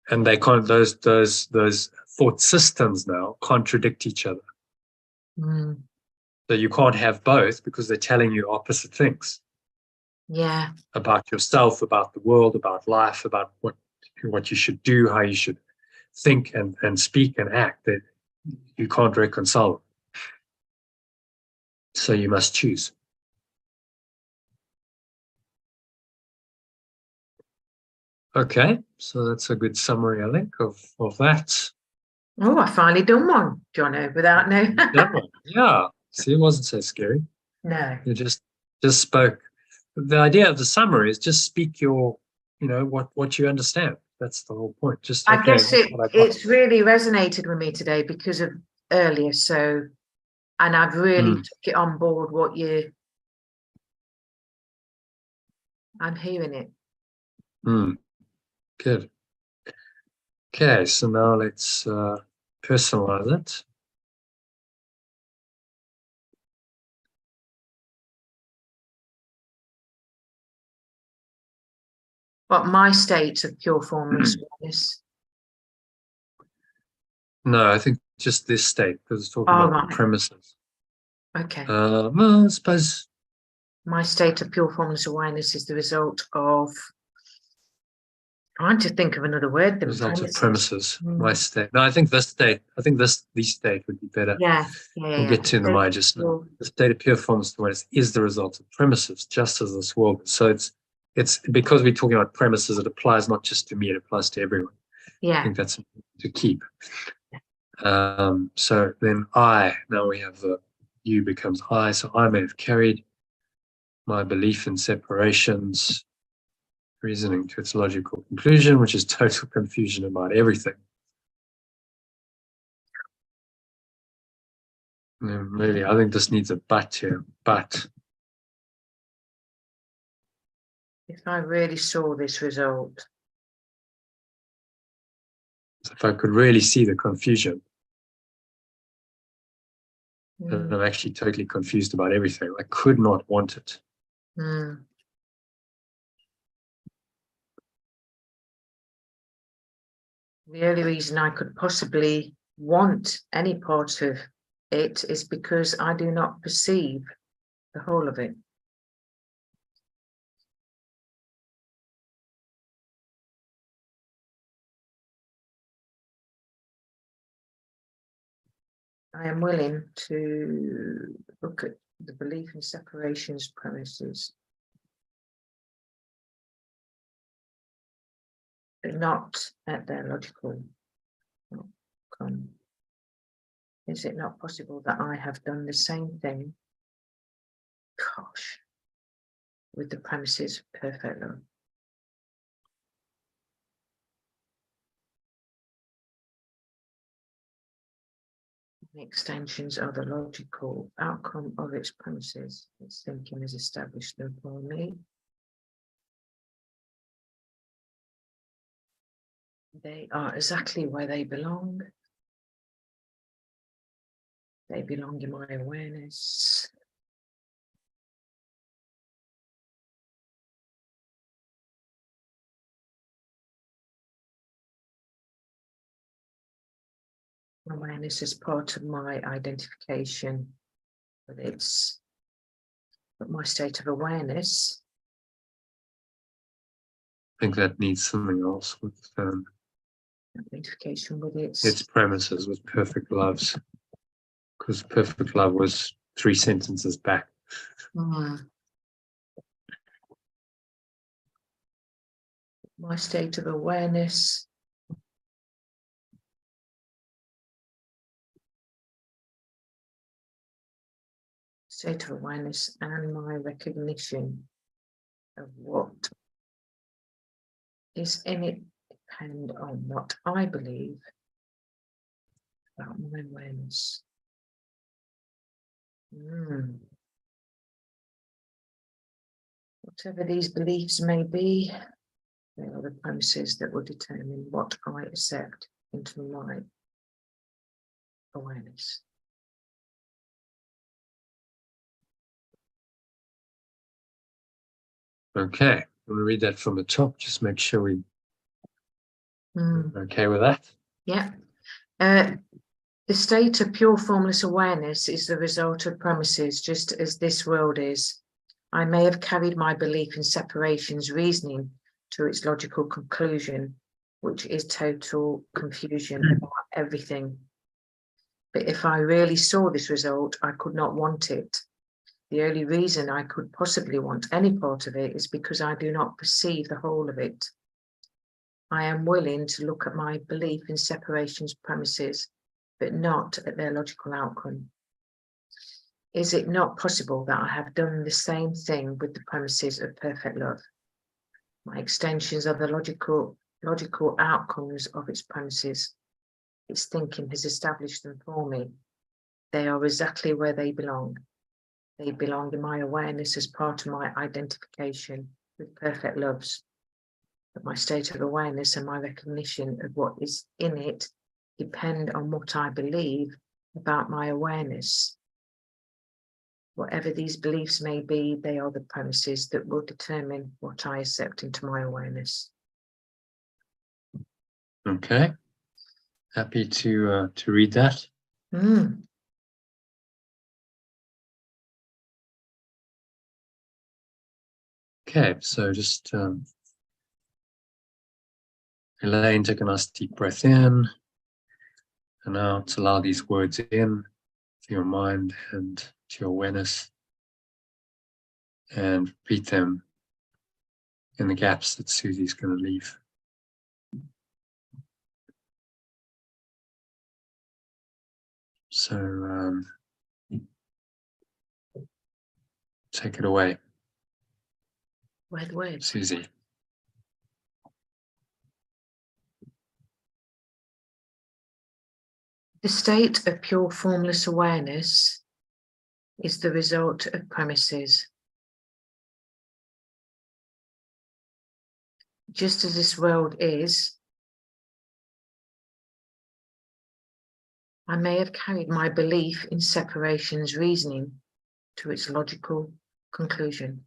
And they can't, those thought systems now contradict each other. So you can't have both because they're telling you opposite things. Yeah. About yourself, about the world, about life, about what you should do, how you should think and speak and act. That you can't reconcile them. So you must choose. Okay, so that's a good summary, I think, of that. Oh, I finally done one, Jono, without no. Yeah, see, it wasn't so scary. No. You just spoke. The idea of the summary is just speak your, what you understand. That's the whole point. Just I guess it's really resonated with me today because of earlier. So, and I've really took it on board I'm hearing it. Good. Okay, so now let's personalize it. What, my state of pure formless awareness? No, I think just this state, because it's talking about the premises. Okay. Well, I suppose my state of pure formless awareness is the result of trying to think of another word than result of premises. My state. No, I think this state state would be better. Yeah. We'll get to the mind just now. The state of pure formless awareness is the result of premises, just as this world is. So it's because we're talking about premises, it applies not just to me, it applies to everyone. Yeah. I think that's important to keep. So then now we have the you becomes I. So I may have carried my belief in separations, reasoning to its logical conclusion, which is total confusion about everything. And really, I think this needs a but here. But if I really saw this result, if I could really see the confusion, and I'm actually totally confused about everything. I could not want it. the only reason I could possibly want any part of it is because I do not perceive the whole of it. I am willing to look at the belief in separations premises. but not at their logical outcome. Is it not possible that I have done the same thing? Gosh, with the premises of perfect love. The extensions are the logical outcome of its premises. Its thinking has established them for me. They are exactly where they belong. They belong in my awareness. Awareness is part of my identification, but my state of awareness. I think that needs something else with Identification with its premises, with perfect loves, because perfect love was 3 sentences back. My state of awareness. State of awareness and my recognition of what is in it depend on what I believe about my awareness. Whatever these beliefs may be, they are the premises that will determine what I accept into my awareness. Okay, I'm going to read that from the top. Just make sure we're okay with that. Yeah. The state of pure formless awareness is the result of premises, just as this world is. I may have carried my belief in separations reasoning to its logical conclusion, which is total confusion about everything. But if I really saw this result, I could not want it. The only reason I could possibly want any part of it is because I do not perceive the whole of it. I am willing to look at my belief in separations premises, but not at their logical outcome. Is it not possible that I have done the same thing with the premises of perfect love? My extensions are the logical outcomes of its premises. Its thinking has established them for me. They are exactly where they belong. They belong in my awareness as part of my identification with perfect loves. But my state of awareness and my recognition of what is in it depend on what I believe about my awareness. Whatever these beliefs may be, they are the premises that will determine what I accept into my awareness. Okay, happy to read that. Okay, so just Elaine, take a nice deep breath in and out. Allow these words in to your mind and to your awareness, and repeat them in the gaps that Susie's going to leave. So take it away, Word. Susie. The state of pure formless awareness is the result of premises. Just as this world is, I may have carried my belief in separations reasoning to its logical conclusion.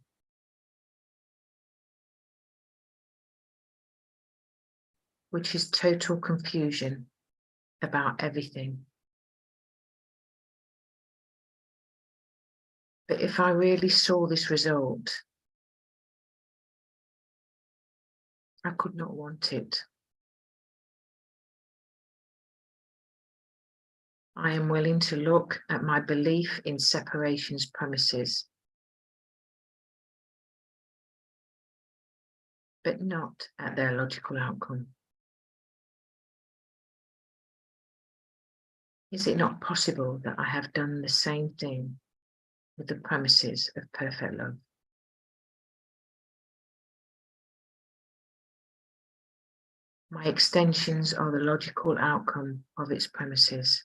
Which is total confusion about everything. But if I really saw this result, I could not want it. I am willing to look at my belief in separations premises, but not at their logical outcome? Is it not possible that I have done the same thing with the premises of perfect love? My extensions are the logical outcome of its premises.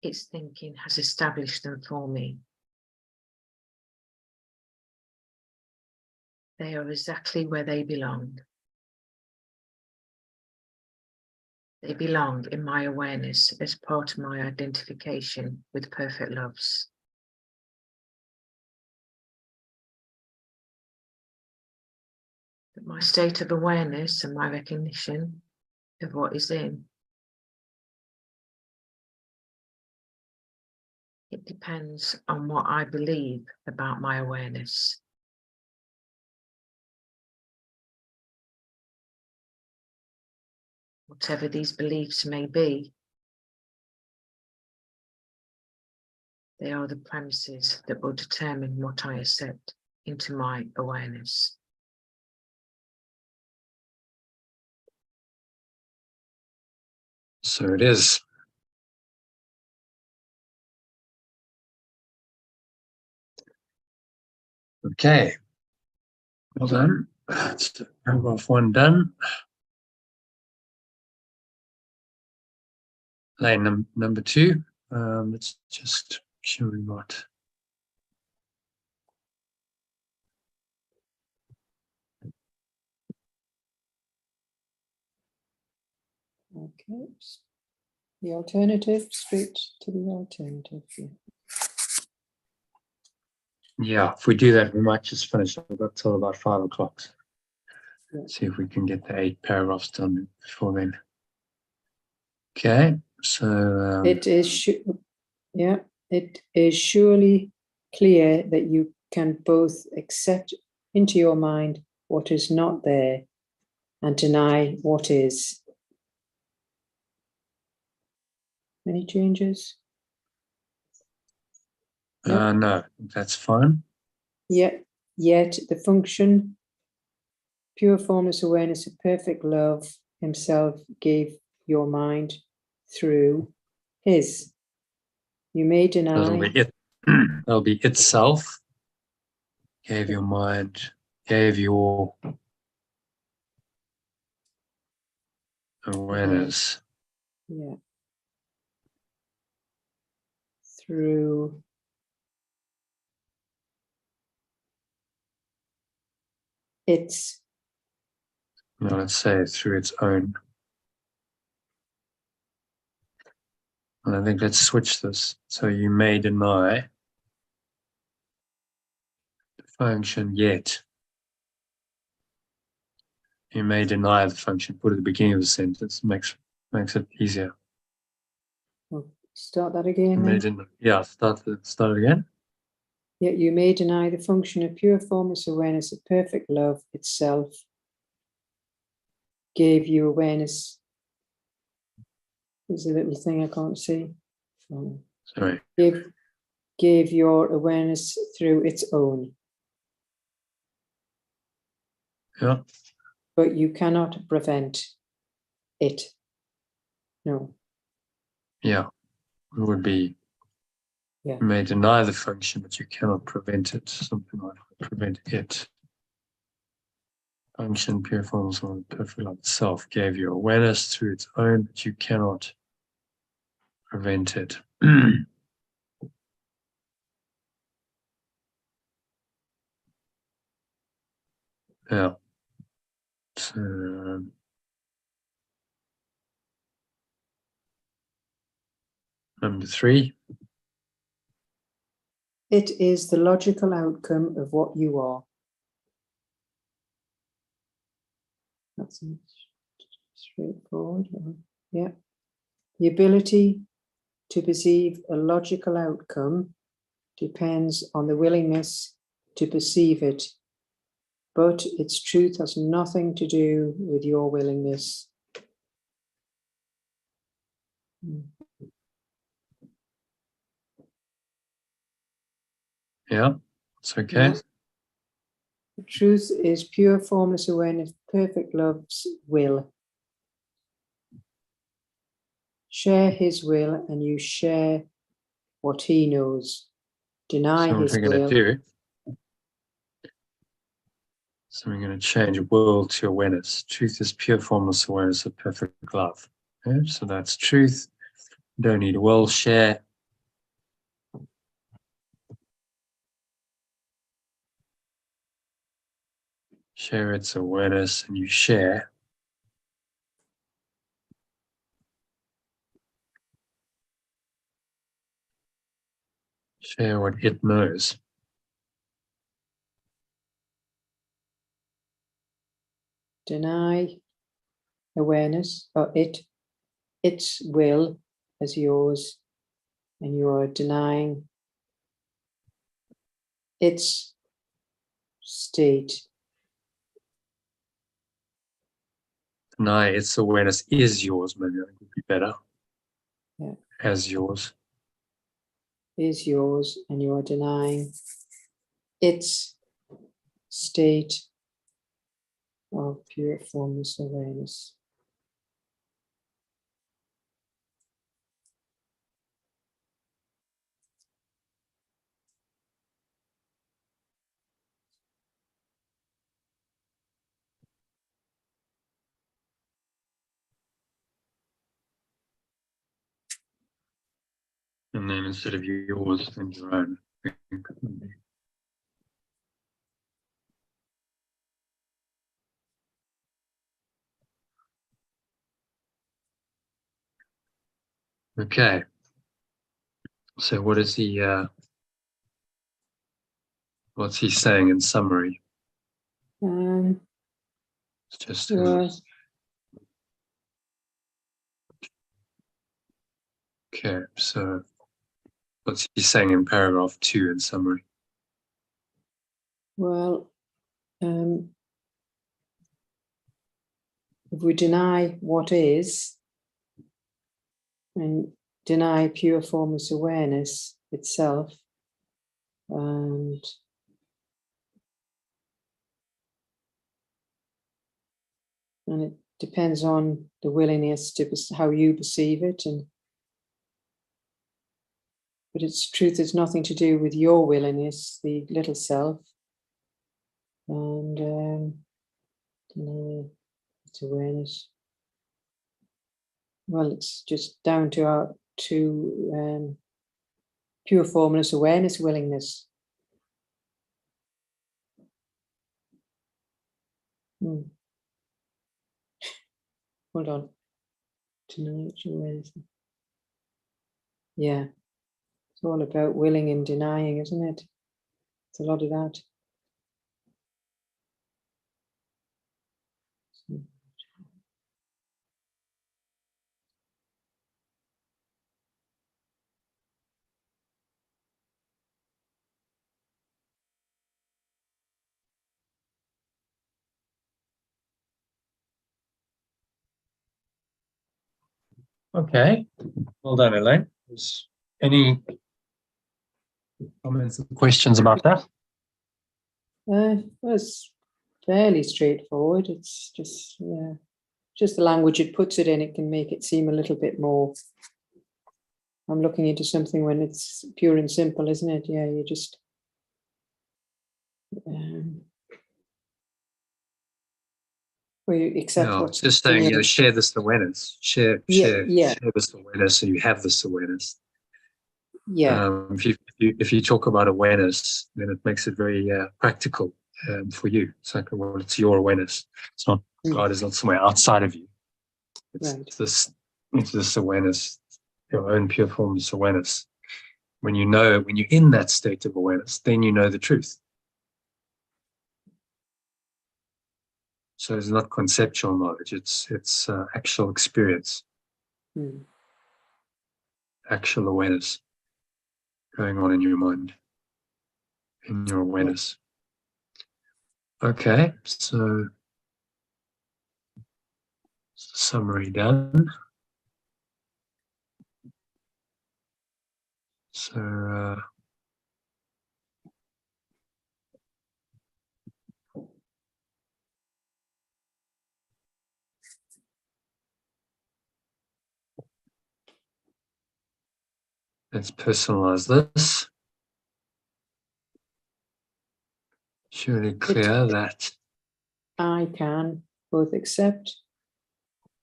Its thinking has established them for me. They are exactly where they belong. They belong in my awareness as part of my identification with perfect loves. But my state of awareness and my recognition of what is in, it depends on what I believe about my awareness. Whatever these beliefs may be, they are the premises that will determine what I accept into my awareness. So it is. Okay. Well done. That's paragraph 1 done. Line number 2. Let's just show we got. Okay. The alternative, straight to the alternative. Yeah. Yeah, if we do that, we might just finish. We've got till about 5 o'clock. Yeah. See if we can get the 8 paragraphs done before then. Okay, so It is, it is surely clear that you can both accept into your mind what is not there and deny what is. Any changes? no, that's fine. Yet the function, pure formless awareness of perfect love himself gave your mind through his. You may That'll deny. be it. That'll be itself. Gave your mind, gave your awareness. Yeah. Through its. No, let's say through its own. And I think let's switch this. So you may deny the function yet. You may deny the function. Put it at the beginning of the sentence. Makes it easier. Start that again. Yeah, start it again. Yet you may deny the function of pure formless awareness of perfect love itself gave you awareness. There's a little thing I can't see. Sorry. Gave your awareness through its own. Yeah. But you cannot prevent it. No. Yeah. It would be. Yeah. You may deny the function, but you cannot prevent it. Something like that. Prevent it. Function, pure formless of perfect love itself gave you awareness through its own, but you cannot prevent it. Yeah. So, number 3. It is the logical outcome of what you are. That's straightforward. Yeah. The ability to perceive a logical outcome depends on the willingness to perceive it, but its truth has nothing to do with your willingness. Yeah. It's okay. Yeah. The truth is pure formless awareness, perfect love's will. Share his will and you share what he knows. Deny So what his we're going will. to do, so we're going to change will to awareness. Truth is pure formless awareness of perfect love. Okay? So that's truth. Don't need will. Share. Share its awareness, and you share. Share what it knows. Deny awareness or its will as yours, and you are denying its state. Deny its awareness is yours, maybe that would be better. Yeah. As yours. Is yours, and you are denying its state of pure formless awareness. And then instead of yours, then your own. Okay. So what is he what's he saying in summary? It's just Yeah. okay, so what's he saying in paragraph 2 in summary? Well, if we deny what is and deny pure formless awareness itself, and it depends on the willingness to how you perceive it, but its truth has nothing to do with your willingness, the little self, and deny its awareness. Well, it's just down to pure formless awareness willingness. Hold on. Deny awareness. Yeah. It's all about willing and denying, isn't it? It's a lot of that. Okay. Well done, Elaine. Any comments or questions about that? It's fairly straightforward. It's just the language it puts it in. It can make it seem a little bit more. I'm looking into something when it's pure and simple, isn't it? Yeah, you just. Where you accept what's just saying, share this awareness. Share this awareness, so you have this awareness. Yeah. If you talk about awareness, then it makes it very practical for you. It's like, well, it's your awareness. It's not God is not somewhere outside of you. It's right. this awareness, your own pure formless awareness. When you're in that state of awareness, then you know the truth. So it's not conceptual knowledge; it's actual experience, actual awareness going on in your mind, in your awareness. Okay, so summary done. So Let's personalize this. Surely clear that I can both accept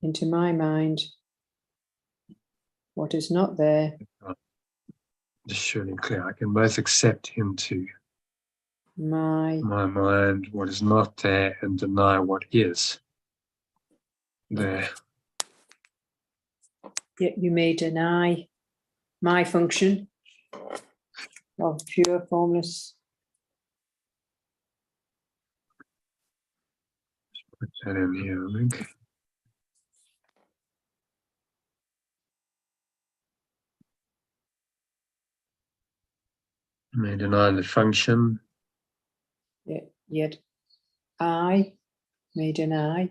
into my mind what is not there, it's surely clear. I can both accept into my my mind what is not there and deny what is there. yet you may deny my function of pure formless. Put that in here, I think. You may deny the function. Yet I may deny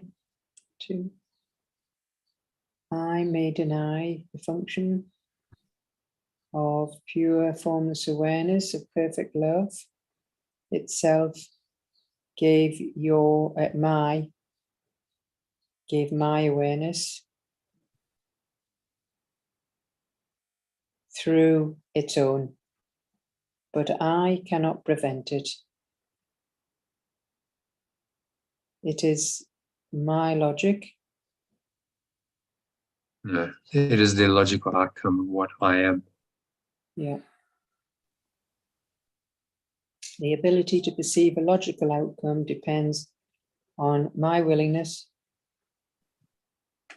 too. I may deny the function of pure formless awareness of perfect love itself gave my awareness through its own, but I cannot prevent it. It is my logic. No, it is the logical outcome of what I am. Yeah. The ability to perceive a logical outcome depends on my willingness.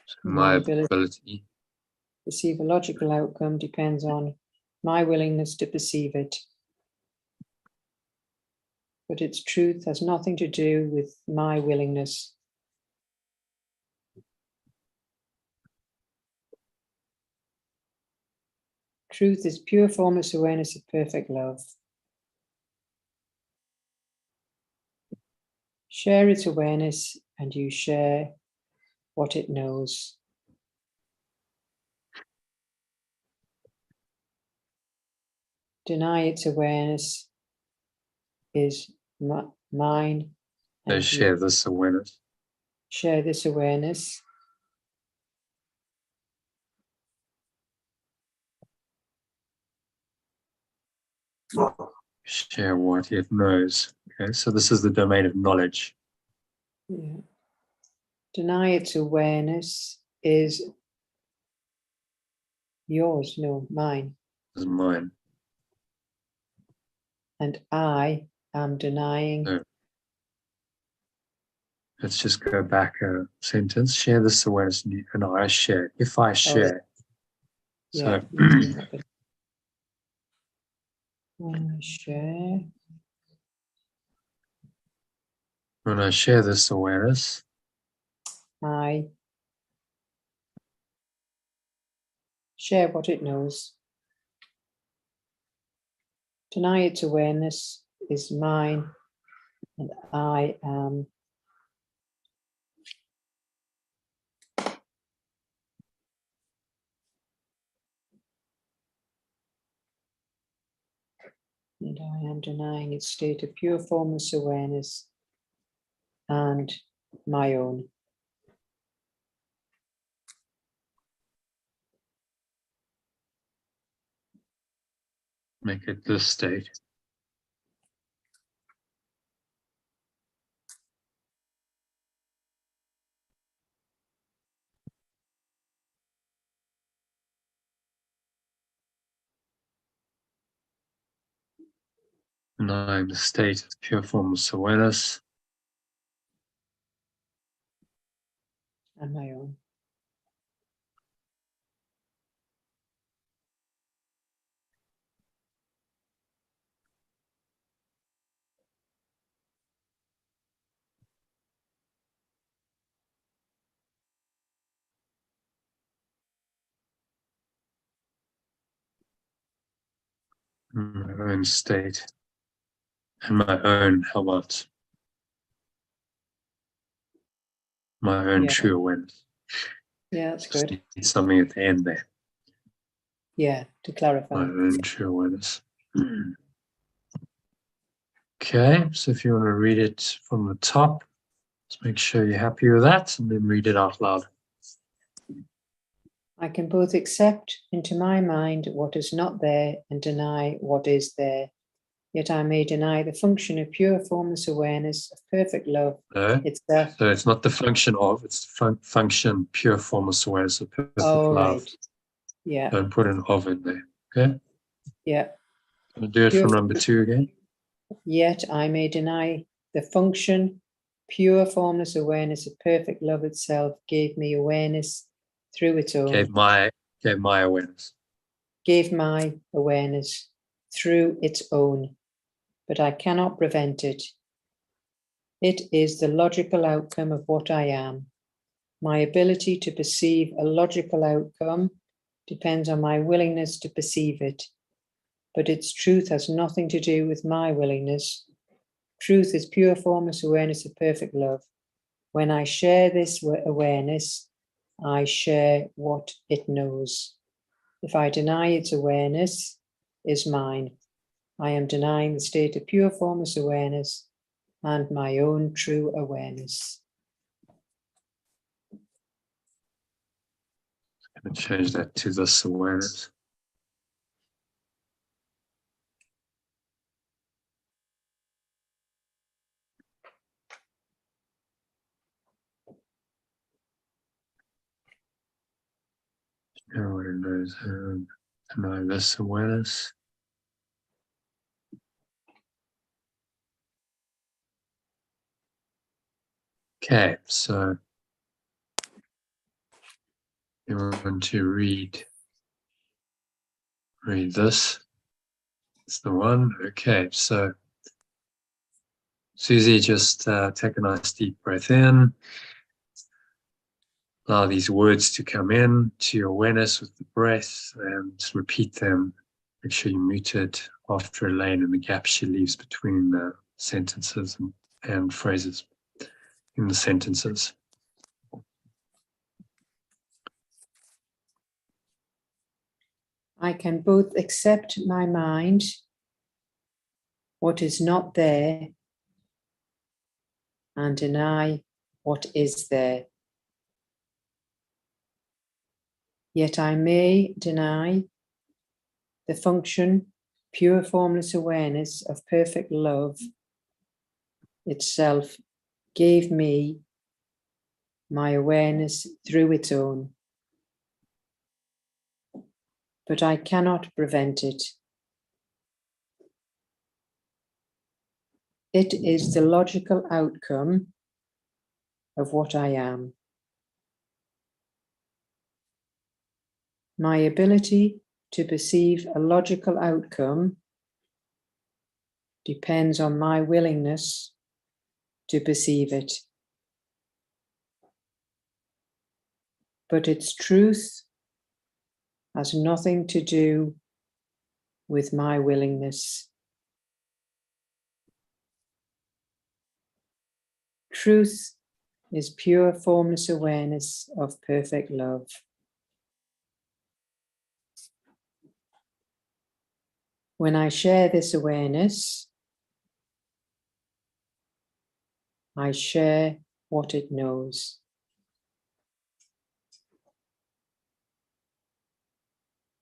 So my ability to perceive a logical outcome depends on my willingness to perceive it. But its truth has nothing to do with my willingness. Truth is pure formless awareness of perfect love. Share its awareness and you share what it knows. Deny its awareness is mine. they share this awareness. Share this awareness. Share what it knows. Okay, so this is the domain of knowledge. Yeah. Deny its awareness is yours, no, mine. This is mine. And I am denying. No. Let's just go back a sentence. Share this awareness and I share. If I share. Yeah. So Share. when I share this awareness, I share what it knows. Deny its awareness is mine, and I am. And I am denying its state of pure formless awareness and my own. make it this state. Denying the state of pure formless awareness. And my own. My own state. And my own, how about my own true awareness? Yeah, that's Just good. need something at the end there. Yeah, to clarify. My own true awareness. Okay, so if you want to read it from the top, just make sure you're happy with that and then read it out loud. I can both accept into my mind what is not there and deny what is there. Yet I may deny the function of pure formless awareness of perfect love No. itself. So it's not the function of, it's the function, pure formless awareness of perfect Oh, love. right. Yeah. Don't put an of in there. Okay? Yeah. I'll do it Pure, from number 2 again. Yet I may deny the function, pure formless awareness of perfect love itself gave me awareness through its own. Gave my awareness. Gave my awareness through its own, but I cannot prevent it. It is the logical outcome of what I am. My ability to perceive a logical outcome depends on my willingness to perceive it, but its truth has nothing to do with my willingness. Truth is pure formless awareness of perfect love. When I share this awareness, I share what it knows. If I deny its awareness is mine, I am denying the state of pure formless awareness and my own true awareness. I'm going to change that to this awareness. What it knows, deny this awareness. Okay, so you want to read this. It's the one. Okay, so Susie, just take a nice deep breath in. Allow these words to come in to your awareness with the breath and repeat them. Make sure you mute it after Elaine and the gap she leaves between the sentences and phrases in the sentences. I can both accept my mind, what is not there, and deny what is there. Yet I may deny the function, pure formless awareness of perfect love itself gave me my awareness through its own. But I cannot prevent it. It is the logical outcome of what I am. My ability to perceive a logical outcome depends on my willingness to perceive it. But its truth has nothing to do with my willingness. Truth is pure formless awareness of perfect love. When I share this awareness, I share what it knows.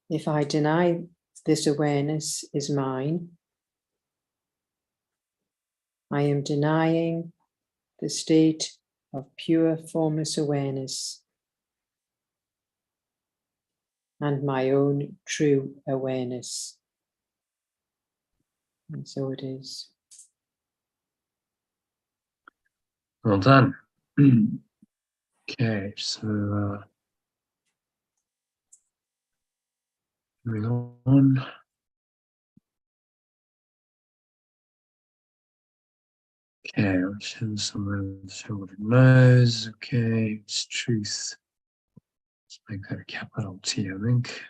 If I deny this awareness is mine, I am denying the state of pure formless awareness and my own true awareness. And so it is. Well done. Okay, so moving on. Okay, I'll show someone what it knows. Okay, it's truth. Let's make that a capital T, I think.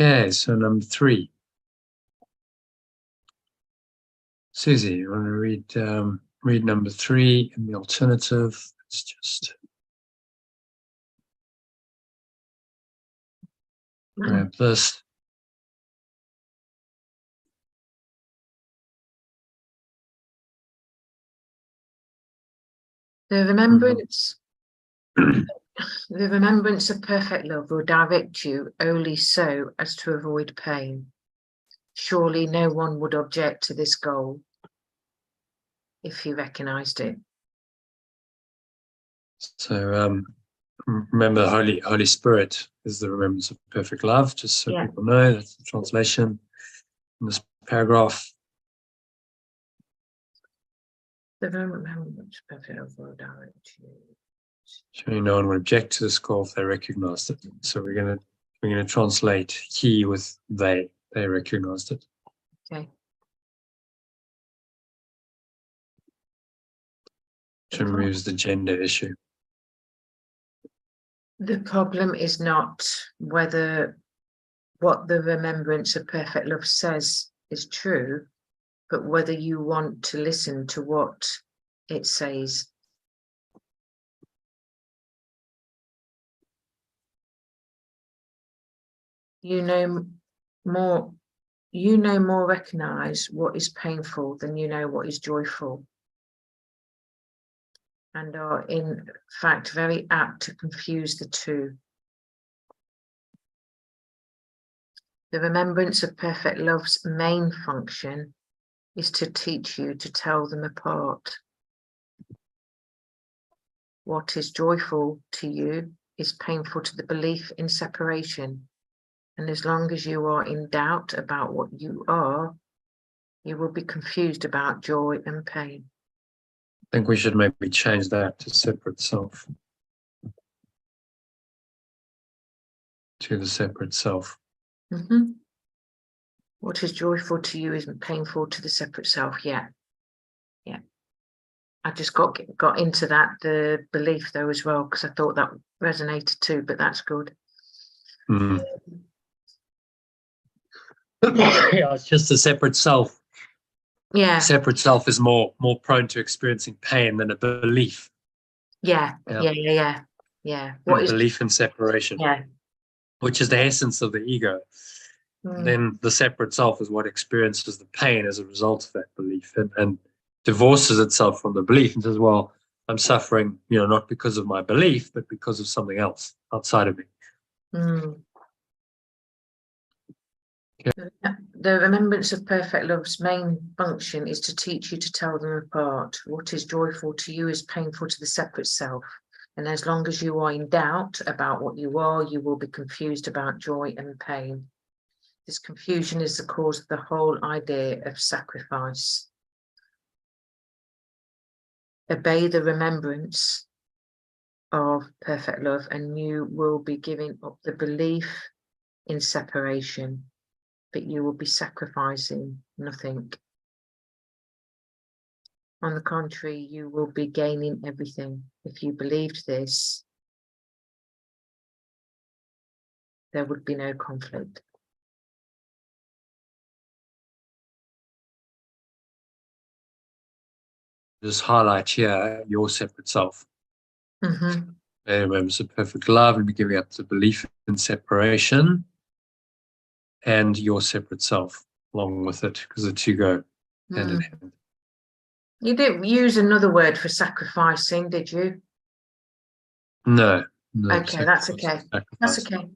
Okay, so number 3. Susie, you want to read number 3 in the alternative? It's just grab this. The remembrance, the remembrance of perfect love will direct you only so as to avoid pain. Surely no one would object to this goal if he recognized it. So remember, the Holy Spirit is the remembrance of perfect love, just so Yeah. people know. That's the translation in this paragraph. The remembrance of perfect love will direct you. Surely no one would object to this goal if they recognized it. So we're gonna translate he with they. They recognized it. Okay. Which removes the gender issue. The problem is not whether what the remembrance of perfect love says is true, but whether you want to listen to what it says. You know more recognize what is painful than you know what is joyful, and are in fact very apt to confuse the two. The remembrance of perfect love's main function is to teach you to tell them apart. What is joyful to you is painful to the belief in separation. And as long as you are in doubt about what you are, you will be confused about joy and pain. I think we should maybe change that to separate self. To the separate self. Mm-hmm. What is joyful to you is painful to the separate self. Yeah. Yeah. I just got into that, the belief though as well, because I thought that resonated too, but that's good. Mm. Yeah, it's just a separate self. Yeah. Separate self is more prone to experiencing pain than a belief. Yeah. What is belief in separation? Yeah. Which is the essence of the ego. Then the separate self is what experiences the pain as a result of that belief, and divorces itself from the belief and says, well, I'm suffering, not because of my belief, but because of something else outside of me. The remembrance of perfect love's main function is to teach you to tell them apart. What is joyful to you is painful to the separate self. And as long as you are in doubt about what you are, you will be confused about joy and pain. This confusion is the cause of the whole idea of sacrifice. Obey the remembrance of perfect love, and you will be giving up the belief in separation, but you will be sacrificing nothing. On the contrary, you will be gaining everything. If you believed this, there would be no conflict. Just highlight here your separate self. Mm-hmm. Remembers of perfect love and be giving up the belief in separation and your separate self along with it, because the two go hand in hand. You didn't use another word for sacrificing, did you? No. Okay, that's okay. That's okay.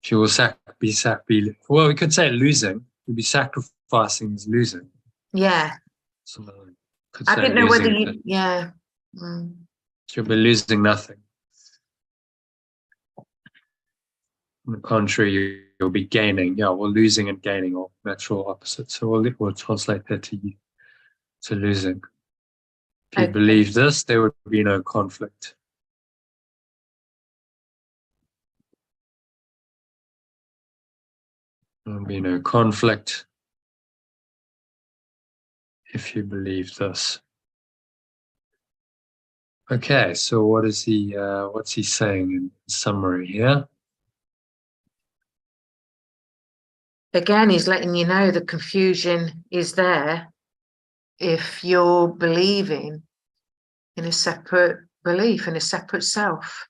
If you will be well, we could say losing. You'd be sacrificing is losing. Yeah. So I didn't know whether you, yeah. You'll be losing nothing. On the contrary, you'll be gaining. Yeah, well, losing and gaining are natural opposites. So we'll translate that to losing. If you believe this, there would be no conflict. There will be no conflict if you believe this. Okay, so what's he saying in summary here? Again, he's letting you know the confusion is there if you're believing in a separate belief, in a separate self.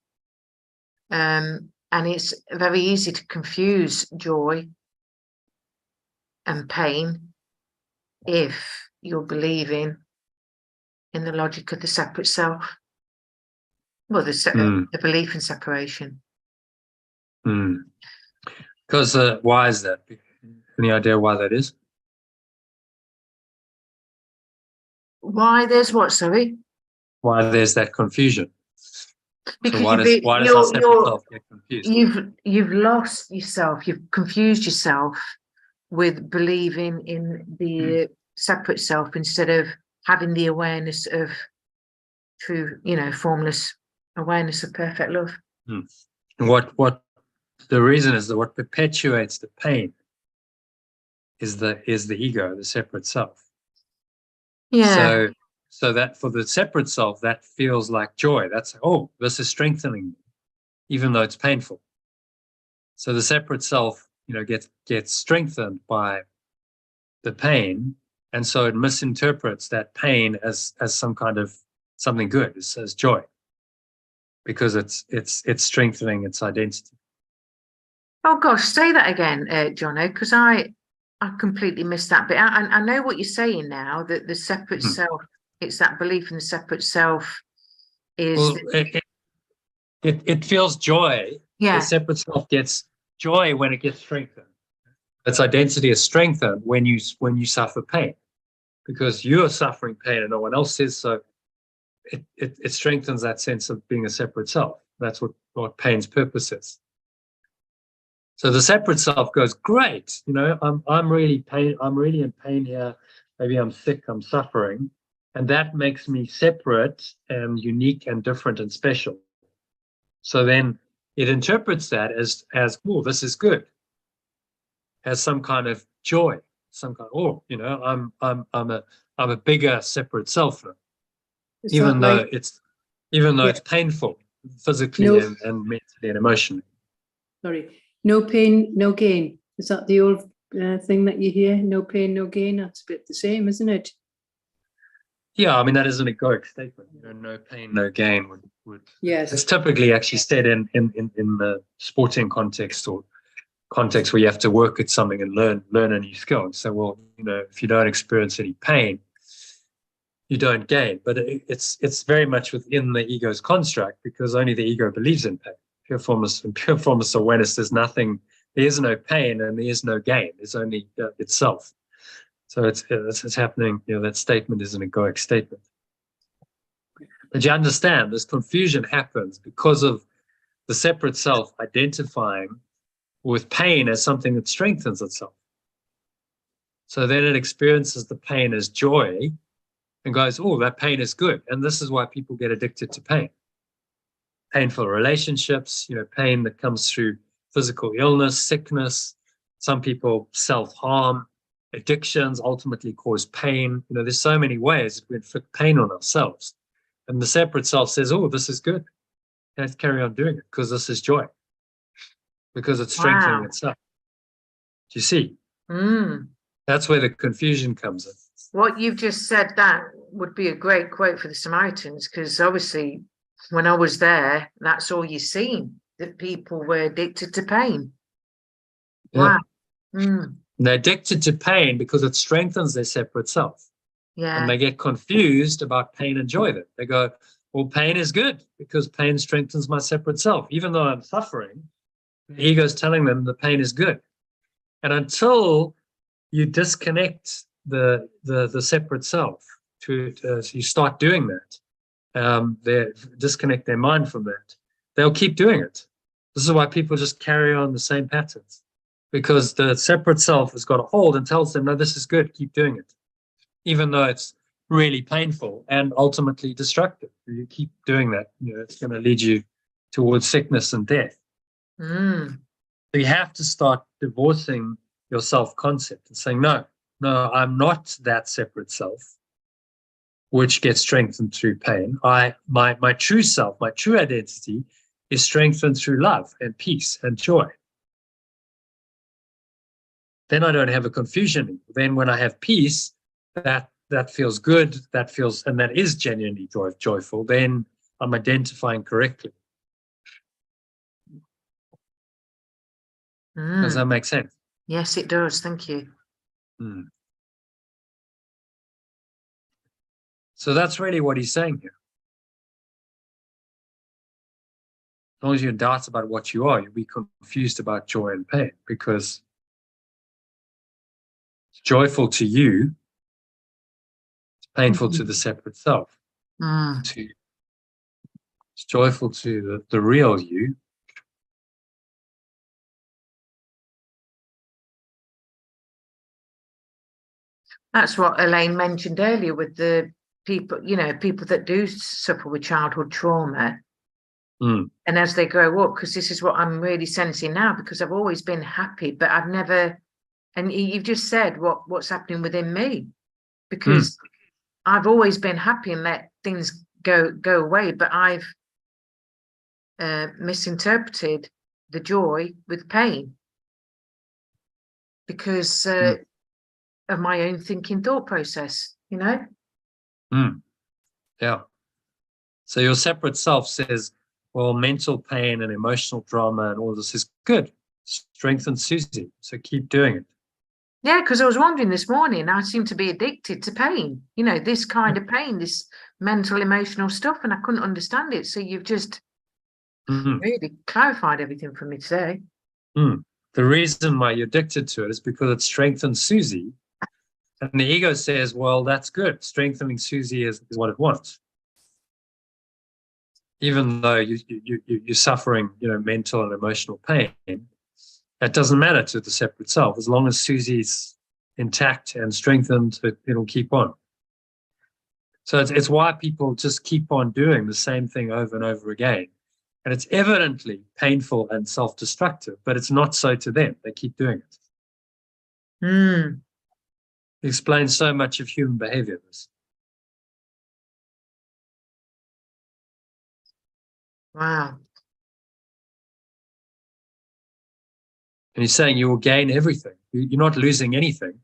And And it's very easy to confuse joy and pain if you're believing in the logic of the separate self. Well, the belief in separation. Because why is that? Any idea why that is? Why there's what, sorry? Why there's that confusion? Because so why does our separate self get confused? You've lost yourself. You've confused yourself with believing in the separate self instead of having the awareness of true, formless awareness of perfect love. What the reason is that what perpetuates the pain is the ego, the separate self. Yeah. So that for the separate self, that feels like joy. That's, oh, this is strengthening me, even though it's painful. So the separate self, gets strengthened by the pain, and so it misinterprets that pain as some kind of something good, as joy, because it's strengthening its identity. Oh gosh, say that again, Jono, because I completely missed that bit. I know what you're saying now, that the separate self, it's that belief in the separate self is... Well, it feels joy. Yeah. The separate self gets joy when it gets strengthened. Its identity is strengthened when you suffer pain, because you are suffering pain and no one else is. So it strengthens that sense of being a separate self. That's what pain's purpose is. So the separate self goes, great, I'm really in pain here. Maybe I'm sick, I'm suffering, and that makes me separate and unique and different and special. So then it interprets that as oh, this is good, as some kind of joy, some kind of, I'm a bigger separate self now, even though it's painful physically and mentally and emotionally. Sorry, no pain, no gain. Is that the old thing that you hear? No pain, no gain. That's a bit the same, isn't it? Yeah, I mean, that is an egoic statement. No pain, no gain would. Yes. It's typically actually said in the sporting context or context where you have to work at something and learn a new skill. So, well, if you don't experience any pain, you don't gain. But it's very much within the ego's construct, because only the ego believes in pain. Pure formless awareness, there is no pain and there is no gain. There's only itself. So it's happening, that statement is an egoic statement. But you understand, this confusion happens because of the separate self identifying with pain as something that strengthens itself. So then it experiences the pain as joy and goes, oh, that pain is good. And this is why people get addicted to pain. Painful relationships, pain that comes through physical illness, sickness. Some people self-harm. Addictions ultimately cause pain. There's so many ways that we inflict pain on ourselves. And the separate self says, oh, this is good. Let's carry on doing it because this is joy. Because it's strengthening itself. Do you see? That's where the confusion comes in. What you've just said, that would be a great quote for the Samaritans, because obviously when I was there, that's all you've seen, that people were addicted to pain. Yeah. Wow. They're addicted to pain because it strengthens their separate self. Yeah. And they get confused about pain and joy. They go, well, pain is good because pain strengthens my separate self. Even though I'm suffering, the ego is telling them the pain is good. And until you disconnect the separate self, so you start doing that, they disconnect their mind from that, they'll keep doing it. This is why people just carry on the same patterns. Because the separate self has got a hold and tells them, no, this is good, keep doing it. Even though it's really painful and ultimately destructive. You keep doing that, it's going to lead you towards sickness and death. So you have to start divorcing your self-concept and saying, no, I'm not that separate self, which gets strengthened through pain. My true self, my true identity is strengthened through love and peace and joy. Then I don't have a confusion. Then when I have peace, that feels good, and that is genuinely joyful, then I'm identifying correctly. Does that make sense? Yes, it does. Thank you. So that's really what he's saying here. As long as you're in doubt about what you are, you'll be confused about joy and pain, because it's joyful to you, it's painful to the separate self. It's joyful to the real you. That's what Elaine mentioned earlier with the people, people that do suffer with childhood trauma. And as they grow up, because this is what I'm really sensing now, because I've always been happy, but I've never, and you've just said what's happening within me, because I've always been happy and let things go away, but I've misinterpreted the joy with pain because of my own thinking thought process, Yeah. So your separate self says, well, mental pain and emotional drama and all this is good. Strengthen Susie. So keep doing it. Yeah, because I was wondering this morning, I seem to be addicted to pain, this kind of pain, this mental, emotional stuff, and I couldn't understand it. So you've just really clarified everything for me today. The reason why you're addicted to it is because it strengthens Susie. And the ego says, well, that's good. Strengthening Susie is what it wants. Even though you're suffering, mental and emotional pain, that doesn't matter to the separate self. As long as Susie's intact and strengthened, it'll keep on. So it's why people just keep on doing the same thing over and over again. And it's evidently painful and self-destructive, but it's not so to them. They keep doing it. It explains so much of human behavior. Wow. And he's saying you will gain everything. You're not losing anything.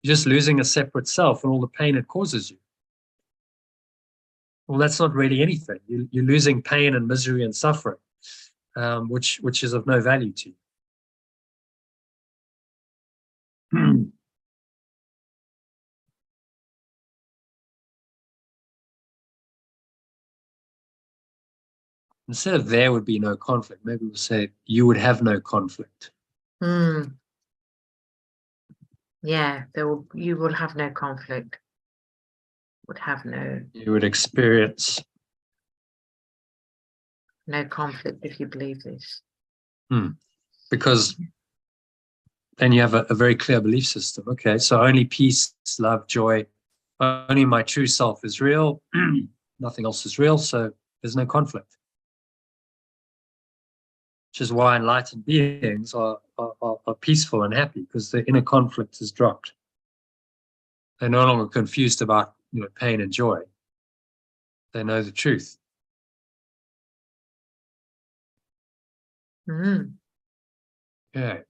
You're just losing a separate self and all the pain it causes you. Well, that's not really anything. You're losing pain and misery and suffering, which is of no value to you. Instead of there would be no conflict, maybe we'll say you would have no conflict. Yeah, you will have no conflict. You would experience no conflict if you believe this. Because then you have a very clear belief system. Okay, so only peace, love, joy, only my true self is real. Nothing else is real, so there's no conflict. Which is why enlightened beings are peaceful and happy, because the inner conflict is dropped. They're no longer confused about pain and joy. They know the truth. Okay.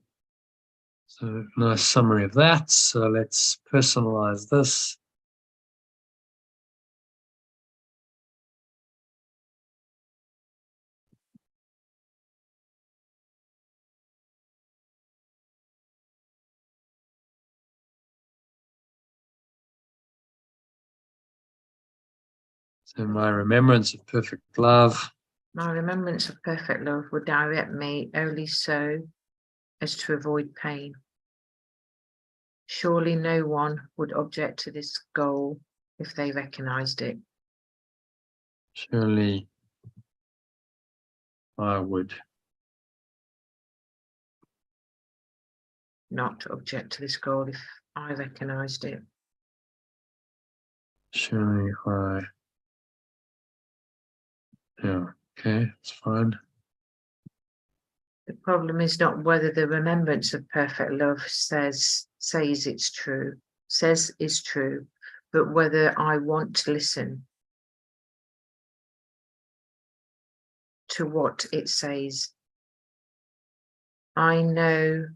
So nice summary of that. So let's personalize this. So my remembrance of perfect love. My remembrance of perfect love would direct me only so as to avoid pain. Surely no one would object to this goal if they recognized it. Surely I would not object to this goal if I recognized it. Surely I. Yeah, okay, it's fine. The problem is not whether the remembrance of perfect love says it's true, is true, but whether I want to listen to what it says. I no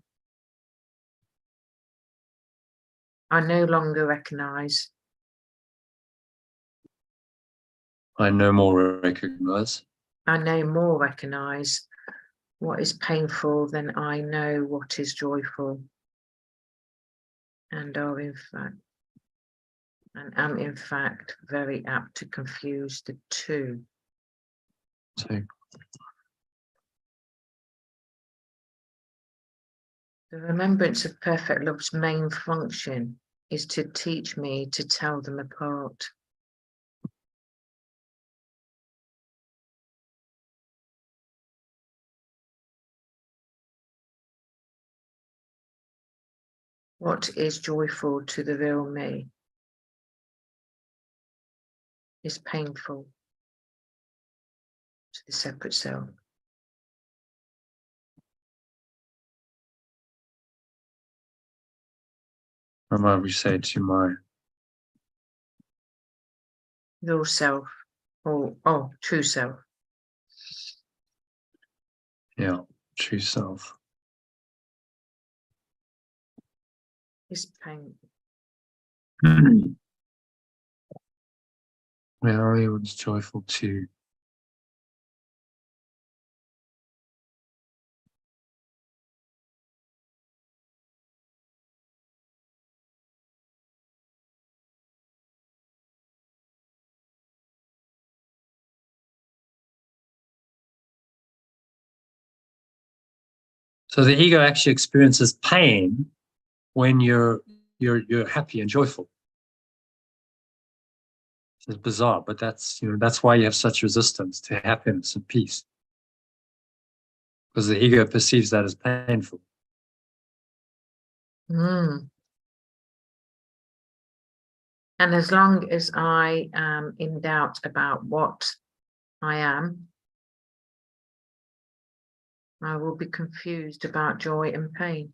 longer recognize. I no more recognize. I no more recognize what is painful, then I know what is joyful, and am in fact very apt to confuse the two. So, the remembrance of perfect love's main function is to teach me to tell them apart. What is joyful to the real me is painful to the separate self. or might we say to my Real self, or true self. true self. Is pain. Where it was joyful to so the ego actually experiences pain when you're happy and joyful. It's bizarre, but that's why you have such resistance to happiness and peace, because the ego perceives that as painful. And as long as I am in doubt about what I am, I will be confused about joy and pain.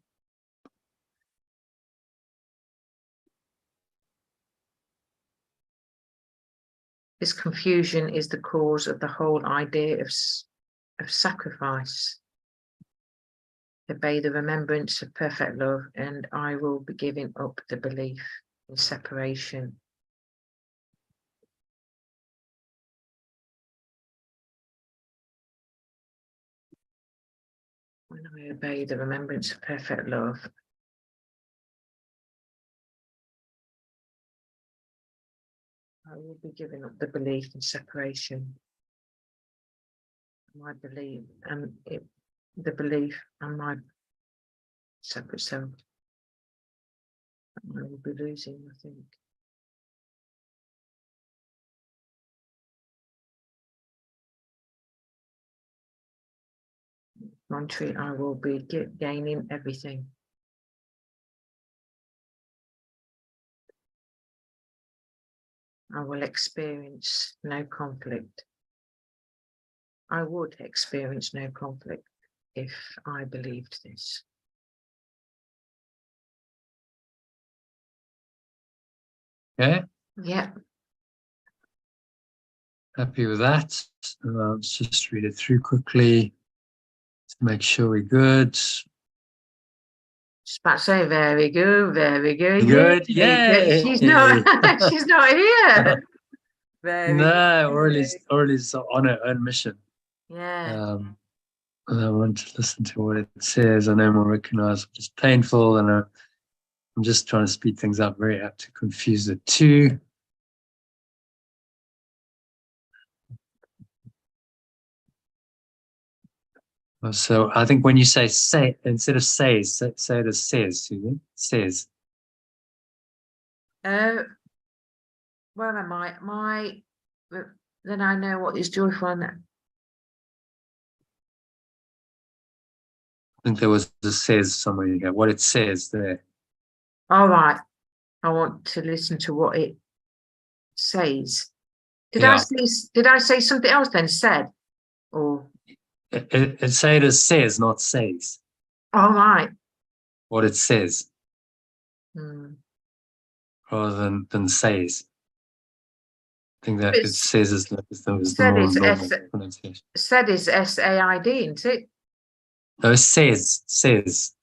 This confusion is the cause of the whole idea of sacrifice. Obey the remembrance of perfect love, and I will be giving up the belief in separation. When I obey the remembrance of perfect love, I will be giving up the belief in separation. My belief and the belief and my separate self. I will be losing, I think. Contrary, I will be gaining everything. I will experience no conflict. I would experience no conflict if I believed this. Okay, Yeah. happy with that. Let's just read it through quickly to make sure we're good. Just about to say, very good, very good. Good, yay! She's not. She's not here. Very No, good. Orly's on her own mission. Yeah. And I want to listen to what it says. I know more recognizable is painful, and I'm just trying to speed things up. Very apt to confuse the two. So I think when you say instead of says, say it as says, Susan. Says. Where am I? Then I know what is joyful. And I think there was a says somewhere you go. What it says there. all right. I want to listen to what it says. Did Yeah. I say something else then? Said or It say it as says, not says. all right. What it says, rather than says. I think that it says is the said more is normal pronunciation. Said is SAID, isn't it? No, it says. Says.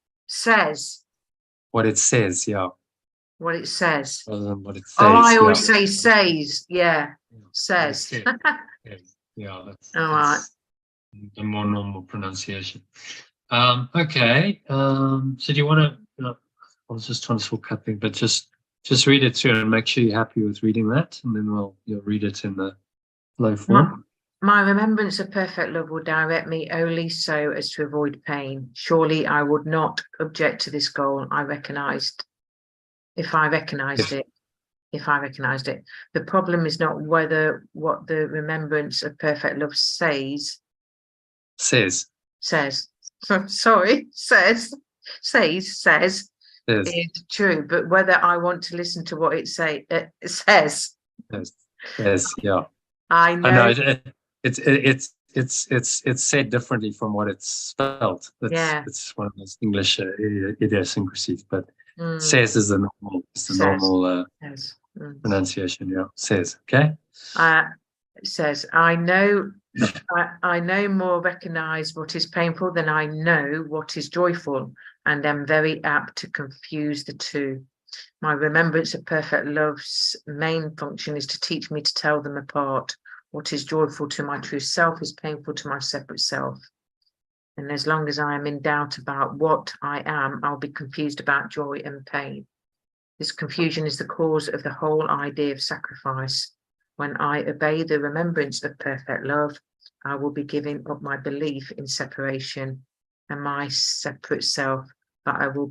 What it says, yeah. What it says. Rather than what it says. Oh, I always say says, yeah. Says. Yeah, All right. the more normal pronunciation. Okay. So do you want to? I was just trying to shortcut thing, but just read it through and make sure you're happy with reading that, and then you'll read it in the flow form. My remembrance of perfect love will direct me only so as to avoid pain. Surely I would not object to this goal. If I recognized it. The problem is not whether what the remembrance of perfect love says is true, but whether I want to listen to what it says. Yeah. I know. It's said differently from what it's spelled. It's one of those English idiosyncrasies, but says is the normal pronunciation. Yeah, says. Okay. Says I know more recognize what is painful than I know what is joyful, and am very apt to confuse the two. My remembrance of perfect love's main function is to teach me to tell them apart. What is joyful to my true self is painful to my separate self. And as long as I am in doubt about what I am, I'll be confused about joy and pain. This confusion is the cause of the whole idea of sacrifice. When I obey the remembrance of perfect love, I will be giving up my belief in separation and my separate self, but I'll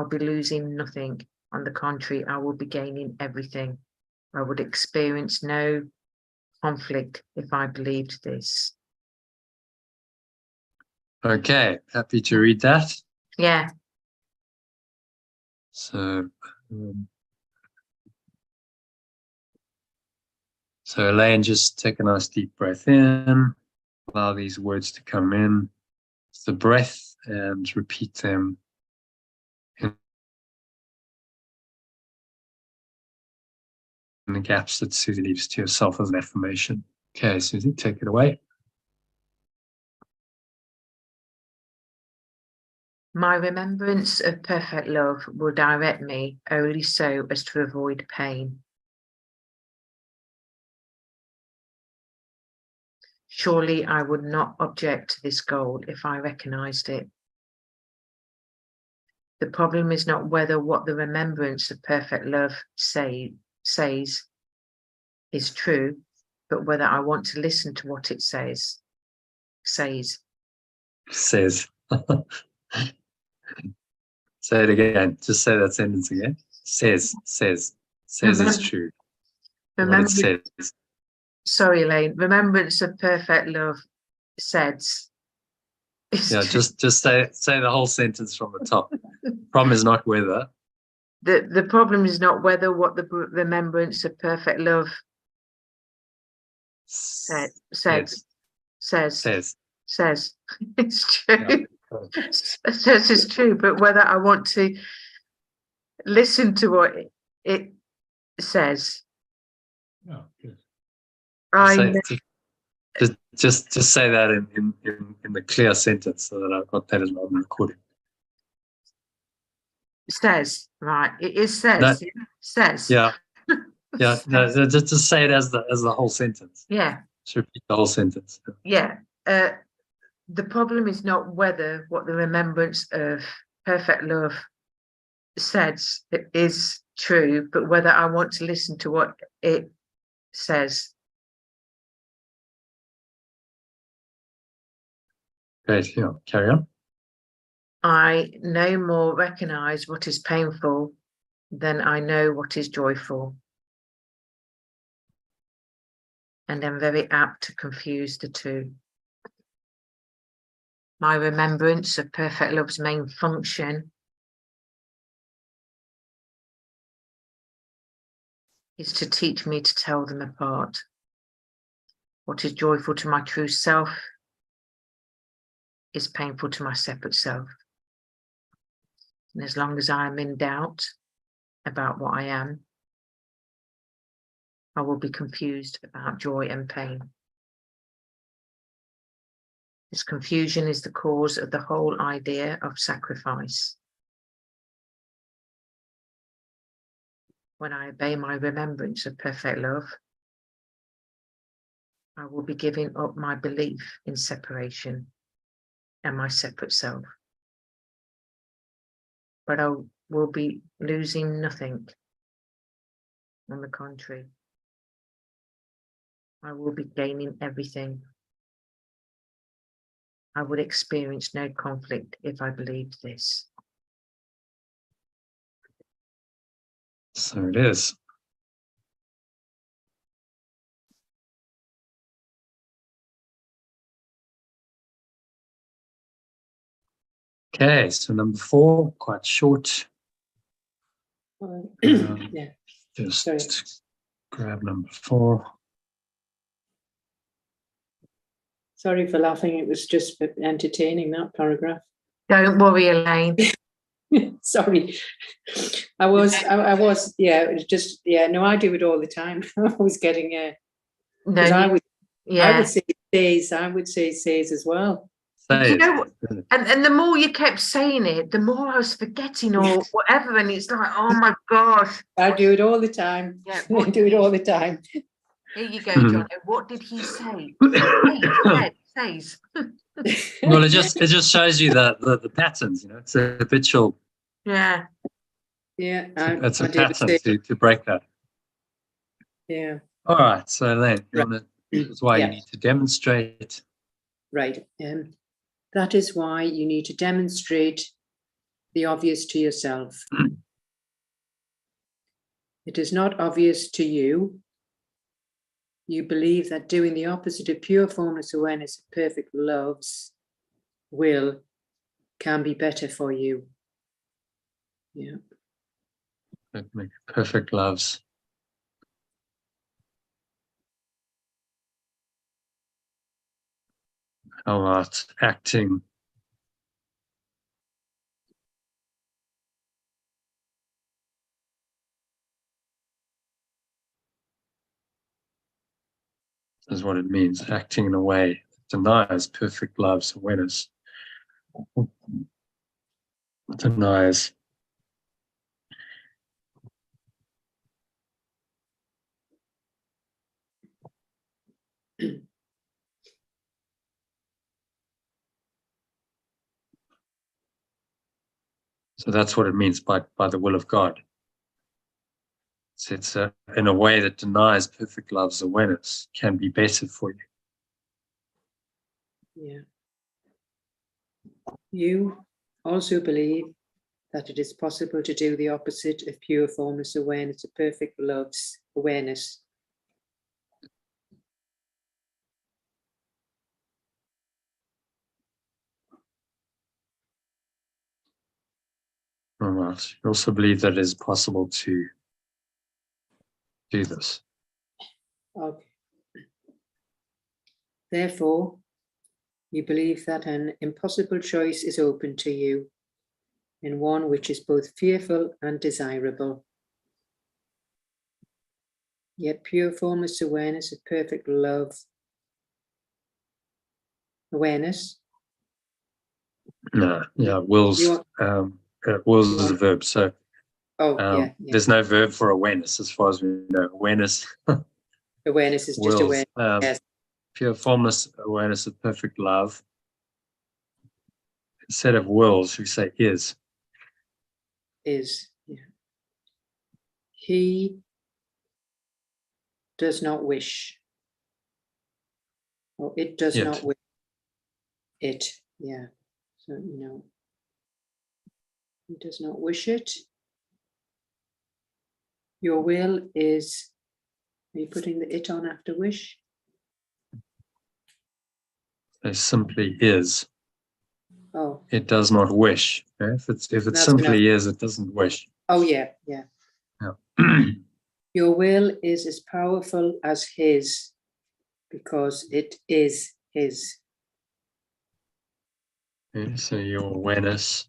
be losing nothing. On the contrary, I will be gaining everything. I would experience no conflict if I believed this. Okay, happy to read that. Yeah. So Elaine, just take a nice deep breath in, allow these words to come in. It's the breath, and repeat them in the gaps that Susie leaves to yourself as an affirmation. Okay, Susie, take it away. My remembrance of perfect love will direct me only so as to avoid pain. Surely I would not object to this goal if I recognized it. The problem is not whether what the remembrance of perfect love says is true, but whether I want to listen to what it says. Say it again. Just say that sentence again. Says is true. Remember, it says. Sorry, Elaine. Remembrance of perfect love says. Yeah, just say the whole sentence from the top. Problem is not whether. The problem is not whether what the remembrance of perfect love says. It's true. Yeah. Says it's true, but whether I want to listen to what it says. Oh, good. Just say that in the clear sentence so that I've got that as well in the recording. Says, right? It is says. No, says. Yeah. Yeah. No, just say it as the whole sentence. Yeah. Just repeat the whole sentence. Yeah. The problem is not whether what the remembrance of perfect love says is true, but whether I want to listen to what it says. Great. Yeah. Carry on. I no more recognize what is painful than I know what is joyful, and am very apt to confuse the two. My remembrance of perfect love's main function is to teach me to tell them apart. What is joyful to my true self is painful to my separate self. And as long as I am in doubt about what I am, I will be confused about joy and pain. This confusion is the cause of the whole idea of sacrifice. When I obey my remembrance of perfect love, I will be giving up my belief in separation and my separate self. But I will be losing nothing. On the contrary, I will be gaining everything. I would experience no conflict if I believed this. So it is. Okay, so number 4, quite short. Yeah. Just Sorry. grab number 4. Sorry for laughing. It was just entertaining, that paragraph. Don't worry, Elaine. Sorry. I was, yeah, it was just, yeah, no, I do it all the time. I was getting because I would say says as well. You know, and the more you kept saying it, the more I was forgetting or whatever, and it's like, oh my gosh. I do it all the time. Yeah, I do it all the time. Here you go, John. What did he say? Says. Well, it just shows you the patterns, you know. It's a habitual. Yeah. Yeah. It's a pattern to break that. Yeah. All right. So Elaine, Right. that's why you need to demonstrate. Right. That is why you need to demonstrate the obvious to yourself. It is not obvious to you. You believe that doing the opposite of pure formless awareness of perfect love's will can be better for you. Yeah. Perfect loves. How about acting? Is what it means, acting in a way that denies perfect love's awareness. Denies. So that's what it means by the will of God. So it's in a way that denies perfect love's awareness can be better for you. Yeah. You also believe that it is possible to do the opposite of pure formless awareness of perfect love's awareness. All right. You also believe that it is possible to do this. Okay. Therefore, you believe that an impossible choice is open to you, in one which is both fearful and desirable. Yet pure formless awareness of perfect love, awareness. No, yeah, wills. Wills is a verb. So yeah. there's no verb for awareness as far as we know. Awareness. Awareness is wills. just awareness. Yes. Pure formless awareness of perfect love. Instead of wills, we say is. Is, yeah. He does not wish. Or it does not wish. It, yeah. So, you know, he does not wish it. Your will is, are you putting the it on after wish? It simply is. Oh. It does not wish. Okay? If it simply is, it doesn't wish. Oh, yeah, yeah. Your will is as powerful as his, because it is his. Okay, so your awareness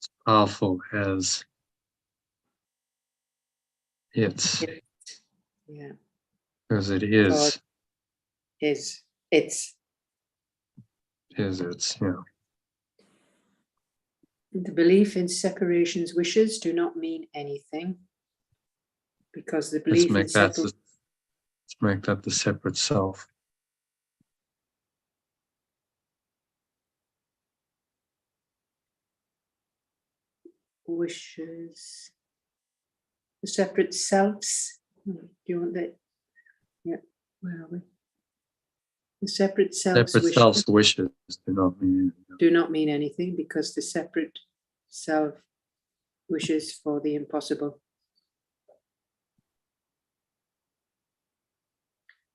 is powerful as its. Yeah. Because it is. It's. Is its, yeah. The belief in separation's wishes do not mean anything. because the Let's belief in make that separate. let's make that the separate self. Wishes, the separate selves. Do you want that? Yeah, where are we? The separate selves Separate self's wishes do not mean anything because the separate self wishes for the impossible.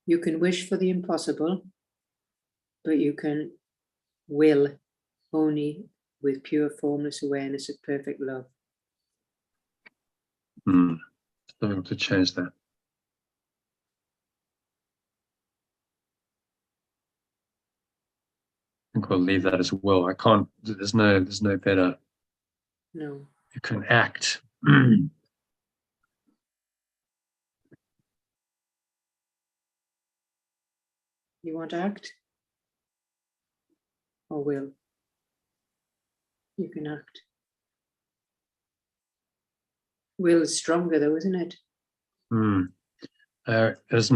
You can wish for the impossible, but you can will only with pure formless awareness of perfect love. So able to change that. I think we'll leave that as well. I can't. There's no better. No. You can act. You want to act or will? You can act. Will is stronger though, isn't it? There's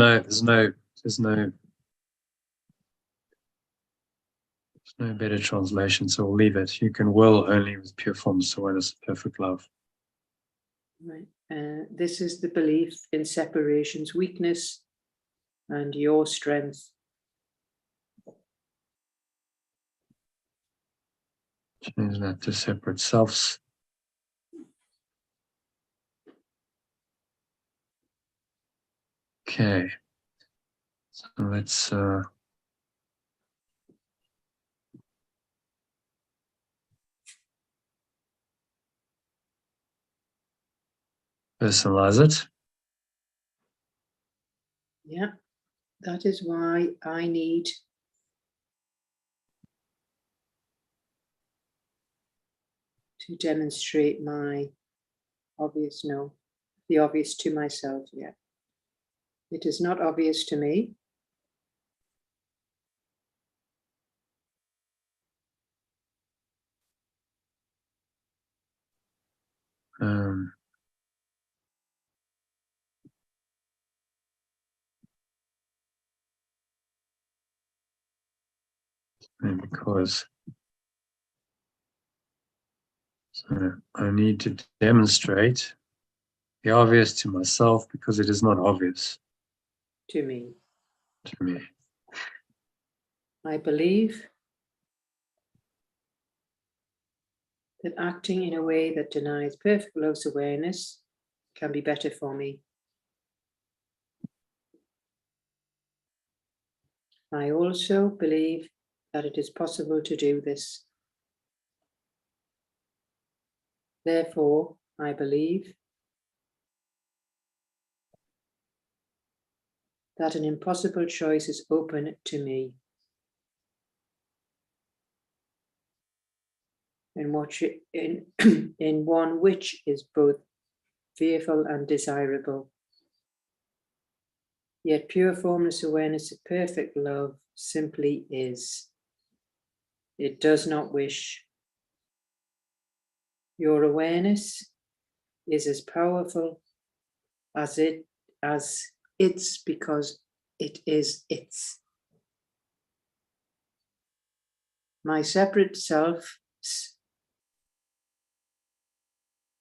no better translation, so we'll leave it. You can will only with pure formless awareness of perfect love. Right. This is the belief in separation's weakness and your strength. Change that to separate selves. Okay. So let's personalize it. Yeah, that is why I need to demonstrate my obvious no, the obvious to myself. Yeah, it is not obvious to me. And because so I need to demonstrate the obvious to myself because it is not obvious To me. to me. I believe that acting in a way that denies perfect love's awareness can be better for me. I also believe that it is possible to do this. Therefore, I believe that an impossible choice is open to me. In one which is both fearful and desirable. Yet pure formless awareness of perfect love simply is. It does not wish. Your awareness is as powerful as its because it is its. My separate self's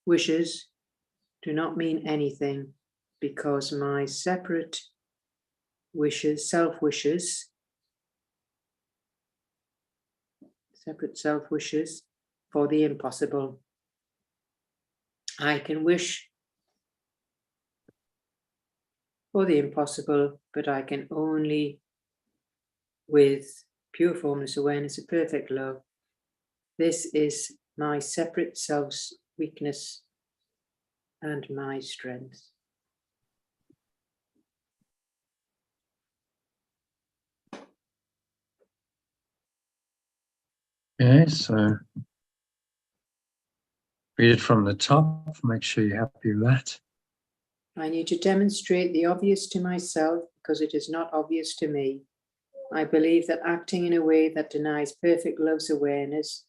wishes do not mean anything because my separate wishes, self-wishes, separate self-wishes for the impossible. I can wish for the impossible, but I can only with pure formless awareness of perfect love. This is my separate self's weakness and my strength. Okay, so read it from the top. Make sure you're happy with that. I need to demonstrate the obvious to myself because it is not obvious to me. I believe that acting in a way that denies perfect love's awareness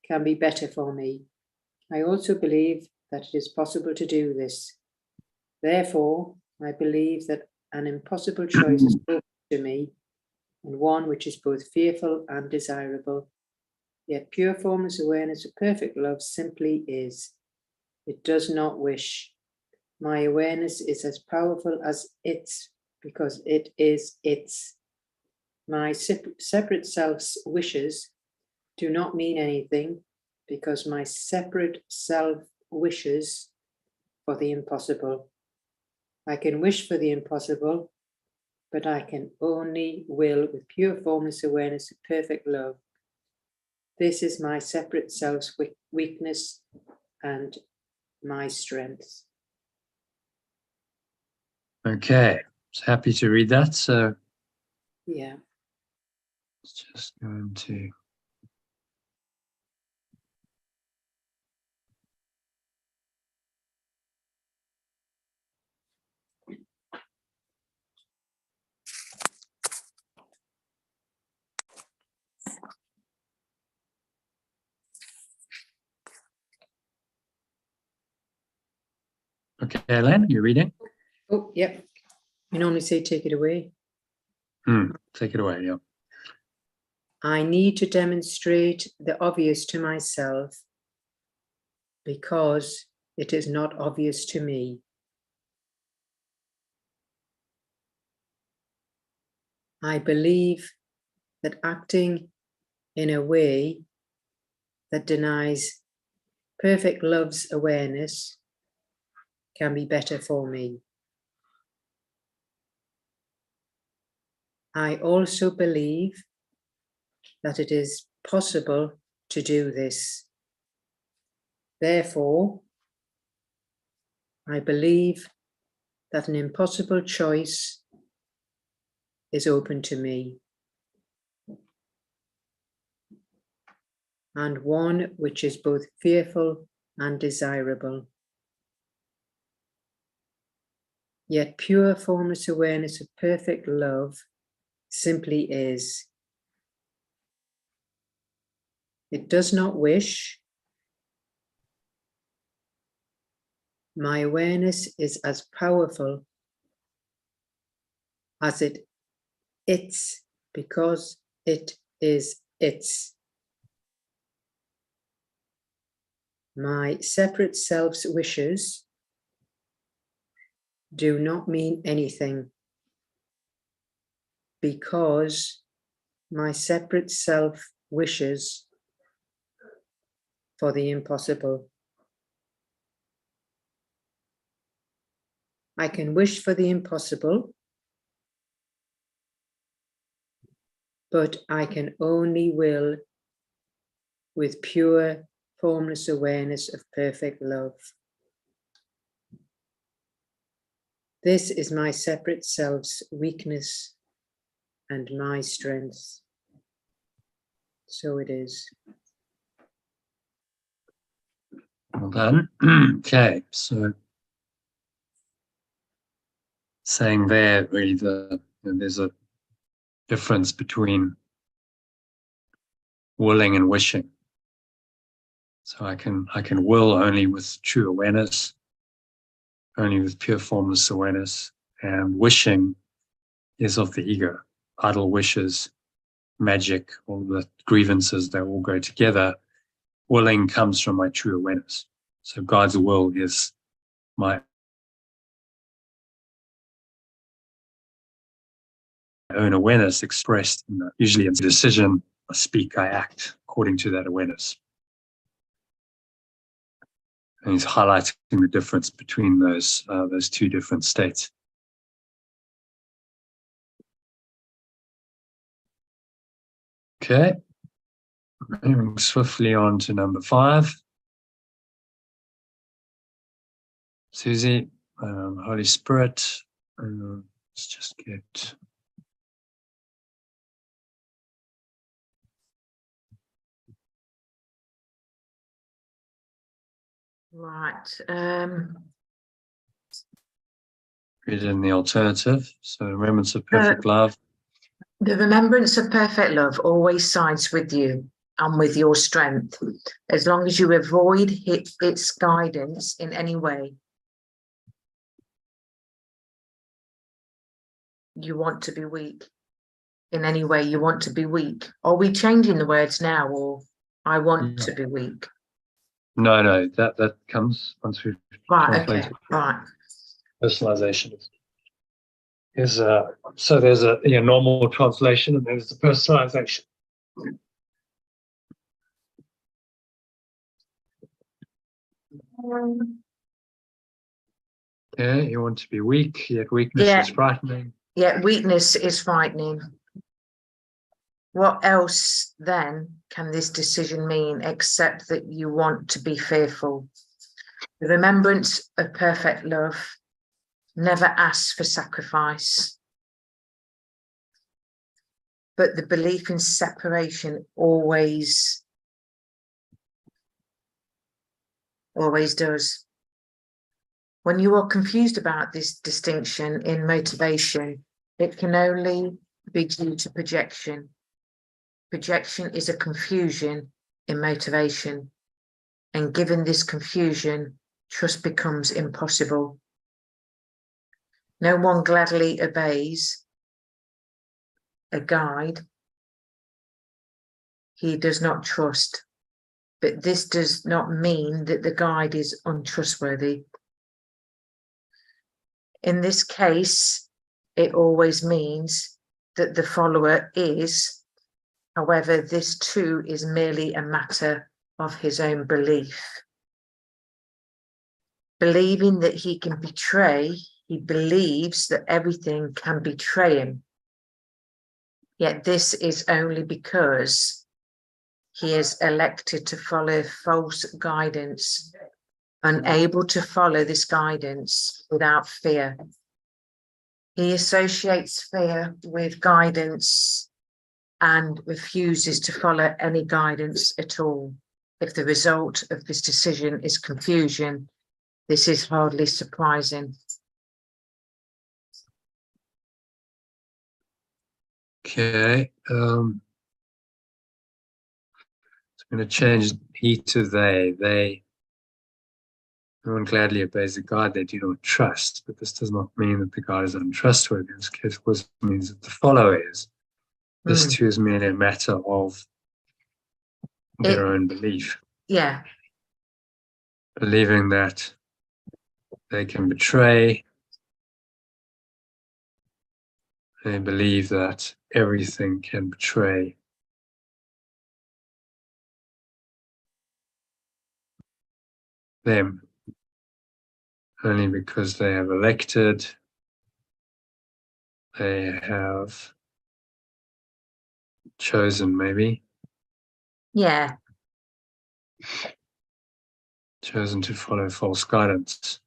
can be better for me. I also believe that it is possible to do this. Therefore, I believe that an impossible choice is open to me, and one which is both fearful and desirable. Yet pure formless awareness of perfect love simply is. It does not wish. My awareness is as powerful as its, because it is its. My separate self's wishes do not mean anything, because my separate self wishes for the impossible. I can wish for the impossible, but I can only will with pure formless awareness of perfect love. This is my separate self's weakness and my strength. Okay, so happy to read that. So Yeah. let's just go into. Okay, Elaine, you're reading? Oh, yep. You normally say take it away. Take it away, yeah. I need to demonstrate the obvious to myself because it is not obvious to me. I believe that acting in a way that denies perfect love's awareness can be better for me. I also believe that it is possible to do this. Therefore, I believe that an impossible choice is open to me, and one which is both fearful and desirable. Yet pure formless awareness of perfect love simply is. It does not wish. My awareness is as powerful as its, because it is its. My separate self's wishes do not mean anything, because my separate self wishes for the impossible. I can wish for the impossible, but I can only will with pure, formless awareness of perfect love. This is my separate self's weakness and my strength. So it is. Well done. Okay, so saying there really there's a difference between willing and wishing. So I can will only with true awareness, only with pure formless awareness, and wishing is of the ego. Idle wishes, magic, all the grievances, they all go together. Willing comes from my true awareness. So God's will is my own awareness expressed usually in decision. I speak, I act according to that awareness. And he's highlighting the difference between those two different states. Okay, moving swiftly on to number 5. Susie, Holy Spirit, let's just get. Right. Read it in the alternative. So remembrance of perfect love. The remembrance of perfect love always sides with you and with your strength, as long as you avoid its guidance in any way. you want to be weak. In any way you want to be weak. Are we changing the words now, or I want to be weak? No, that comes once we've Right, translated. okay, right. Personalization is so there's a normal translation and there's the personalization. Yeah, you want to be weak, yet weakness is frightening. Yeah, weakness is frightening. What else then can this decision mean except that you want to be fearful? The remembrance of perfect love never asks for sacrifice, but the belief in separation always does. When you are confused about this distinction in motivation, it can only be due to projection. Projection is a confusion in motivation, and given this confusion, trust becomes impossible. No one gladly obeys a guide he does not trust, but this does not mean that the guide is untrustworthy. In this case, it always means that the follower is, however, this too is merely a matter of his own belief. Believing that he can betray, he believes that everything can betray him. Yet this is only because he is elected to follow false guidance, unable to follow this guidance without fear. He associates fear with guidance and refuses to follow any guidance at all. If the result of this decision is confusion, this is hardly surprising. Okay. I'm going to change he to they. They. No one gladly obeys the guide they do not trust, but this does not mean that the guide is untrustworthy. In this case, it means that the follower is. This too is merely a matter of their own belief. Yeah. Believing that they can betray. They believe that everything can betray them only because they have elected, they have chosen, maybe. Yeah. Chosen to follow false guidance.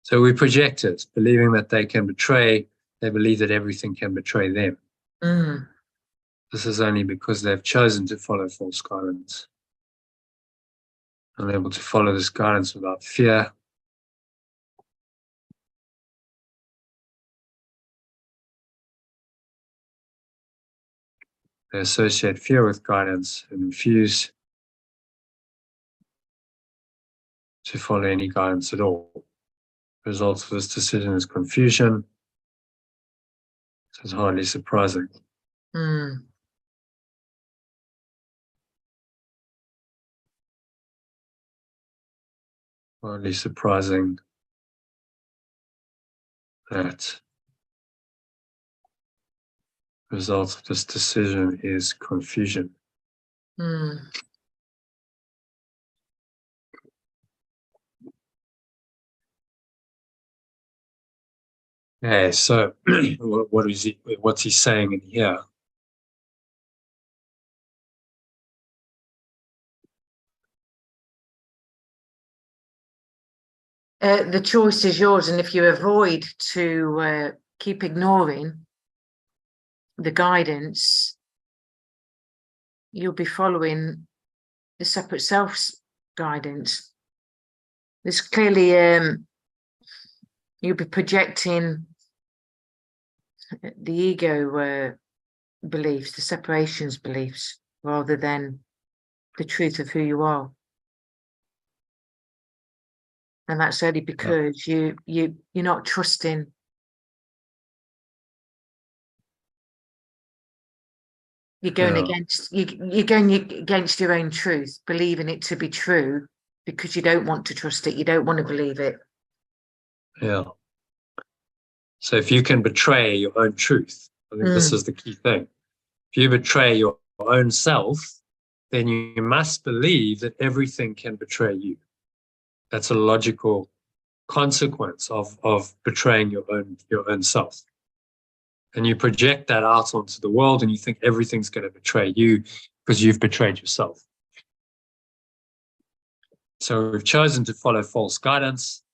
So we project it, believing that they can betray, they believe that everything can betray them. This is only because they've chosen to follow false guidance. Unable to follow this guidance without fear. They associate fear with guidance and refuse to follow any guidance at all. The result of this decision is confusion. This is hardly surprising. Hardly surprising that the result of this decision is confusion. Okay, so what's he saying in here? The choice is yours, and if you avoid to keep ignoring the guidance, you'll be following the separate self's guidance. There's clearly you'll be projecting the ego beliefs, the separations beliefs, rather than the truth of who you are. And that's only because you're not trusting. You're going against you're going against your own truth, believing it to be true because you don't want to trust it. You don't want to believe it. Yeah. So if you can betray your own truth, I think this is the key thing. If you betray your own self, then you must believe that everything can betray you. That's a logical consequence of betraying your own self. And you project that out onto the world, and you think everything's going to betray you because you've betrayed yourself. So we've chosen to follow false guidance.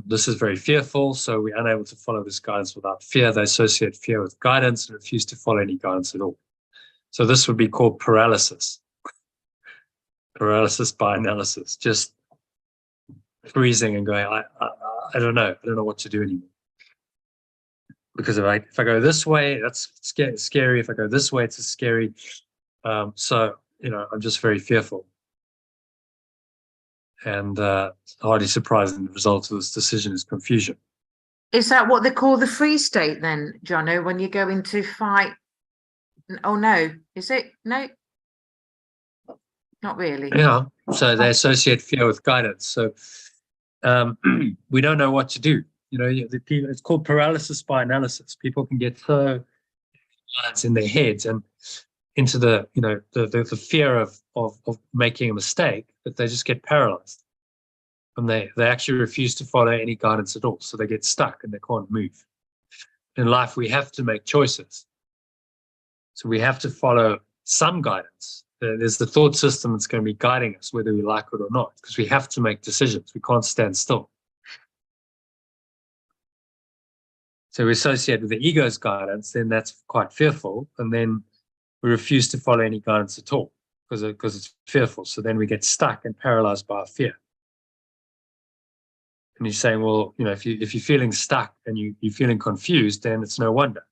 This is very fearful, so we're unable to follow this guidance without fear. They associate fear with guidance and refuse to follow any guidance at all. So this would be called paralysis. Paralysis by analysis, just freezing and going, I don't know. I don't know what to do anymore. Because if I go this way, that's scary. If I go this way, it's scary. So, I'm just very fearful. And hardly surprising, the result of this decision is confusion. Is that what they call the freeze state then, Jono, when you go into fight? Oh, no. Is it? No? Not really. Yeah. So they associate fear with guidance. So we don't know what to do. It's called paralysis by analysis. People can get so in their heads and into the fear of making a mistake that they just get paralyzed, and they actually refuse to follow any guidance at all. So they get stuck and they can't move. In life, we have to make choices. So we have to follow some guidance. There's the thought system that's going to be guiding us, whether we like it or not, because we have to make decisions. We can't stand still. So we associate with the ego's guidance, then that's quite fearful. And then we refuse to follow any guidance at all because it's fearful. So then we get stuck and paralyzed by our fear. And you're saying, well, if you're feeling stuck and you're feeling confused, then it's no wonder,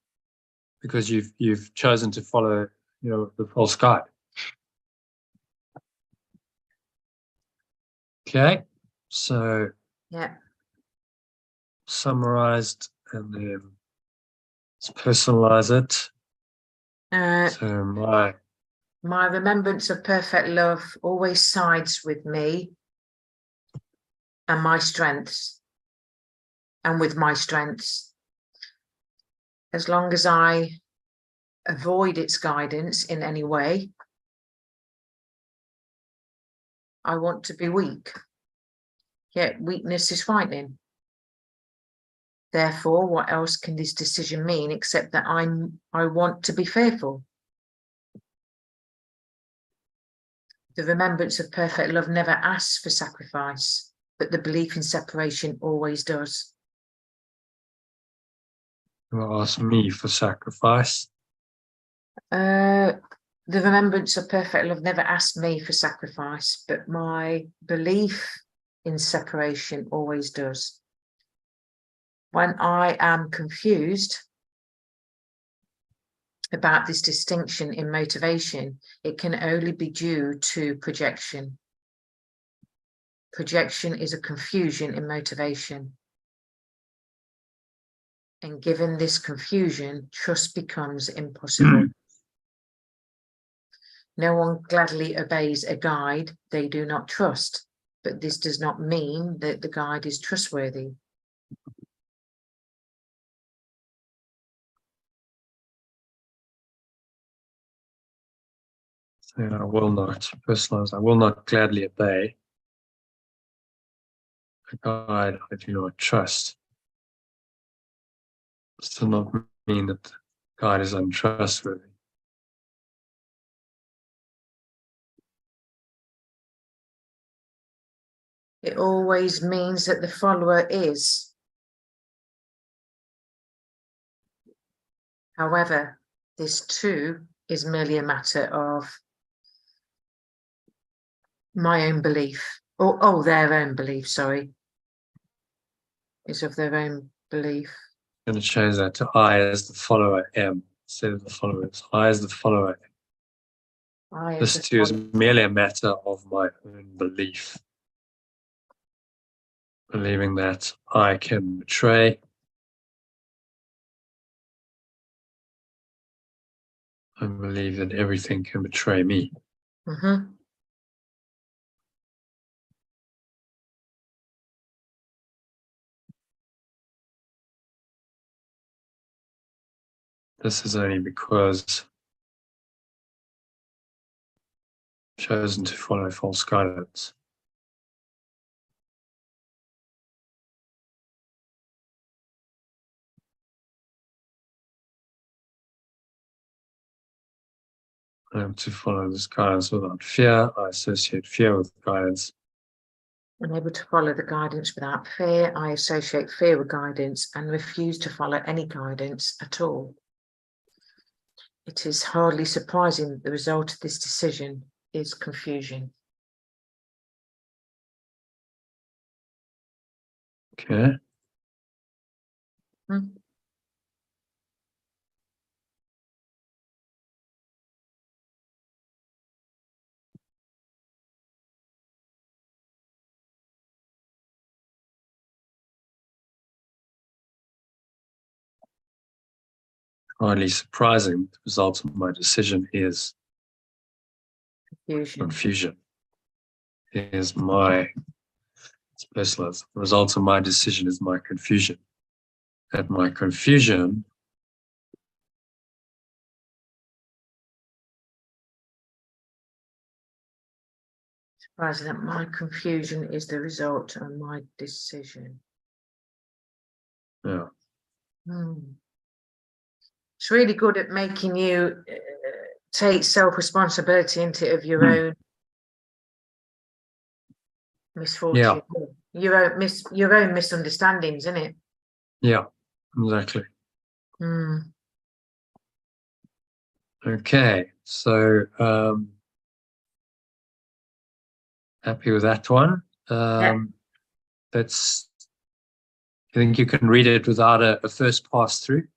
because you've chosen to follow, the false guide. Okay, so summarized, and then let's personalize it. So my remembrance of perfect love always sides with me and my strengths, and with my strengths. As long as I avoid its guidance in any way, I want to be weak. Yet weakness is frightening. Therefore, what else can this decision mean except that I want to be fearful? The remembrance of perfect love never asks for sacrifice, but the belief in separation always does. You will ask me for sacrifice. The remembrance of perfect love never asked me for sacrifice, but my belief in separation always does. When I am confused about this distinction in motivation, it can only be due to projection. Projection is a confusion in motivation. And given this confusion, trust becomes impossible. No one gladly obeys a guide they do not trust, but this does not mean that the guide is trustworthy. So I will not personalize. I will not gladly obey a guide I do not trust. This does not mean that the guide is untrustworthy. It always means that the follower is. However, this too is merely a matter of my own belief Oh, their own belief, sorry. Is of their own belief. I'm going to change that to I as the follower am instead of the followers. I as the follower. This too is merely a matter of my own belief. Believing that I can betray. I believe that everything can betray me. Mm-hmm. This is only because I've chosen to follow false guidance. I am to follow this guidance without fear. I associate fear with guidance. Unable to follow the guidance without fear, I associate fear with guidance and refuse to follow any guidance at all. It is hardly surprising that the result of this decision is confusion. Okay. Hmm. Hardly surprising, the result of my decision is Confusion. confusion. It's personalised. The result of my decision is my confusion. And my confusion Surprising that my confusion is the result of my decision. Yeah. It's really good at making you take self-responsibility into of your own misfortune, your own misunderstandings, isn't it? Yeah, exactly. Mm. Okay, so happy with that one. That's, I think you can read it without a first pass through.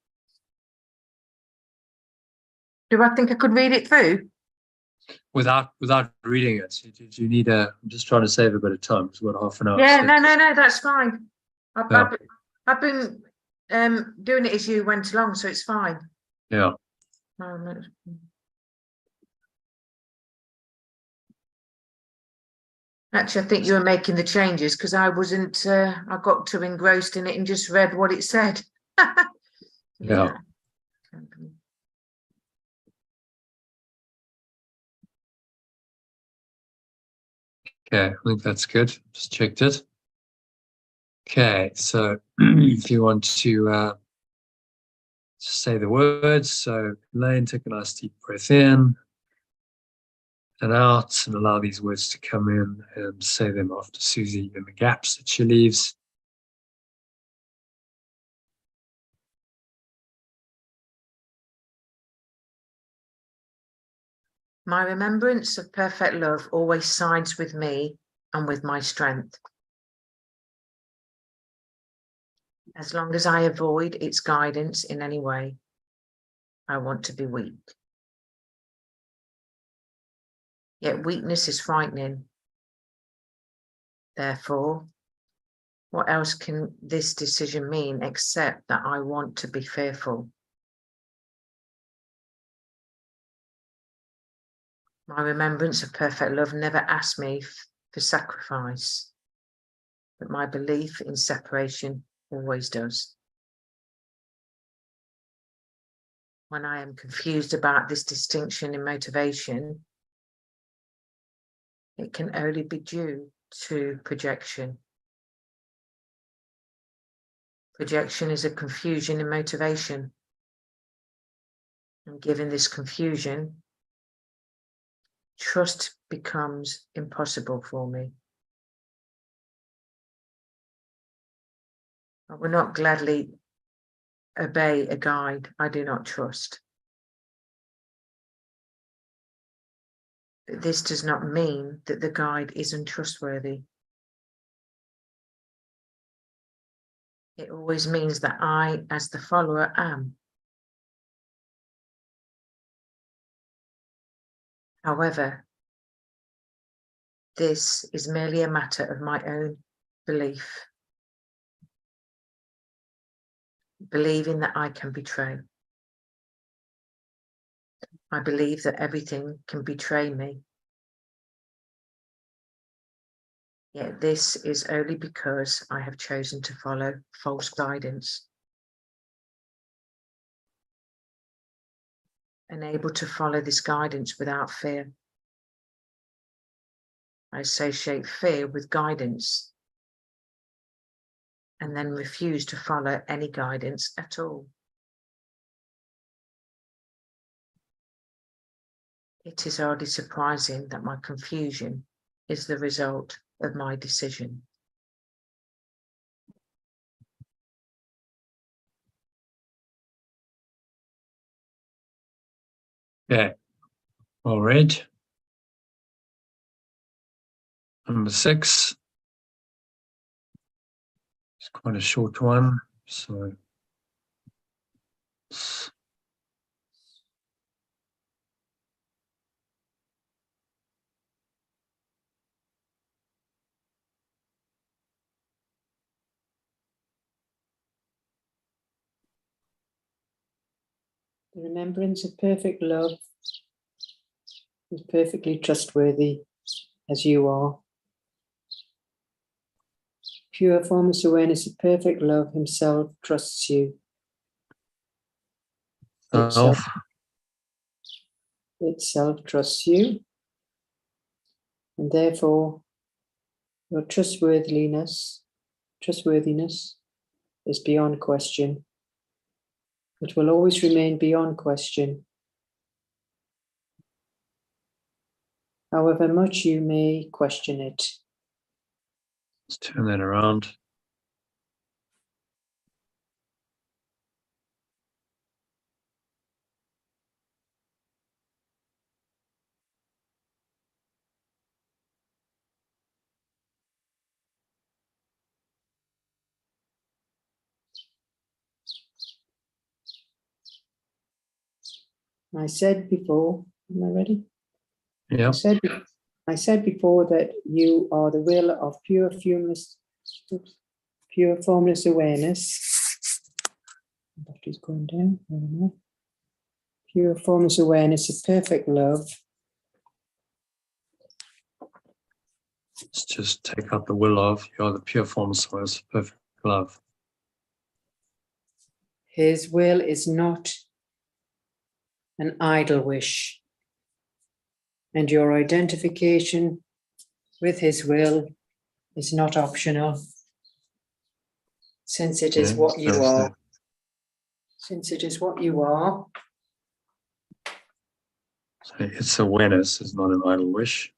Do I think I could read it through? Without reading it, you need I'm just trying to save a bit of time. It's about half an hour. Yeah, so no, that's fine. Yeah. I've been doing it as you went along, so it's fine. Yeah. Actually, I think you were making the changes because I wasn't. I got too engrossed in it and just read what it said. Yeah. Okay, I think that's good. Just checked it. Okay, so if you want to say the words, so Elaine, take a nice deep breath in and out, and allow these words to come in and say them after Susie in the gaps that she leaves. My remembrance of perfect love always sides with me and with my strength. As long as I avoid its guidance in any way, I want to be weak. Yet weakness is frightening. Therefore, what else can this decision mean except that I want to be fearful? My remembrance of perfect love never asked me for sacrifice, but my belief in separation always does. When I am confused about this distinction in motivation, it can only be due to projection. Projection is a confusion in motivation. And given this confusion, trust becomes impossible for me. I will not gladly obey a guide I do not trust. But this does not mean that the guide is untrustworthy. It always means that I, as the follower, am. However, this is merely a matter of my own belief, believing that I can betray. I believe that everything can betray me. Yet this is only because I have chosen to follow false guidance. And able to follow this guidance without fear. I associate fear with guidance and then refuse to follow any guidance at all. It is hardly surprising that my confusion is the result of my decision. Okay, all right. Number 6. It's quite a short one, so The remembrance of perfect love is perfectly trustworthy as you are. Pure formless awareness of perfect love himself trusts you. Itself trusts you, and therefore your trustworthiness is beyond question. It will always remain beyond question. However much you may question it. let's turn that around. I said before, am I ready? Yeah. I said before that you are the will of pure formless awareness. Battery's going down. Where am I? Pure formless awareness of perfect love. Let's just take out the will of. You are the pure formless awareness of perfect love. His will is not an idle wish, and your identification with his will is not optional, since it is what you are. Since it is what you are. So its awareness is not an idle wish.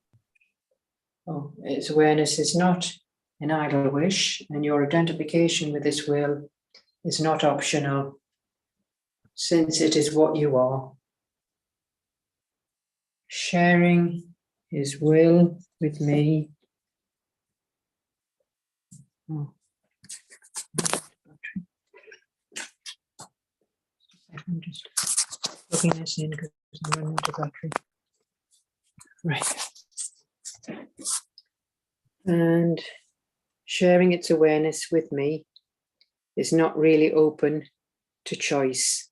Oh, its awareness is not an idle wish, and your identification with his will is not optional, since it is what you are. Sharing his will with me. Oh. I'm just plugging this in because I'm running out of battery. Right. And sharing its awareness with me is not really open to choice,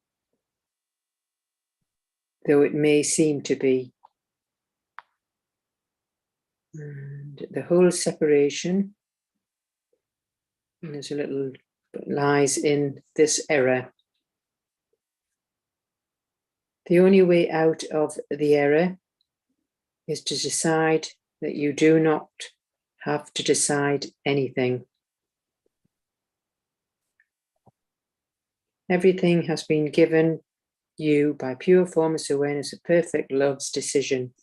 though it may seem to be. And the whole separation, and there's a little, lies in this error. The only way out of the error is to decide that you do not have to decide anything. Everything has been given you by pure formless awareness of perfect love's decision.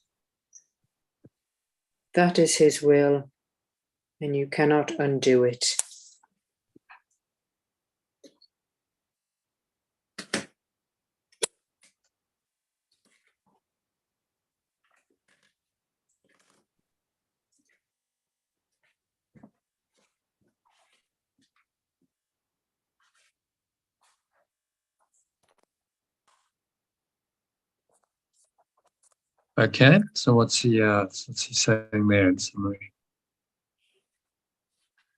That is his will, and you cannot undo it. Okay, so what's he saying there in summary?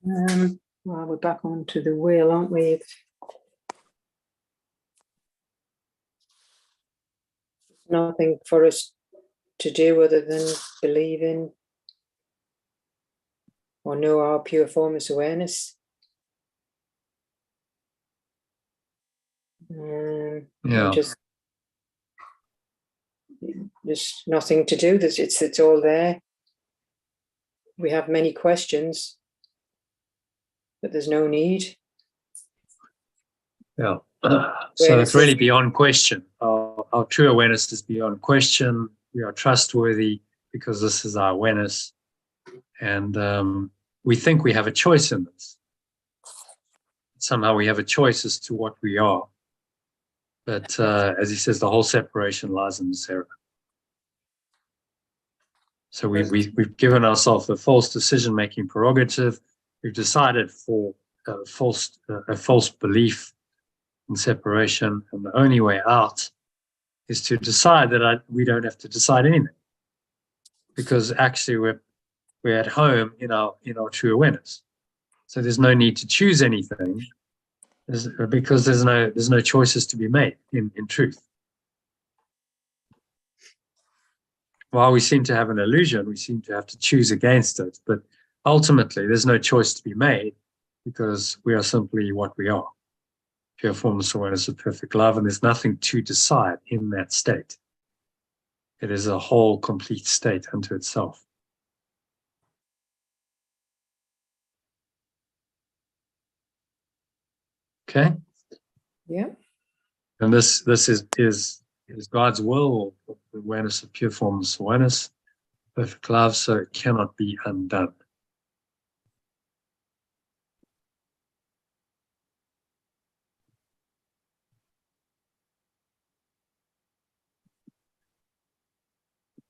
Well, we're back onto the will, aren't we? Nothing for us to do other than believe in or know our pure formless awareness. Yeah. There's nothing to do. It's all there. We have many questions, but there's no need. Yeah. So it's really beyond question. Our true awareness is beyond question. We are trustworthy because this is our awareness. And we think we have a choice in this. Somehow we have a choice as to what we are. But as he says, the whole separation lies in this error. So we've given ourselves a false decision-making prerogative. We've decided for a false belief in separation, and the only way out is to decide that we don't have to decide anything, because actually we're at home in our true awareness. So there's no need to choose anything, because there's no choices to be made in truth. While we seem to have an illusion, we seem to have to choose against it, but ultimately there's no choice to be made, because we are simply what we are. Pure formless awareness of perfect love, and there's nothing to decide in that state. It is a whole, complete state unto itself. Okay? Yeah. And this is God's will, or the awareness of pure formless awareness, perfect love, so it cannot be undone.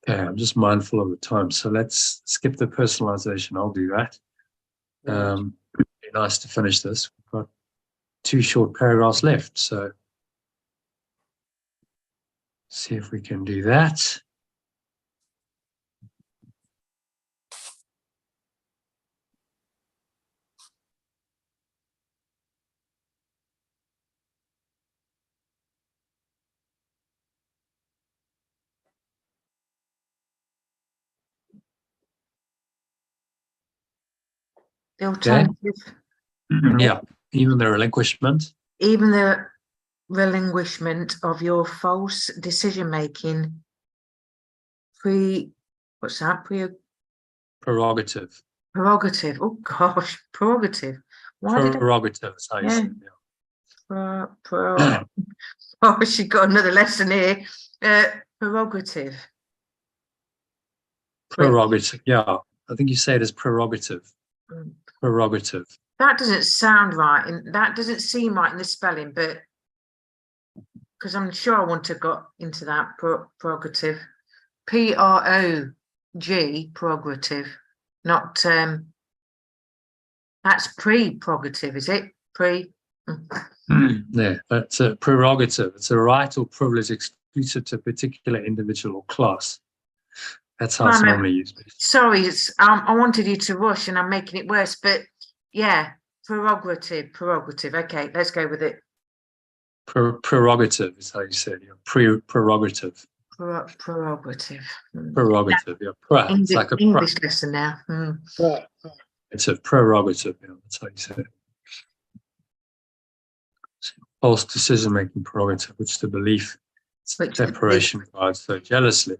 Okay, I'm just mindful of the time, so let's skip the personalization. I'll do that. It'd be nice to finish this. We've got 2 short paragraphs left, so see if we can do that. The alternative. Yeah, even the relinquishment. Even the relinquishment of your false decision-making Prerogative. Prerogative. Oh gosh, prerogative. Prerogative is how you say it. Oh, she got another lesson here. Prerogative. Prerogative. Yeah, I think you say it as prerogative. Prerogative. That doesn't sound right, and that doesn't seem right in the spelling, but because I'm sure I want to go into that prerogative. P-R-O-G, prerogative, not that's pre-prerogative, is it? Yeah, that's a prerogative. It's a right or privilege exclusive to a particular individual or class. That's how it's normally used. Sorry, I wanted you to rush, and I'm making it worse. But yeah, prerogative. Okay, let's go with it. Prerogative is how you say it. Prerogative. Prerogative. Prerogative. Yeah. It's like a English lesson now. Right. It's a prerogative. Yeah, that's how you say it. False decision-making prerogative, which the belief separation guards so jealously.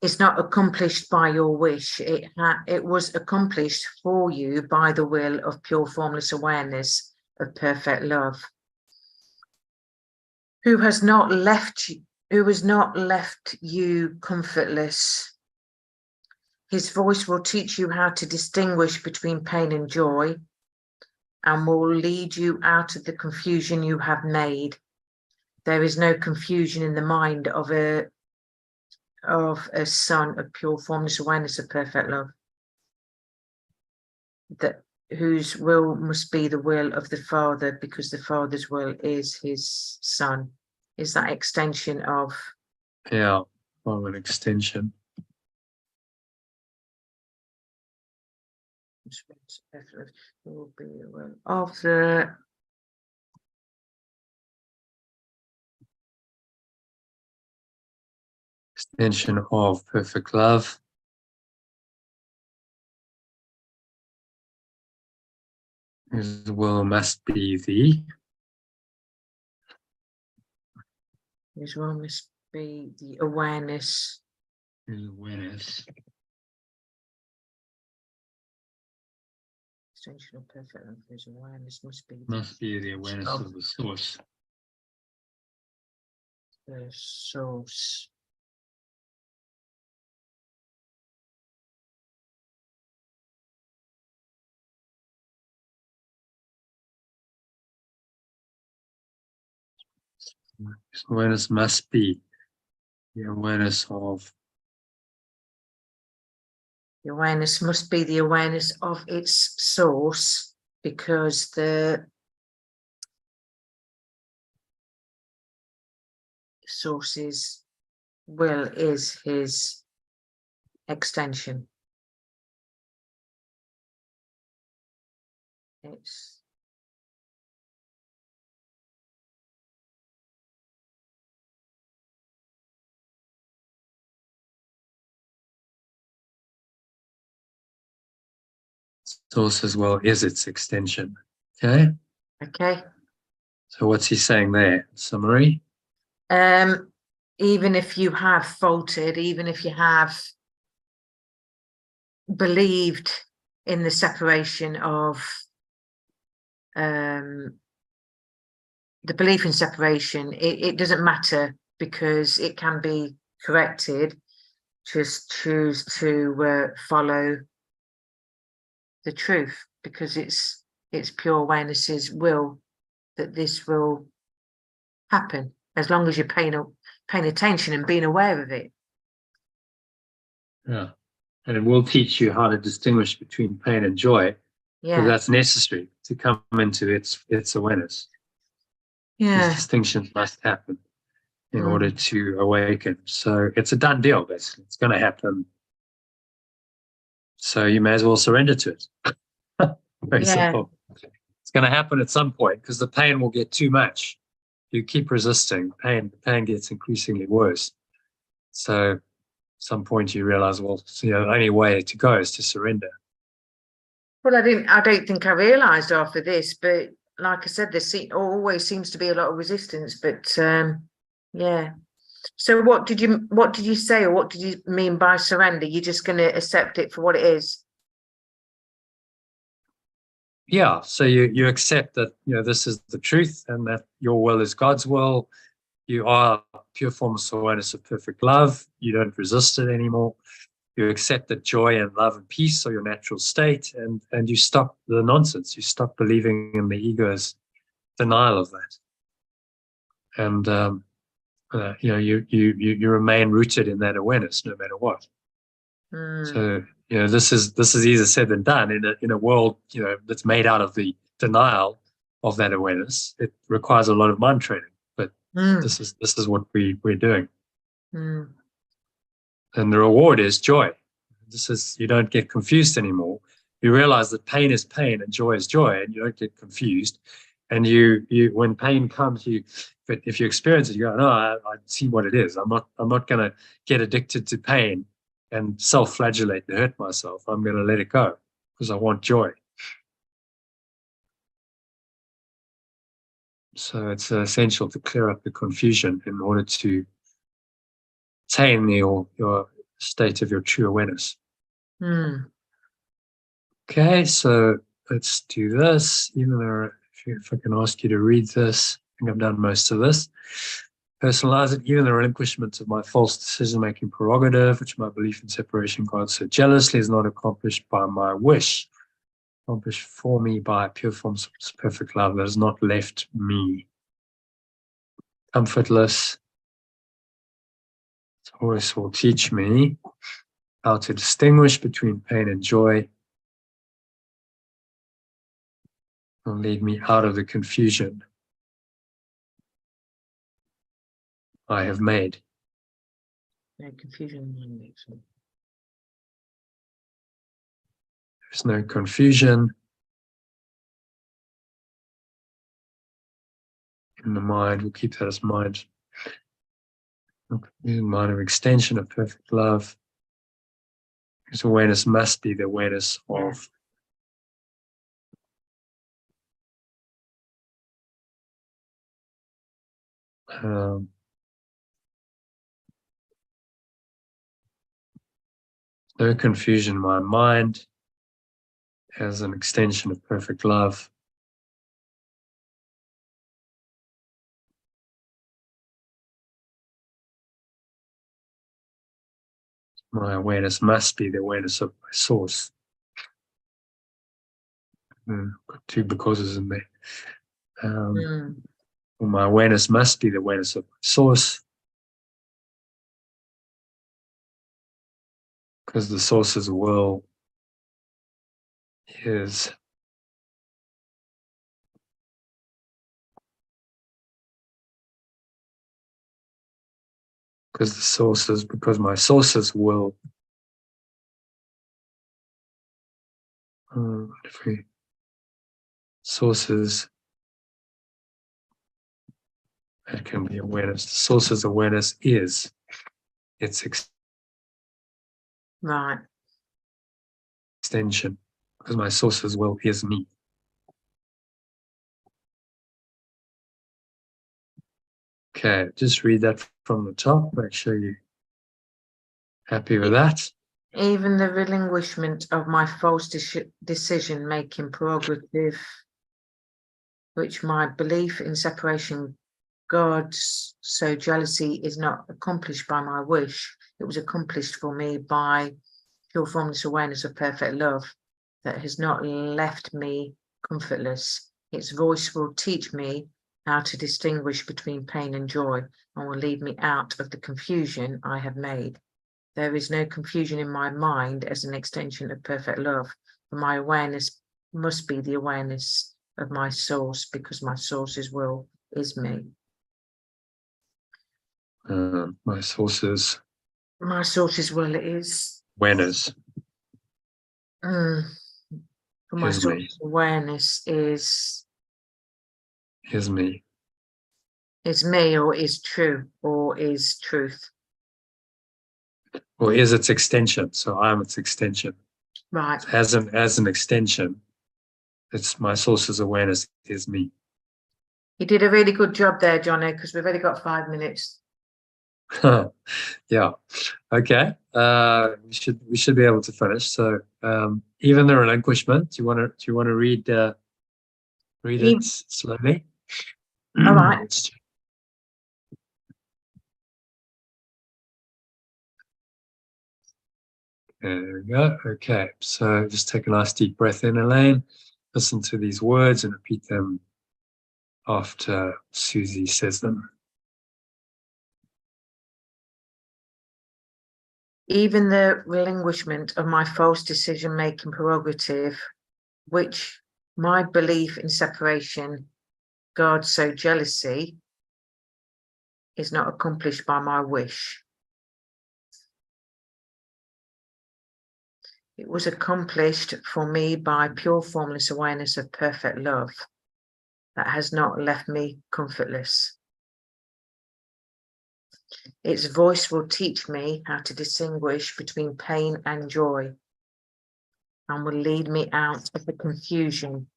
It's not accomplished by your wish. It was accomplished for you by the will of pure formless awareness of perfect love, who has not left you comfortless. His voice will teach you how to distinguish between pain and joy, and will lead you out of the confusion you have made. There is no confusion in the mind of a son of pure formless awareness of perfect love, that whose will must be the will of the Father, because the Father's will is his Son. Is that extension of? Yeah. of an extension. Will be aware of the Extension of perfect love. His will must be the as well must be the awareness. his awareness. Extension of perfect love. His awareness must be Must be the awareness of the source. the source. His awareness must be the awareness of The awareness must be the awareness of its source, because the source's will is his extension. It's source as well is its extension. Okay. okay. So what's he saying there? Summary. Even if you have faulted, even if you have believed in the separation of the belief in separation, it doesn't matter, because it can be corrected. Just choose to follow the truth, because it's pure awareness's will that this will happen, as long as you're paying attention and being aware of it. Yeah. And it will teach you how to distinguish between pain and joy, because Yeah, that's necessary to come into its awareness. These yeah. distinctions must happen in Mm. order to awaken. So it's a done deal, basically. It's going to happen. So you may as well surrender to it. Very Yeah. simple. It's going to happen at some point, because the pain will get too much. You keep resisting, the pain gets increasingly worse. So at some point you realize, well, the only way to go is to surrender. Well, I don't think I realised after this, but like I said, there always seems to be a lot of resistance. But yeah. So what did you say, or what did you mean by surrender? You're just going to accept it for what it is. Yeah. So you accept that this is the truth, and that your will is God's will. You are pure formless awareness of perfect love. You don't resist it anymore. You accept that joy and love and peace are your natural state, and you stop the nonsense. You stop believing in the ego's denial of that, and you remain rooted in that awareness no matter what. So this is easier said than done in a world that's made out of the denial of that awareness. It requires a lot of mind training, but this is what we're doing. And the reward is joy. You don't get confused anymore. You realize that pain is pain and joy is joy, and you don't get confused. And you when pain comes, if you experience it, you go, no, I see what it is. I'm not going to get addicted to pain and self-flagellate and hurt myself. I'm going to let it go because I want joy. So it's essential to clear up the confusion in order to attain your state of your true awareness. Okay, so let's do this. Even though if I can ask you to read this, I think I've done most of this. Personalize it. Even the relinquishment of my false decision-making prerogative, which my belief in separation God so jealously is not accomplished by my wish, accomplished for me by pure forms of perfect love that has not left me comfortless. This will teach me how to distinguish between pain and joy, and lead me out of the confusion I have made. No confusion in my mind. There's no confusion in the mind. We'll keep that as mind. Mind of extension of perfect love. Because awareness must be the awareness of no confusion in my mind as an extension of perfect love. My awareness must be the awareness of my source. Got two becauses in there. Well, my awareness must be the awareness of my source, because the source's will is because my source's will sources, that can be awareness. The source's awareness is its Right. extension, because my source's will is me. Okay, just read that from the top. Make sure you're happy with that. Even the relinquishment of my false decision-making prerogative, which my belief in separation, God's so jealousy is not accomplished by my wish. It was accomplished for me by pure formless awareness of perfect love that has not left me comfortless. Its voice will teach me how to distinguish between pain and joy and will lead me out of the confusion I have made. There is no confusion in my mind as an extension of perfect love. My awareness must be the awareness of my source, because my source's will is me. My source's will is awareness for my is me. source's awareness is Me. Is me, or is true, or is truth. Or is its extension. So I'm its extension. Right. As an extension, it's my source's awareness is me. You did a really good job there, Johnny, because we've only got 5 minutes. Yeah. Okay. We should be able to finish. So even the relinquishment. Do you want to read it slowly? All right. There we go. Okay. So just take a nice deep breath in, Elaine. Listen to these words and repeat them after Susie says them. Even the relinquishment of my false decision-making prerogative, which my belief in separation, God's so jealousy, is not accomplished by my wish. It was accomplished for me by pure formless awareness of perfect love that has not left me comfortless. Its voice will teach me how to distinguish between pain and joy and will lead me out of the confusion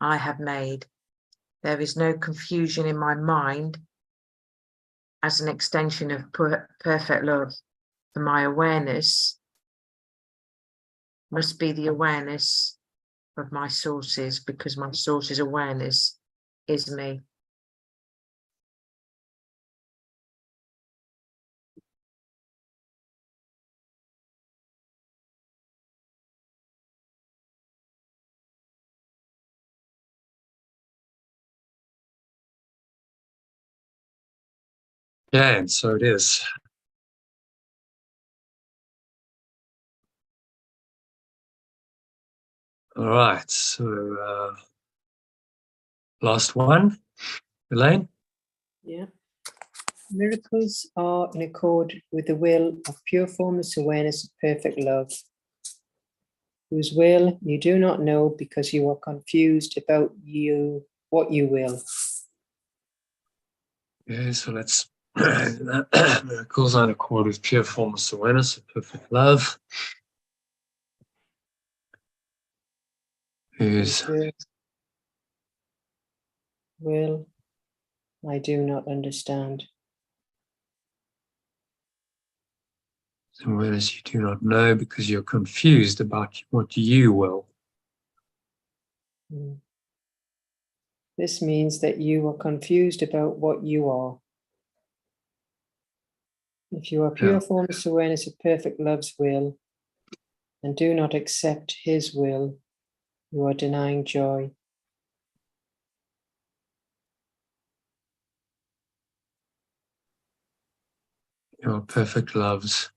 I have made. There is no confusion in my mind as an extension of perfect love. And my awareness must be the awareness of my sources, because my source's awareness is me. Yeah, and so it is. All right. So last one, Elaine. Yeah. Miracles are in accord with the will of pure formless awareness of perfect love, whose will you do not know because you are confused about what you will. Okay, so let's miracles are in accord with pure formless awareness of perfect love, whose will I do not understand. awareness you do not know because you're confused about what you will. This means that you are confused about what you are. If you are pure formless awareness of perfect love's will and do not accept his will, you are denying joy. Your perfect loves.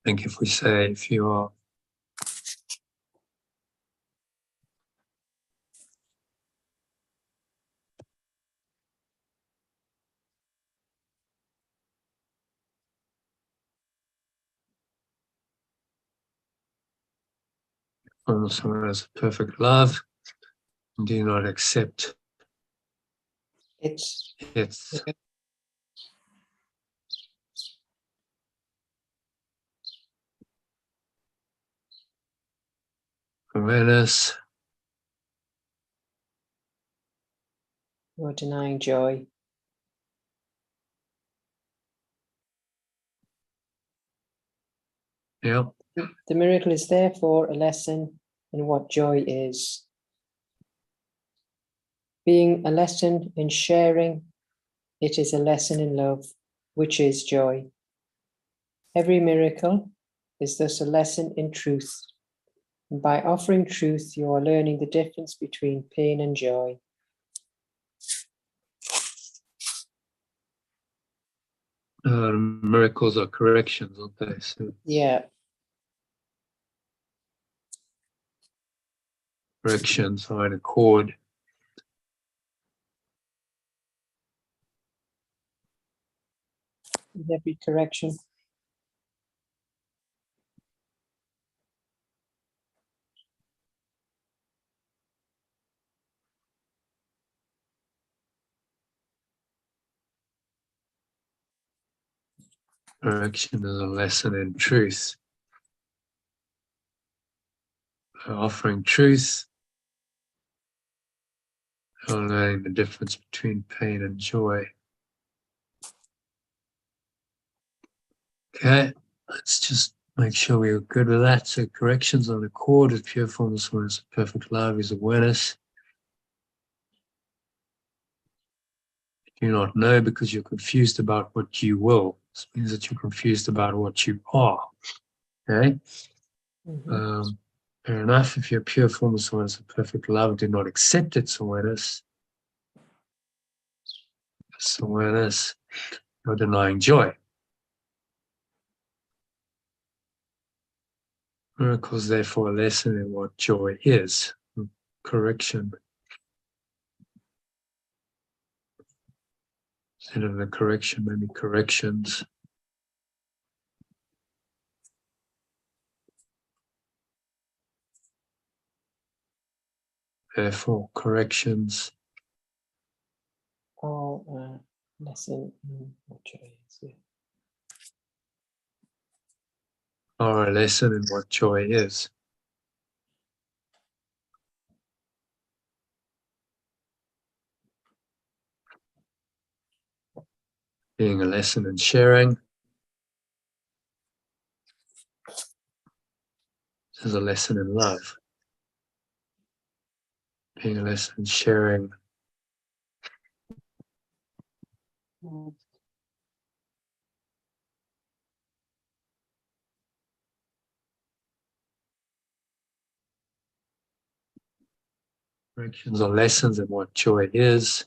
I think if we say, if you are formless awareness of perfect love, and do not accept It's its awareness, you are denying joy. yeah. The miracle is therefore a lesson in what joy is. Being a lesson in sharing, it is a lesson in love, which is joy. Every miracle is thus a lesson in truth. And by offering truth, you are learning the difference between pain and joy. Miracles are corrections, aren't they? So Yeah. corrections are in accord. With every correction. Correction is a lesson in truth. By offering truth, you're learning the difference between pain and joy. Okay, let's just make sure we're good with that. So corrections on accord with pure formless awareness of perfect love is awareness. You do not know because you're confused about what you will. This means that you're confused about what you are. Okay? Fair enough. If you're pure formless awareness of perfect love, do not accept its awareness. This awareness, you're denying joy. Miracles, therefore, a lesson in what joy is. Correction. Instead of the correction, maybe corrections. Therefore, corrections. Lesson in what joy is. Yeah. Are a lesson in what joy is. Being a lesson in sharing. This is a lesson in love. Being a lesson in sharing. Corrections are lessons in what joy is.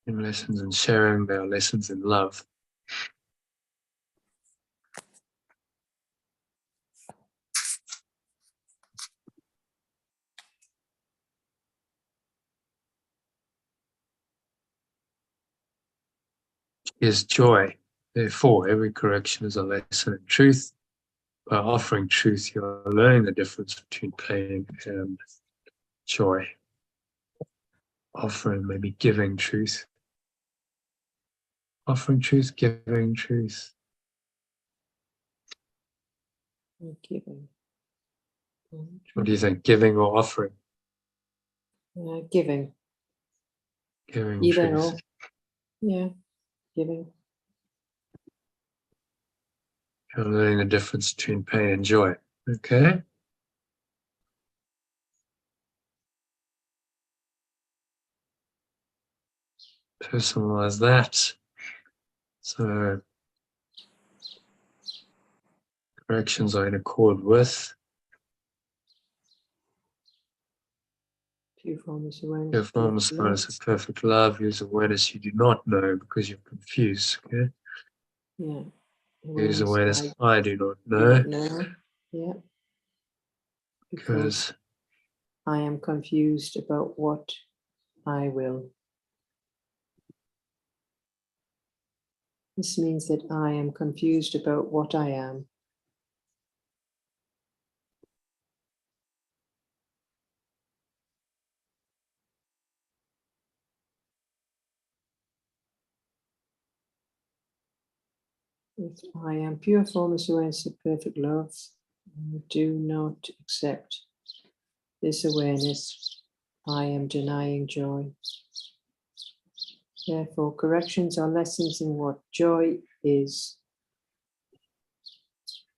In lessons in sharing, there are lessons in love. Is joy. Therefore, every correction is a lesson in truth. By offering truth, you're learning the difference between pain and joy. Offering, maybe giving truth. Offering truth, giving truth. Giving. What do you think? Giving or offering? Giving. Giving Either truth. or. Yeah, giving. You're learning the difference between pain and joy. Okay? Personalize that. So corrections are in accord with Pure formless awareness. your formless awareness of perfect love. Use awareness you do not know because you're confused. Okay? Yeah. Use awareness I do not do know not know. Yeah. Because I am confused about what I will. This means that I am confused about what I am. If I am pure formless awareness of perfect love, I do not accept this awareness. I am denying joy. Therefore, corrections are lessons in what joy is.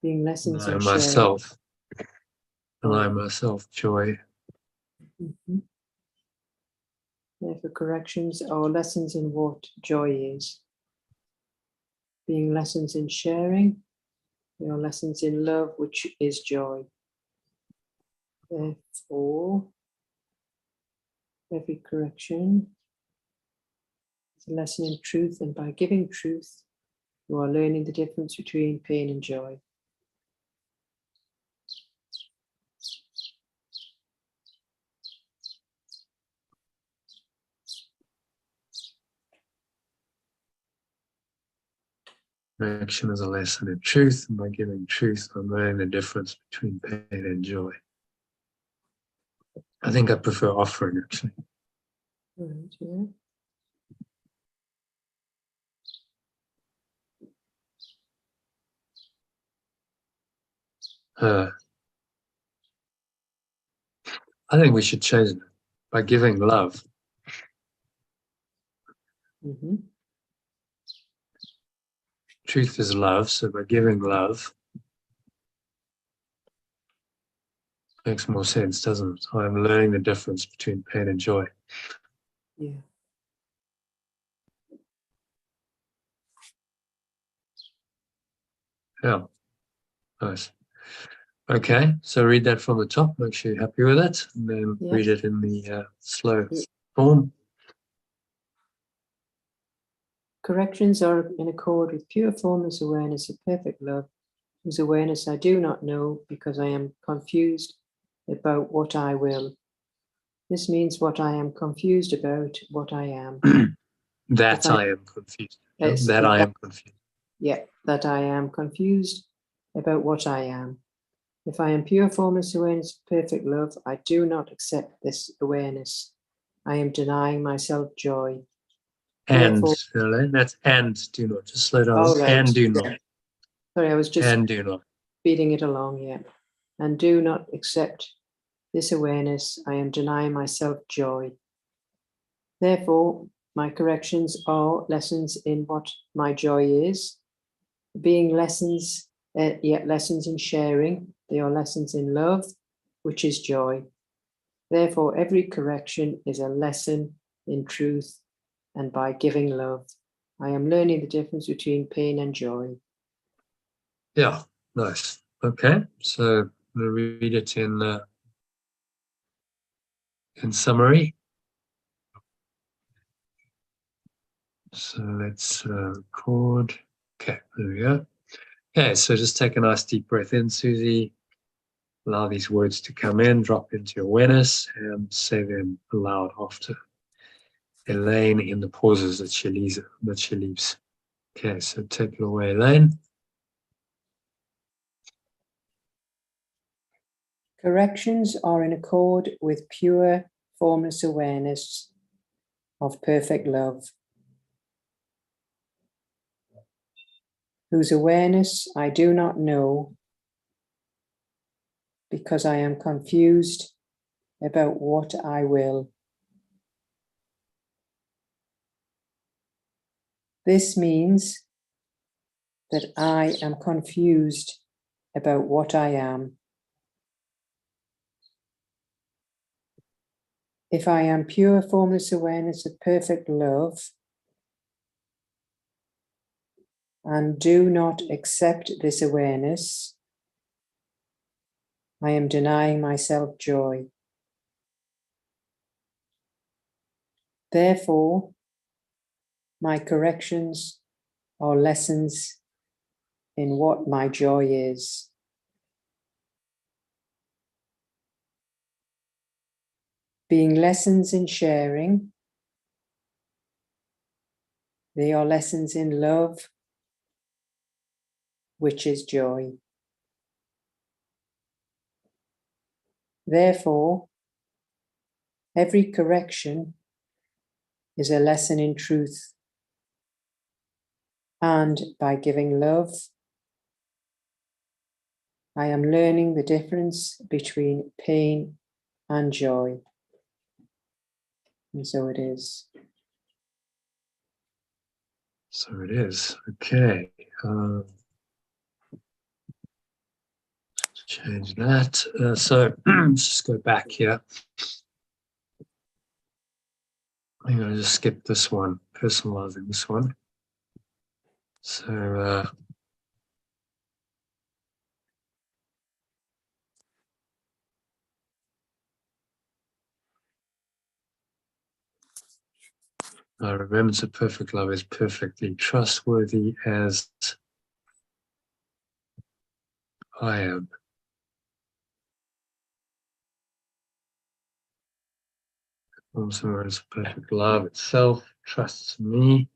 Being lessons and I in sharing. myself. And I myself, joy. Mhm. Therefore, corrections are lessons in what joy is. Being lessons in sharing, they are lessons in love, which is joy. Therefore, every correction is a lesson in truth, and by giving truth, you are learning the difference between pain and joy. Correction is a lesson in truth, and by giving truth, I'm learning the difference between pain and joy. I think I prefer offering, actually. Right, yeah. I think we should change it by giving love. Mm-hmm. Truth is love, so by giving love, makes more sense, doesn't it? I'm learning the difference between pain and joy. Yeah. Yeah, nice. Okay, so read that from the top, make sure you're happy with it, and then read it in the slow form. Corrections are in accord with pure formless awareness of perfect love, whose awareness I do not know because I am confused about what I will. This means what I am confused about, what I am. That I am confused. That I am confused. Yeah, that I am confused about what I am. If I am pure formless awareness of perfect love, I do not accept this awareness. I am denying myself joy. And, therefore, that's and do not. Just slow down. right. And do not. Yeah. Sorry, I was just and do not. speeding it along, yeah. And do not accept this awareness. I am denying myself joy. Therefore, my corrections are lessons in what my joy is. Being lessons, lessons in sharing. They are lessons in love, which is joy. Therefore, every correction is a lesson in truth, and by giving love, I am learning the difference between pain and joy. Yeah, nice. Okay, so I'm going to read it in summary. So let's record. Okay, there we go. Okay, so just take a nice deep breath in, Susie. Allow these words to come in, drop into your awareness, and say them aloud after Elaine in the pauses that she leaves. Okay, so take it away, Elaine. Corrections are in accord with pure, formless awareness of perfect love, whose awareness I do not know because I am confused about what I will. This means that I am confused about what I am. If I am pure, formless awareness of perfect love and do not accept this awareness, I am denying myself joy. Therefore, my corrections are lessons in what my joy is. Being lessons in sharing, they are lessons in love, which is joy. Therefore, every correction is a lesson in truth. And by giving love, I am learning the difference between pain and joy. And so it is. So it is. Okay. Change that. So let's just go back here. I'm going to just skip this one, personalizing this one. So remembrance of perfect love is perfectly trustworthy as I am. Also, remembrance of perfect love itself trusts me.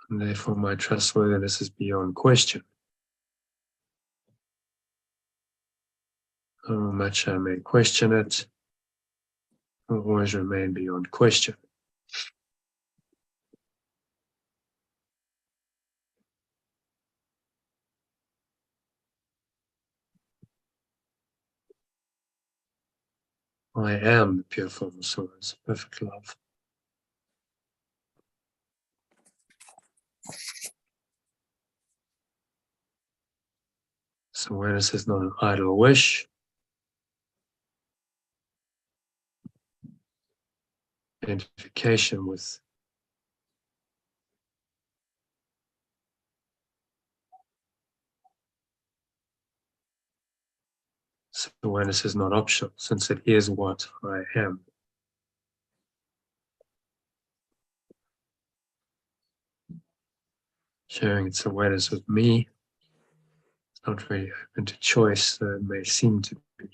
And therefore, my trustworthiness is beyond question. However much I may question it, it will always remain beyond question. I am the pure form of source, perfect love. So awareness is not an idle wish. Identification with so awareness is not optional, since it is what I am. Sharing its awareness with me, it's not really open to choice, though it may seem to be.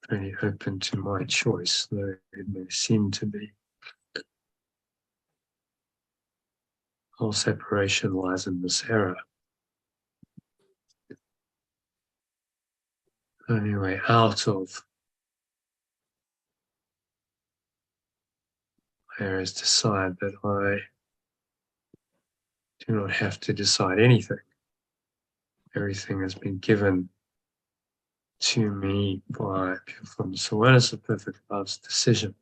Really open to my choice, though it may seem to be. All separation lies in this error. Only way out of error is decide that I do not have to decide anything. Everything has been given to me by pure formless awareness of perfect love's decision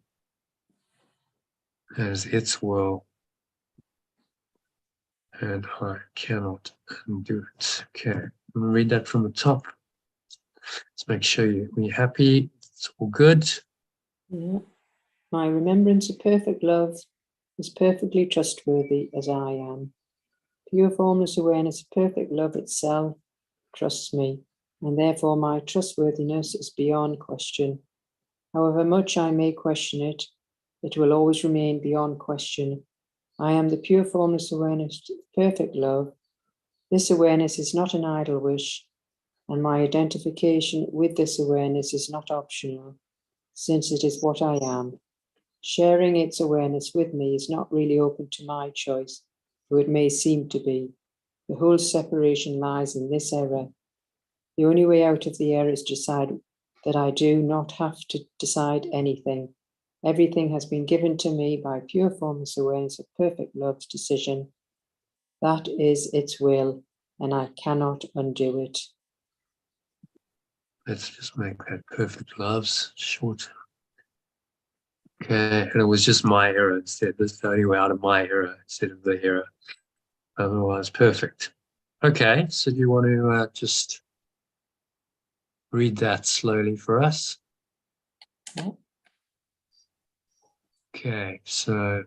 as its will, and I cannot undo it. Okay, I'm going to read that from the top. Let's make sure you're happy. It's all good. Yeah. My remembrance of perfect love is perfectly trustworthy as I am. Pure formless awareness of perfect love itself trusts me, and therefore my trustworthiness is beyond question. However much I may question it, it will always remain beyond question. I am the pure formless awareness of perfect love. This awareness is not an idle wish, and my identification with this awareness is not optional, since it is what I am. Sharing its awareness with me is not really open to my choice, though it may seem to be. The whole separation lies in this error. The only way out of the error is to decide that I do not have to decide anything. Everything has been given to me by pure formless awareness of perfect love's decision. That is its will, and I cannot undo it. Let's just make that perfect loves short. Okay, and it was just my error instead. This is the only way out of my error instead of the error. Otherwise, perfect. Okay, so do you want to just read that slowly for us? Yeah. Okay, so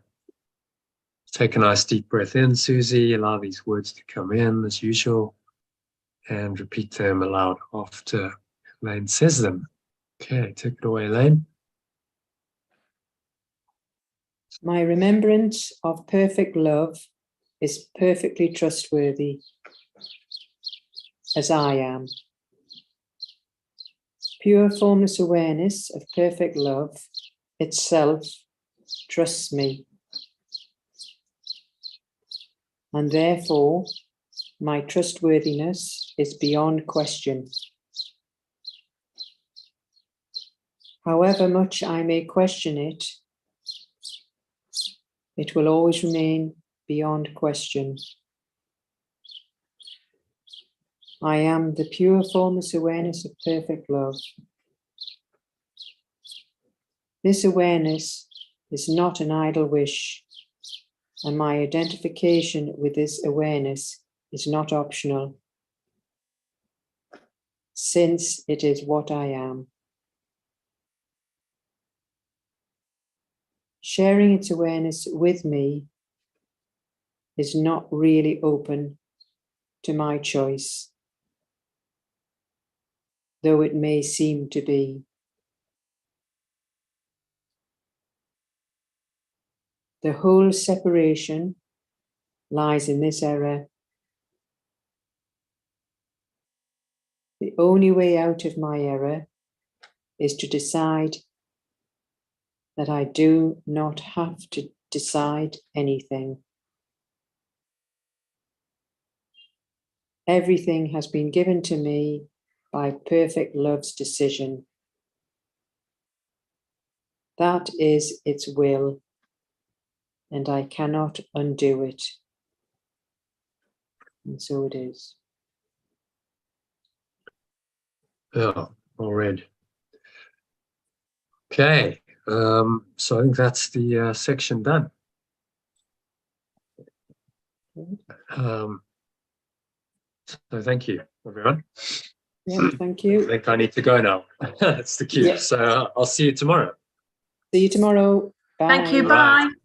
take a nice deep breath in, Susie. Allow these words to come in as usual and repeat them aloud after Elaine says them. Okay, take it away, Elaine. My remembrance of perfect love is perfectly trustworthy as I am. Pure formless awareness of perfect love itself trusts me, and therefore my trustworthiness is beyond question. However much I may question it, it will always remain beyond question. I am the pure formless awareness of perfect love. This awareness is not an idle wish, and my identification with this awareness is not optional, since it is what I am. Sharing its awareness with me is not really open to my choice, though it may seem to be. The whole separation lies in this error. The only way out of my error is to decide that I do not have to decide anything. Everything has been given to me by perfect love's decision. That is its will, and I cannot undo it. And so it is. Yeah, all read. Okay, so I think that's the section done. So thank you, everyone. Yeah, thank I you. think I need to go now. That's the cue. Yeah. So I'll see you tomorrow. See you tomorrow. Bye. Thank you. Bye. Bye.